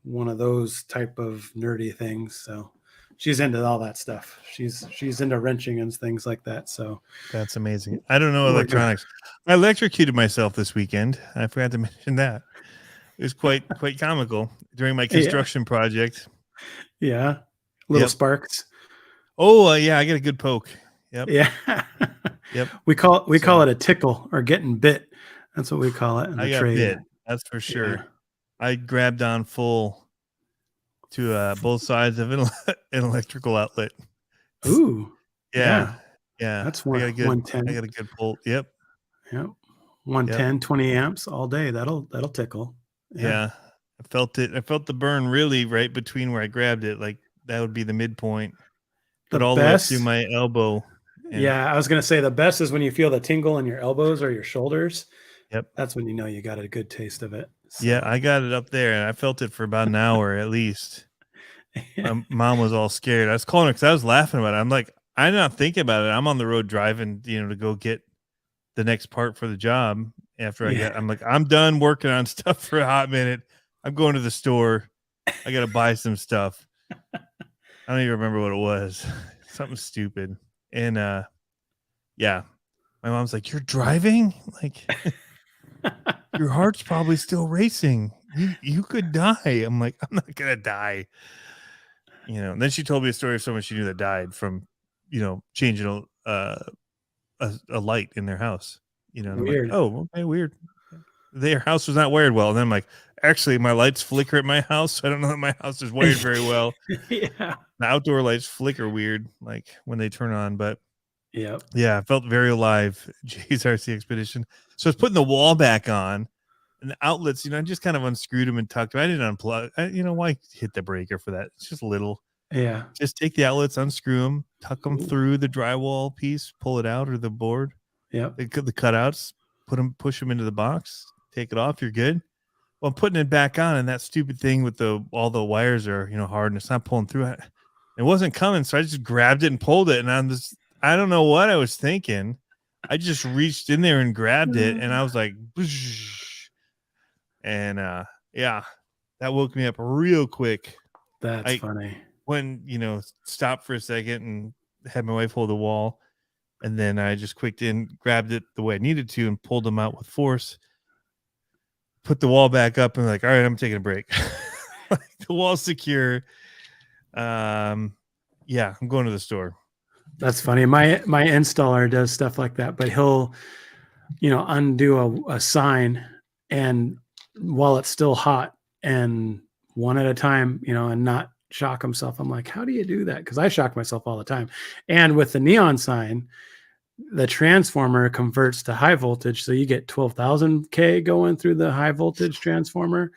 S2: one of those type of nerdy things. So she's into all that stuff. She's into wrenching and things like that. So
S1: That's amazing. I don't know
S2: we're gonna,
S1: electronics. I electrocuted myself this weekend. I forgot to mention that. It was quite comical during my
S2: yeah,
S1: construction project.
S2: yeah, little
S1: Yep.
S2: sparks.
S1: Oh, yeah, I got a good poke. Yep.
S2: Yeah,
S1: Yep.
S2: we call
S1: So
S2: it a tickle or getting bit. That's what we call it in the
S1: I got
S2: trade.
S1: bit. That's for
S2: Yeah.
S1: sure. I grabbed on full to both sides of an electrical outlet.
S2: Ooh,
S1: Yeah.
S2: yeah,
S1: Yeah.
S2: that's
S1: I
S2: one
S1: got a good
S2: 110.
S1: pull. Yep.
S2: Yep.
S1: Yep.
S2: 110, 20 amps all day. That'll tickle. Yeah.
S1: Yeah. I felt it. I felt the burn really right between where I grabbed it. Like that would be the midpoint,
S2: The
S1: but all the way up through
S2: best.
S1: my elbow. And
S2: Yeah, I was gonna say the best is when you feel the tingle in your elbows or your shoulders.
S1: yep.
S2: That's when you know you got a good taste of it.
S1: Yeah,
S2: So
S1: I got it up there and I felt it for about an hour at least. My mom was all scared. I was calling her because I was laughing about it. I'm like, I'm not thinking about it. I'm on the road driving, to go get the next part for the job. After
S2: yeah.
S1: I'm like, I'm done working on stuff for a hot minute. I'm going to the store. I got to buy some stuff. I don't even remember what it was. Something stupid. And yeah, my mom's like, "You're driving? Like your heart's probably still racing. You could die." I'm like, "I'm not gonna die." And then she told me a story of someone she knew that died from, changing a light in their house. And I'm like,
S2: Weird.
S1: "Oh, okay, weird." Their house was not wired well. And then I'm like, actually, my lights flicker at my house. So I don't know that my house is wired very well.
S2: Yeah.
S1: The outdoor lights flicker weird, like when they turn on. But
S2: Yep.
S1: yeah, I felt very alive. Jay's RC Expedition. So I was putting the wall back on and the outlets, I just kind of unscrewed them and tucked them. I didn't unplug. Why hit the breaker for that? It's just little.
S2: Yeah.
S1: Just take the outlets, unscrew them, tuck them
S2: Ooh.
S1: through the drywall piece, pull it out or the board.
S2: Yep.
S1: The cutouts, push them into the box, take it off. You're good. Well, I'm putting it back on, and that stupid thing with all the wires are hard, and it's not pulling through. It wasn't coming, so I just grabbed it and pulled it. And I don't know what I was thinking. I just reached in there and grabbed it, and I was like, "Boosh." And yeah, that woke me up real quick.
S2: That's funny.
S1: When stopped for a second and had my wife hold the wall, and then I just quicked in, grabbed it the way I needed to, and pulled them out with force. Put the wall back up and like, all right, I'm taking a break. Like, the wall's secure. Yeah, I'm going to the store.
S2: That's funny. My installer does stuff like that, but he'll, undo a sign and while it's still hot and one at a time, and not shock himself. I'm like, how do you do that? Because I shock myself all the time. And with the neon sign, the transformer converts to high voltage, so you get 12,000 K going through the high voltage transformer.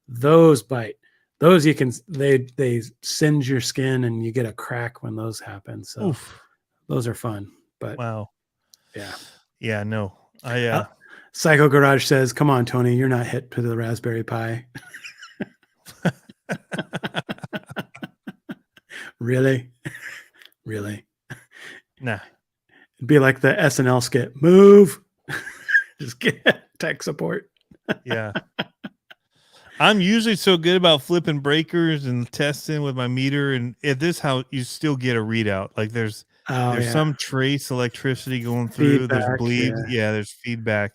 S2: Those bite. Those they singe your skin and you get a crack when those happen. So
S1: Oof.
S2: those are fun. But
S1: Wow.
S2: Yeah,
S1: no.
S2: Psycho Garage says, "Come on, Tony, you're not hit to the Raspberry Pi." Really? Really?
S1: Nah.
S2: It'd be like the SNL skit, "Move." Just get tech support.
S1: Yeah. I'm usually so good about flipping breakers and testing with my meter, and at this house you still get a readout. Like there's some trace electricity going through.
S2: Feedback,
S1: there's bleed. Yeah, there's feedback.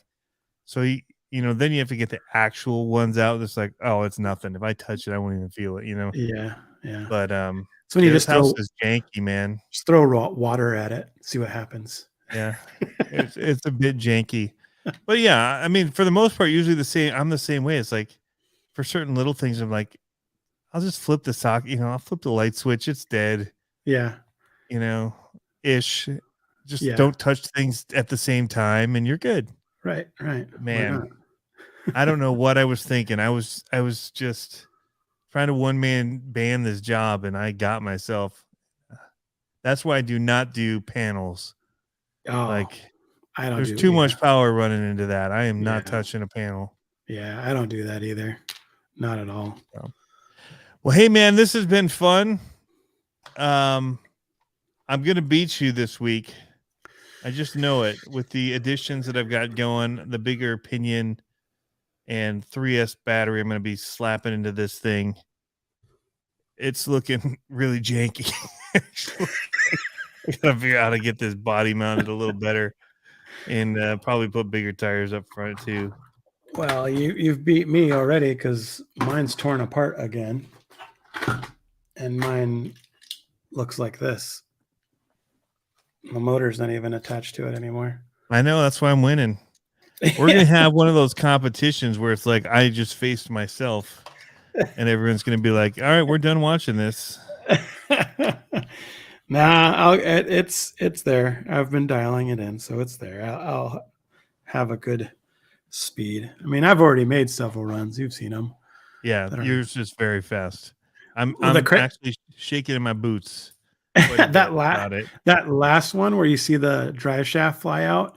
S1: So then you have to get the actual ones out. It's like, oh, it's nothing. If I touch it, I won't even feel it.
S2: Yeah.
S1: But
S2: So when you
S1: this
S2: just
S1: house is janky, man.
S2: just throw raw water at it, see what happens.
S1: Yeah, it's a bit janky, but yeah, I mean, for the most part, usually I'm the same way. It's like for certain little things, I'm like, I'll just flip the socket. I'll flip the light switch. It's dead.
S2: Yeah.
S1: Ish. Just
S2: Yeah.
S1: don't touch things at the same time, and you're good.
S2: Right.
S1: Man, I don't know what I was thinking. I was just trying to one-man band this job, and I got myself. That's why I do not do panels.
S2: Oh,
S1: like
S2: I don't.
S1: There's too much power running into that. I am not
S2: Yeah.
S1: touching a panel.
S2: Yeah, I don't do that either. Not at all.
S1: Well, hey man, this has been fun. I'm gonna beat you this week. I just know it with the additions that I've got going, the bigger Pinion and 3S battery I'm going to be slapping into this thing. It's looking really janky. Actually, I gotta figure out how to get this body mounted a little better, and probably put bigger tires up front too.
S2: Well, you've beat me already because mine's torn apart again, and mine looks like this. The motor's not even attached to it anymore.
S1: I know, that's why I'm winning. We're gonna have one of those competitions where it's like I just faced myself, and everyone's gonna be like, "All right, we're done watching this."
S2: Nah, it's there. I've been dialing it in, so it's there. I'll have a good speed. I mean, I've already made several runs. You've seen them.
S1: Yeah, yours just very fast. I'm actually shaking in my boots.
S2: that last one where you see the drive shaft fly out.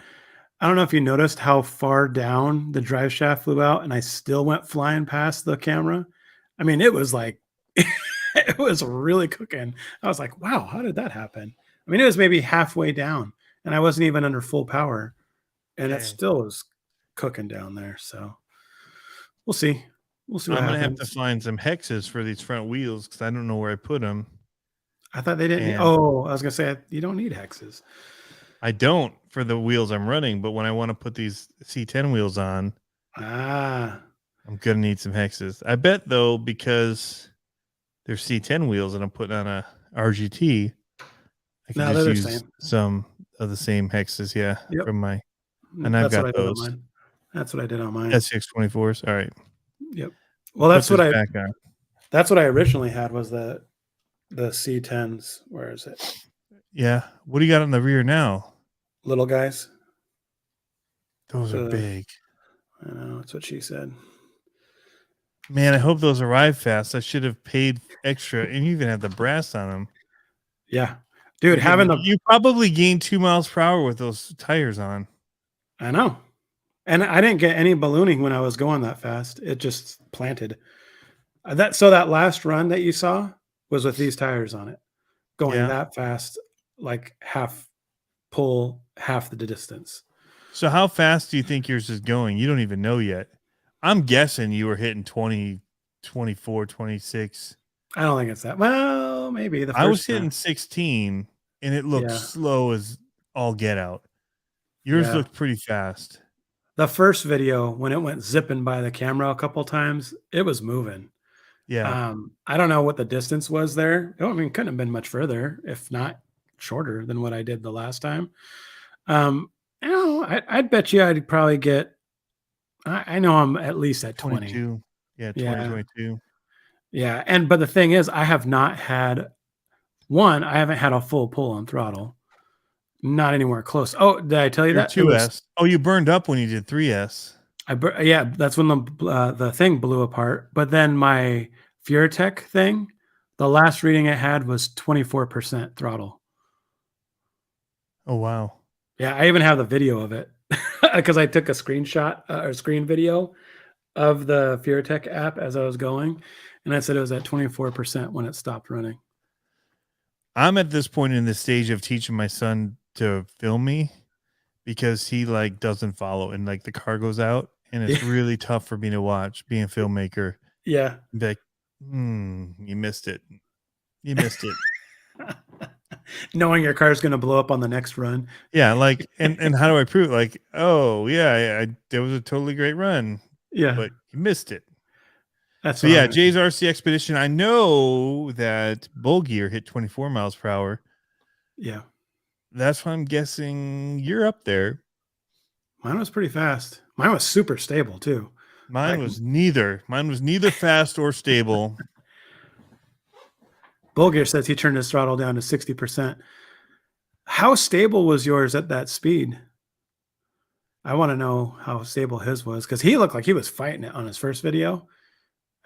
S2: I don't know if you noticed how far down the drive shaft flew out, and I still went flying past the camera. I mean, it was like it was really cooking. I was like, wow, how did that happen? I mean, it was maybe halfway down, and I wasn't even under full power, and it still was cooking down there. So we'll see. We'll see what happens.
S1: I'm gonna have to find some hexes for these front wheels because I don't know where I put them.
S2: I thought they didn't. I was gonna say you don't need hexes.
S1: I don't for the wheels I'm running, but when I want to put these C10 wheels on, I'm gonna need some hexes. I bet though, because they're C10 wheels and I'm putting on a RGT, I can just use some of the same hexes. Yeah, from my, and I've got those.
S2: That's what I did on mine.
S1: SCX24s. All right.
S2: Yep. Well, that's what I originally had was the C10s. Where is it?
S1: Yeah. What do you got on the rear now?
S2: Little guys.
S1: Those are big.
S2: I know. That's what she said.
S1: Man, I hope those arrive fast. I should have paid extra, and you even have the brass on them.
S2: Yeah. Dude,
S1: you probably gained 2 miles per hour with those tires on.
S2: I know. And I didn't get any ballooning when I was going that fast. It just planted. That last run that you saw was with these tires on it, going that fast, like half pull, half the distance.
S1: So how fast do you think yours is going? You don't even know yet. I'm guessing you were hitting 20, 24, 26.
S2: I don't think it's that. Well, maybe
S1: I was hitting 16, and it looked slow as all get out. Yours looked pretty fast.
S2: The first video, when it went zipping by the camera a couple times, it was moving.
S1: Yeah.
S2: I don't know what the distance was there. I mean, couldn't have been much further, if not shorter than what I did the last time. I'd bet you I'd probably get. I know I'm at least at
S1: 22. Yeah, 22.
S2: Yeah, but the thing is, I haven't had a full pull on throttle. Not anywhere close. Oh, did I tell you that?
S1: 2S. You burned up when you did 3S.
S2: That's when the thing blew apart. But then my Furitek thing, the last reading it had was 24% throttle.
S1: Oh, wow.
S2: Yeah, I even have the video of it because I took a screenshot or screen video of the Furitek app as I was going, and I said it was at 24% when it stopped running.
S1: I'm at this point in the stage of teaching my son to film me because he doesn't follow, and the car goes out, and it's really tough for me to watch being a filmmaker.
S2: Yeah.
S1: Be like, you missed it. You missed it.
S2: Knowing your car's going to blow up on the next run.
S1: Yeah. And how do I prove it? That was a totally great run.
S2: Yeah.
S1: But you missed it.
S2: That's
S1: Jay's RC Expedition. I know that Bull Gear hit 24 miles per hour.
S2: Yeah.
S1: That's why I'm guessing you're up there.
S2: Mine was pretty fast. Mine was super stable too.
S1: Mine was neither. Mine was neither fast or stable.
S2: Bull Gear says he turned his throttle down to 60%. How stable was yours at that speed? I want to know how stable his was because he looked like he was fighting it on his first video.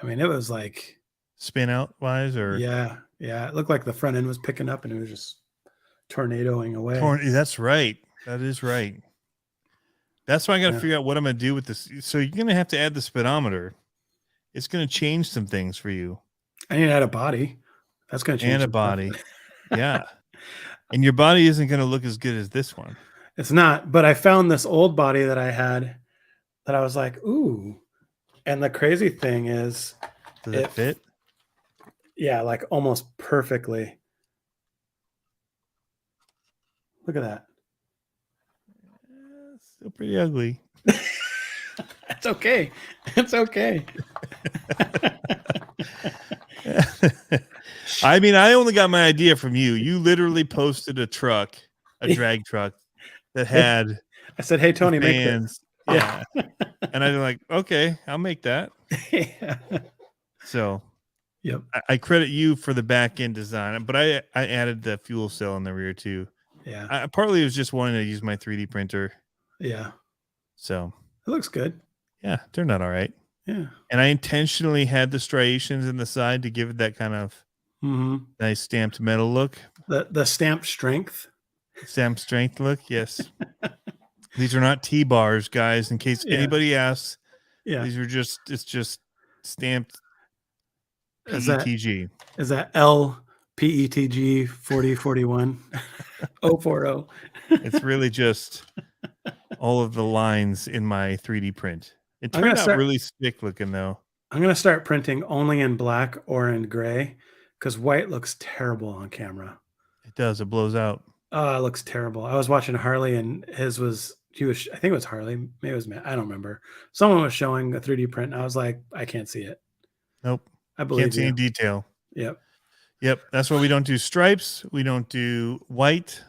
S2: I mean, it was like
S1: spin out wise, or
S2: yeah. It looked like the front end was picking up and it was just tornadoing away.
S1: That's right. That is right. That's why I got to figure out what I'm going to do with this. So you're going to have to add the speedometer. It's going to change some things for you.
S2: I need to add a body. That's going to change.
S1: And a body. Yeah. And your body isn't going to look as good as this one.
S2: It's not, but I found this old body that I had that I was like, ooh. And the crazy thing is,
S1: Does it fit?
S2: Yeah, like almost perfectly. Look at that.
S1: Still pretty ugly.
S2: It's okay. It's okay.
S1: I mean, I only got my idea from you. You literally posted a drag truck that had
S2: I said, hey, Tony, make
S1: fans.
S2: this.
S1: Yeah. And I'm like, okay, I'll make that.
S2: Yeah.
S1: So
S2: Yep.
S1: I credit you for the back end design, but I added the fuel cell in the rear too.
S2: Yeah.
S1: Partly it was just wanting to use my 3D printer.
S2: Yeah.
S1: So
S2: It looks good.
S1: yeah, turned out all right.
S2: Yeah.
S1: And I intentionally had the striations in the side to give it that kind of nice stamped metal look.
S2: The stamped strength.
S1: Stamped strength look, yes. These are not T-bars, guys, in case anybody asks.
S2: Yeah.
S1: These are it's just stamped
S2: PETG.
S1: PETG.
S2: Is that LPETG 4041 040?
S1: It's really just all of the lines in my 3D print. It turned out really sick looking though.
S2: I'm going to start printing only in black or in gray because white looks terrible on camera.
S1: It does. It blows out.
S2: Oh, it looks terrible. I was watching Harley and I think it was Harley. Maybe it was Matt. I don't remember. Someone was showing a 3D print and I was like, I can't see it.
S1: Nope.
S2: I believe
S1: Can't see any detail.
S2: Yep.
S1: That's why we don't do stripes. We don't do white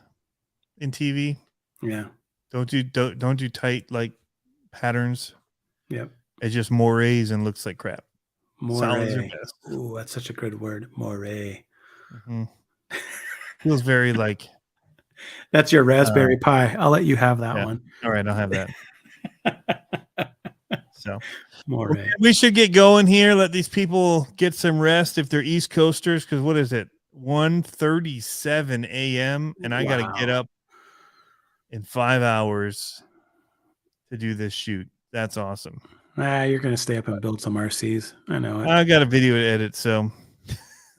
S1: in TV.
S2: Yeah.
S1: Don't do tight like patterns.
S2: Yep.
S1: It's just moires and looks like crap.
S2: Moire. Ooh, that's such a good word. Moire.
S1: Feels very like.
S2: That's your Raspberry Pi. I'll let you have that one.
S1: All right, I'll have that. So
S2: Moire.
S1: we should get going here. Let these people get some rest if they're East Coasters, because what is it? 1:37 a.m. and I got to get up in 5 hours to do this shoot. That's awesome.
S2: You're going to stay up and build some RCs. I know it.
S1: I got a video to edit, so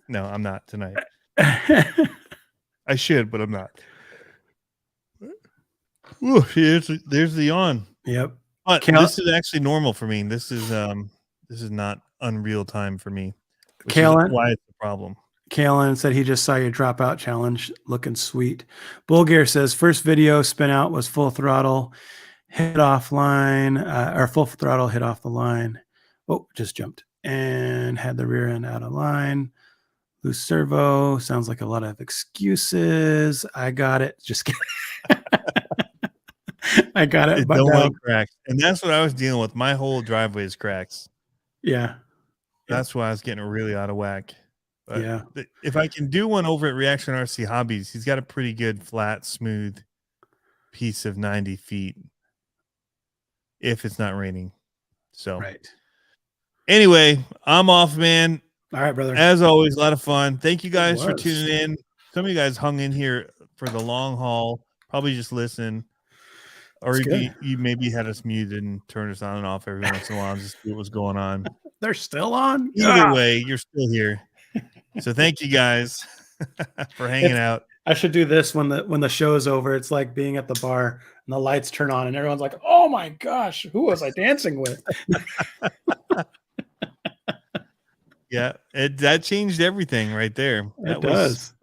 S1: no, I'm not tonight. I should, but I'm not. Ooh, there's the yawn.
S2: Yep.
S1: But this is actually normal for me. This is not unreal time for me.
S2: Kalen,
S1: why it's a problem.
S2: Kalen said he just saw your dropout challenge looking sweet. Bullgear says first video spin out was full throttle, hit offline, or full throttle, hit off the line. Oh, just jumped and had the rear end out of line. Loose servo. Sounds like a lot of excuses. I got it. Just kidding. I got it.
S1: But don't like cracks. And that's what I was dealing with. My whole driveway is cracks.
S2: Yeah.
S1: That's why I was getting really out of whack. But
S2: yeah.
S1: If I can do one over at Reaction RC Hobbies, he's got a pretty good, flat, smooth piece of 90 feet if it's not raining. So,
S2: right.
S1: Anyway, I'm off, man.
S2: All right, brother.
S1: As always, a lot of fun. Thank you guys for tuning in. Some of you guys hung in here for the long haul, probably just listen. Or you maybe had us muted and turned us on and off every once in a while just see what was going on.
S2: They're still on?
S1: Either way, you're still here. So thank you guys for hanging out.
S2: I should do this when the show is over. It's like being at the bar and the lights turn on and everyone's like, oh my gosh, who was I dancing with?
S1: Yeah, that changed everything right there. That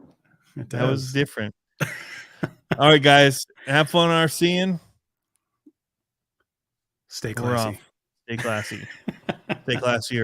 S1: was different. All right, guys. Have fun RCing.
S2: Stay classy.
S1: Stay classy. Stay classy.